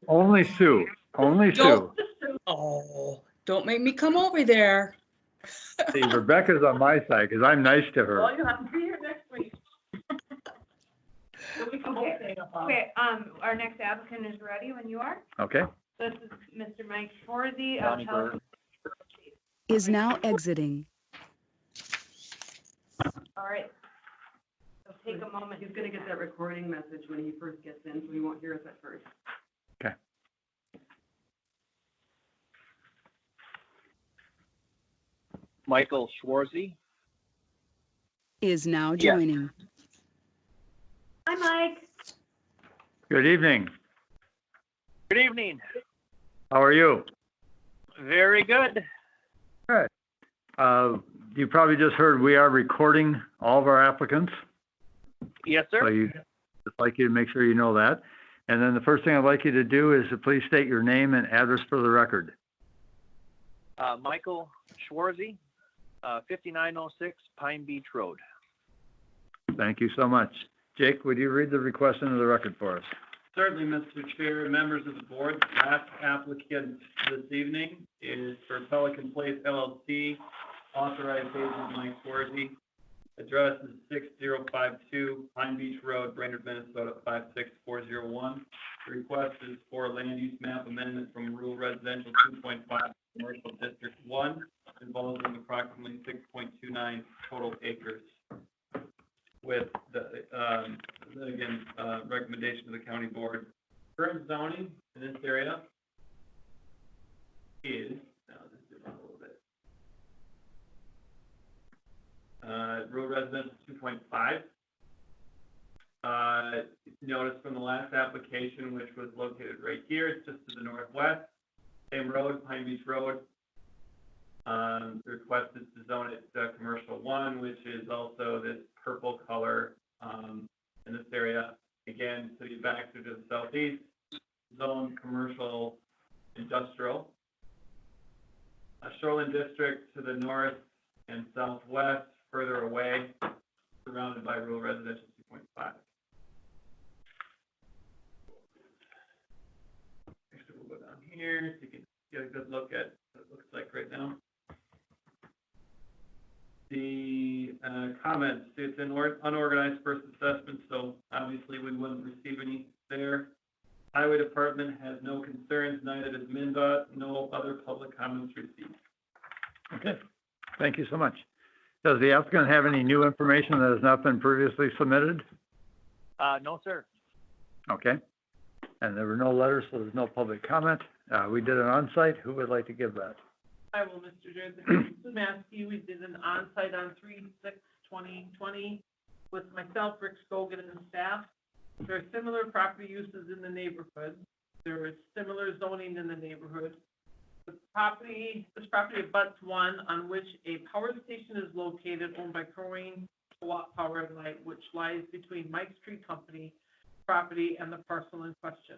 Only Sue. Only Sue. Don't. Oh, don't make me come over there. See, Rebecca's on my side because I'm nice to her. Well, you have to be here next week. So we can both hang up on. Okay, our next applicant is ready when you are. Okay. This is Mr. Mike Schwarzy of Donnie Health. Bird. Is now exiting. All right. So take a moment. He's gonna get that recording message when he first gets in, so he won't hear us at first. Okay. Michael Schwarzy. Is now Yeah. joining. Hi, Mike. Good evening. Good evening. How are you? Very good. Good. You probably just heard we are recording all of our applicants. Yes, So sir. you just like you to make sure you know that. And then the first thing I'd like you to do is to please state your name and address for the record. Michael Schwarzy, 5906 Pine Beach Road. Thank you so much. Jake, would you read the request into the record for us? Certainly, Mr. Chair, members of the board, last applicant this evening is for Pelican Place LLC, authorized agent Mike Swarzy. Address is 6052 Pine Beach Road, Brainerd, Minnesota 56401. The request is for a land use map amendment from rural residential 2.5 commercial district 1, involving approximately 6.29 total acres. With the, again, recommendation of the county board. Current zoning in this area is, now this is a little bit. Rural residential 2.5. Notice from the last application, which was located right here, it's just to the northwest. Same road, Pine Beach Road. The request is to zone it commercial 1, which is also this purple color in this area. Again, city back to the southeast, zone commercial industrial. A shoreline district to the north and southwest, further away, surrounded by rural residential 2.5. Actually, we'll go down here so you can get a good look at what it looks like right now. the, comments, it's an unorganized first assessment, so obviously we wouldn't receive any there. Highway Department has no concerns, neither does MnDOT, no other public comments received. Okay, thank you so much. Does the applicant have any new information that has not been previously submitted? No, sir. Okay. And there were no letters, so there's no public comment. We did an on-site. Who would like to give that? I will, Mr. Chair. This is Sue Maskey. We did an on-site on 3/6/2020 with myself, Rick Scogan, and staff. There are similar property uses in the neighborhood. There is similar zoning in the neighborhood. This property abuts one on which a power station is located owned by Crowing Co-op Power and Light, which lies between Mike's Tree Company property and the parcel in question.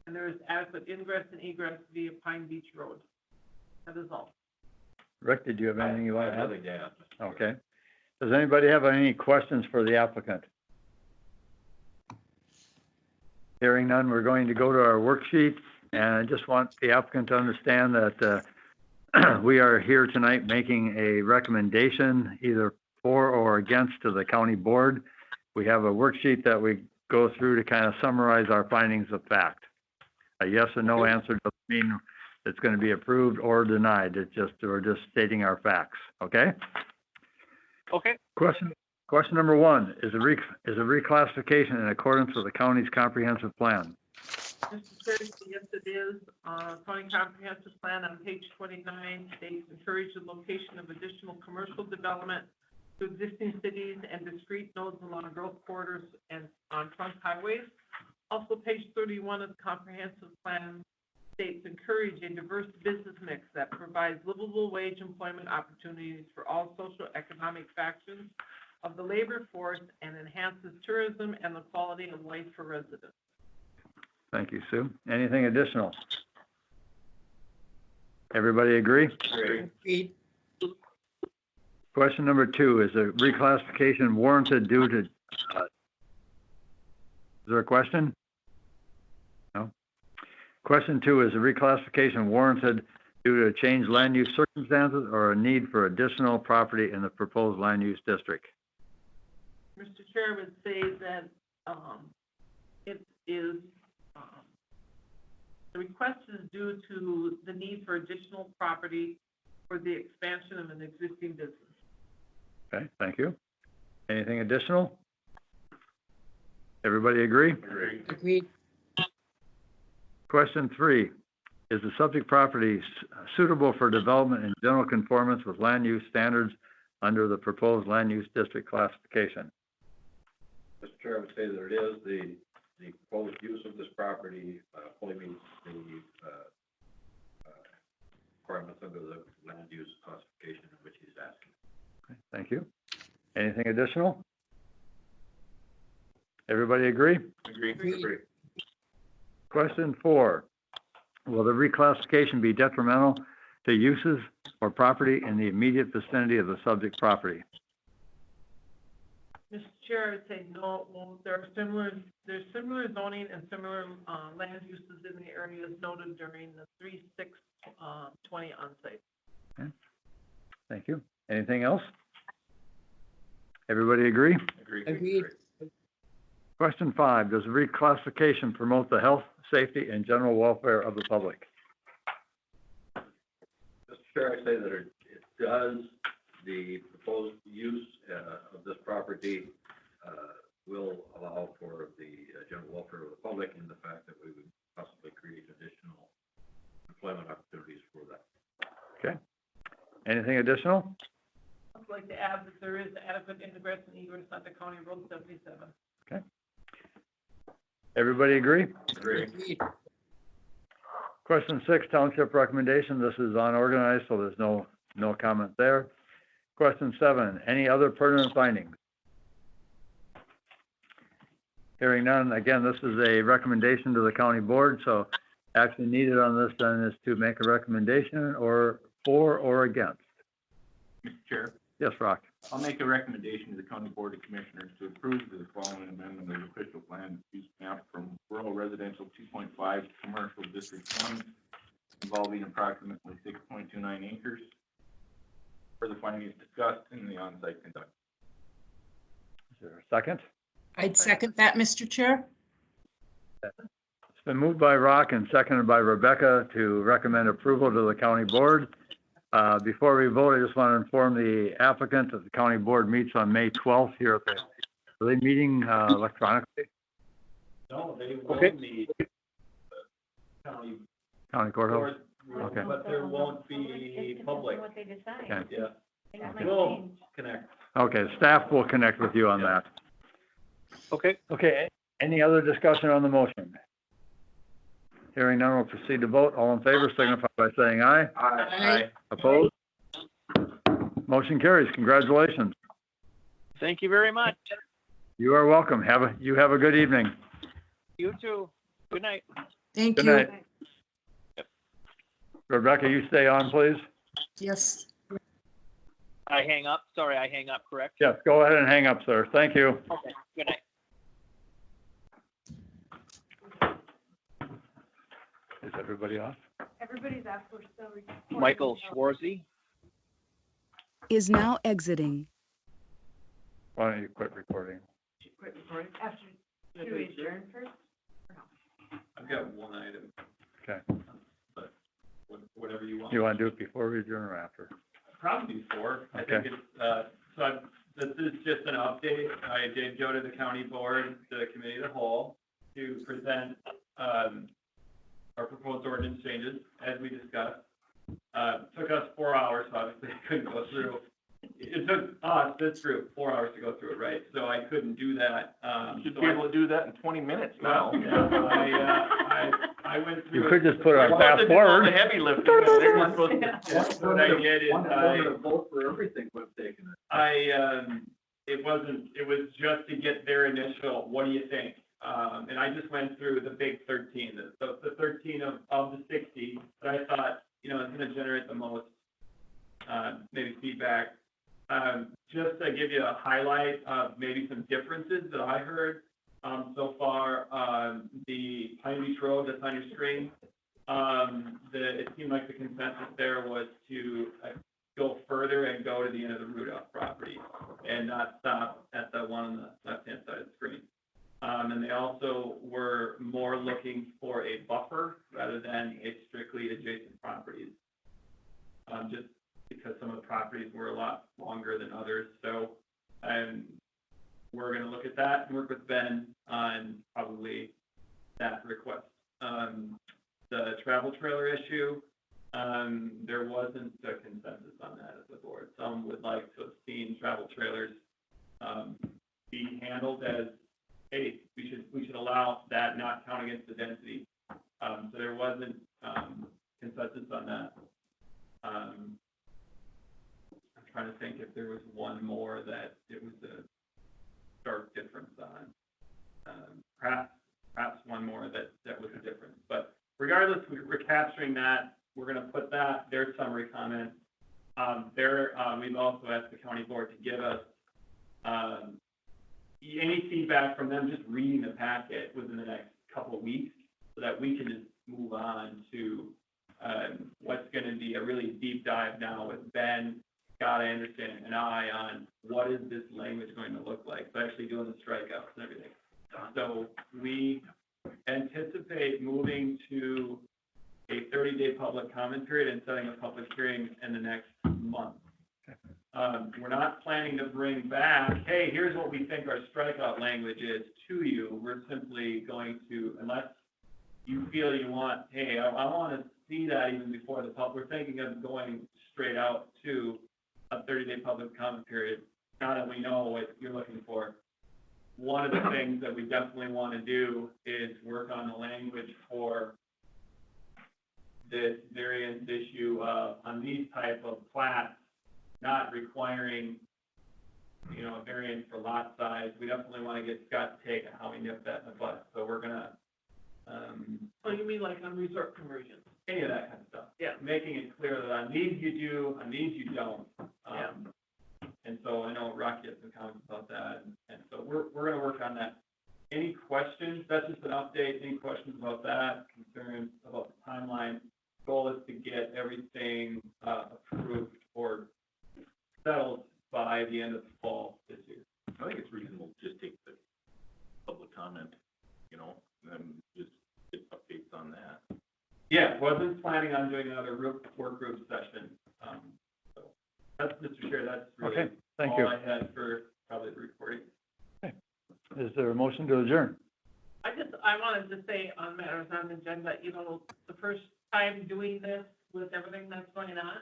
And there is adequate ingress and egress via Pine Beach Road. That is all. Rick, did you have anything you want to add? Nothing to add. Okay. Does anybody have any questions for the applicant? Hearing none, we're going to go to our worksheet, and I just want the applicant to understand that we are here tonight making a recommendation either for or against to the county board. We have a worksheet that we go through to kind of summarize our findings of fact. A yes or no answer doesn't mean it's going to be approved or denied. We're just stating our facts, okay? Okay. Question number one, is a reclassification in accordance with the county's comprehensive plan? Mr. Chair, yes, it is. County Comprehensive Plan on page 29 states encourage the location of additional commercial development to existing cities and discrete nodes along growth corridors and on trunk highways. Also, page 31 of the Comprehensive Plan states encourage a diverse business mix that provides livable wage employment opportunities for all socioeconomic factions of the labor force and enhances tourism and the quality of life for residents. Thank you, Sue. Anything additional? Everybody agree? Agreed. Question number two, is a reclassification warranted due to, is there a question? No. Question two, is a reclassification warranted due to changed land use circumstances or a need for additional property in the proposed land use district? Mr. Chair, I would say that it is, the request is due to the need for additional property for the expansion of an existing business. Okay, thank you. Anything additional? Everybody agree? Agreed. Question three, is the subject property suitable for development in general conformance with land use standards under the proposed land use district classification? Mr. Chair, I would say that it is. The proposed use of this property fully meets the requirements under the land use classification in which he's asking. Okay, thank you. Anything additional? Everybody agree? Agree. Question four, will the reclassification be detrimental to uses or property in the immediate vicinity of the subject property? Mr. Chair, I would say no, it won't. There's similar zoning and similar land uses in the areas noted during the 3/6/20 onsite. Okay. Thank you. Anything else? Everybody agree? Agreed. Question five, does the reclassification promote the health, safety, and general welfare of the public? Mr. Chair, I say that it does. The proposed use of this property will allow for the general welfare of the public and the fact that we would possibly create additional employment opportunities for that. Okay. Anything additional? I'd like to add that there is adequate ingress and egress onto County Road 77. Okay. Everybody agree? Agreed. Question six, township recommendation. This is unorganized, so there's no comment there. Question seven, any other pertinent findings? Hearing none, again, this is a recommendation to the county board, so action needed on this then is to make a recommendation or for or against. Mr. Chair, Yes, Rock. I'll make a recommendation to the County Board of Commissioners to approve the following amendment of the official plan use map from rural residential 2.5 to commercial district 1 involving approximately 6.29 acres. For the findings discussed in the on-site conduct. Is there a second? I'd second that, Mr. Chair. It's been moved by Rock and seconded by Rebecca to recommend approval to the county board. Before we vote, I just want to inform the applicant that the county board meets on May 12th here at the, are they meeting electronically? No, they Okay. will meet county County courthouse? board, Okay. but there won't be public. What they decide. Okay. Yeah, Things might we'll change. connect. Okay, staff will connect with you on that. Okay. Okay, any other discussion on the motion? Hearing none, we'll proceed to vote. All in favor signify by saying aye. Aye. Opposed? Motion carries. Congratulations. Thank you very much. You are welcome. You have a good evening. You too. Good night. Thank Good you. night. Rebecca, you stay on, please. Yes. I hang up. Sorry, I hang up, correct? Yes, go ahead and hang up, sir. Thank you. Okay, good night. Is everybody off? Everybody's asked for still recording. Michael Schwarzy. Is now exiting. Why don't you quit recording? Quit recording. After, should we adjourn first? I've got one item, Okay. but whatever you want. You want to do it before we adjourn or after? Probably before. I Okay. think it's, this is just an update. I did go to the county board, the committee of the whole, to present, our proposed ordinance changes, as we discussed. Took us 4 hours, so obviously I couldn't go through. It took us, this group, 4 hours to go through it, right? So I couldn't do that. Should be able to do that in 20 minutes now. Well, yeah, I went through. You could just put it on We're supposed to fast do all forward. the heavy lifting, and they're supposed to. Yeah, what I did is vote for everything we've taken. it was just to get their initial, what do you think? And I just went through the big 13, the 13 of the 60 that I thought, is gonna generate the most, maybe feedback. Just to give you a highlight of maybe some differences that I heard, so far, the Pine Beach Road that's on your screen, it seemed like the consensus there was to go further and go to the end of the Rudolph property and not stop at the one on the left-hand side of the screen. And they also were more looking for a buffer rather than a strictly adjacent properties. Just because some of the properties were a lot longer than others. So, we're gonna look at that and work with Ben on probably that request. The travel trailer issue, there wasn't a consensus on that at the board. Some would like to have seen travel trailers, be handled as, hey, we should allow that, not count against the density. So there wasn't, consensus on that. I'm trying to think if there was one more that it was a stark difference on. Perhaps one more that was a difference. But regardless, we're capturing that. We're gonna put that, their summary comments. We've also asked the county board to give us, any feedback from them just reading the packet within the next couple of weeks so that we can just move on to what's going to be a really deep dive now with Ben, Scott Anderson, and I on what is this language going to look like. So actually doing the strikeouts and everything. So we anticipate moving to a 30-day public comment period and setting a public hearing in the next month. We're not planning to bring back, hey, here's what we think our strikeout language is to you. We're simply going to, unless you feel you want, hey, I want to see that even before the public, we're thinking of going straight out to a 30-day public comment period, now that we know what you're looking for. One of the things that we definitely want to do is work on the language for this variance issue on these type of plats, not requiring, a variance for lot size. We definitely want to get Scott's take on how we nip that in the butt. So we're gonna, Oh, you mean like on resort conversions? any of that kind of stuff. Yeah. Making it clear that on these you do, on these you don't. Yeah. And so I know Rocky has some comments about that, and so we're gonna work on that. Any questions? That's just an update. Any questions about that? Concerns about the timeline? Goal is to get everything approved or settled Yeah, wasn't planning on doing another work group session. So that's, Mr. Chair, that's really Okay, thank you. all I had for probably the reporting. Is there a motion to adjourn? I wanted to say on matters on the agenda, you know, the first time doing this with everything that's going on,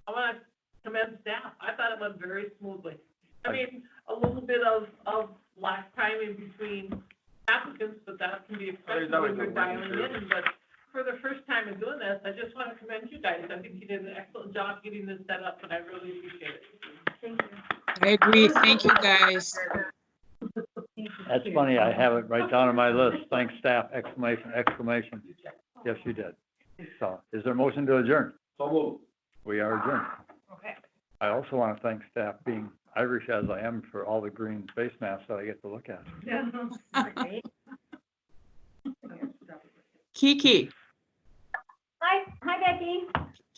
I want to commend staff. I thought it went very smoothly. I mean, a little bit of lag time in between applicants, but that can be expected when you're dialing in. But for the first time in doing this, I just want to commend you guys. I think you did an excellent job getting this set up, and I really appreciate it. Thank you. I agree. Thank you, guys. That's funny, I have it right down on my list. Thanks, staff, exclamation, exclamation. Yes, you did. So, is there a motion to adjourn? So moved. We are adjourned. Okay. I also want to thank staff, being Irish as I am, for all the green space maps that I get to look at. Kiki. Hi, Becky.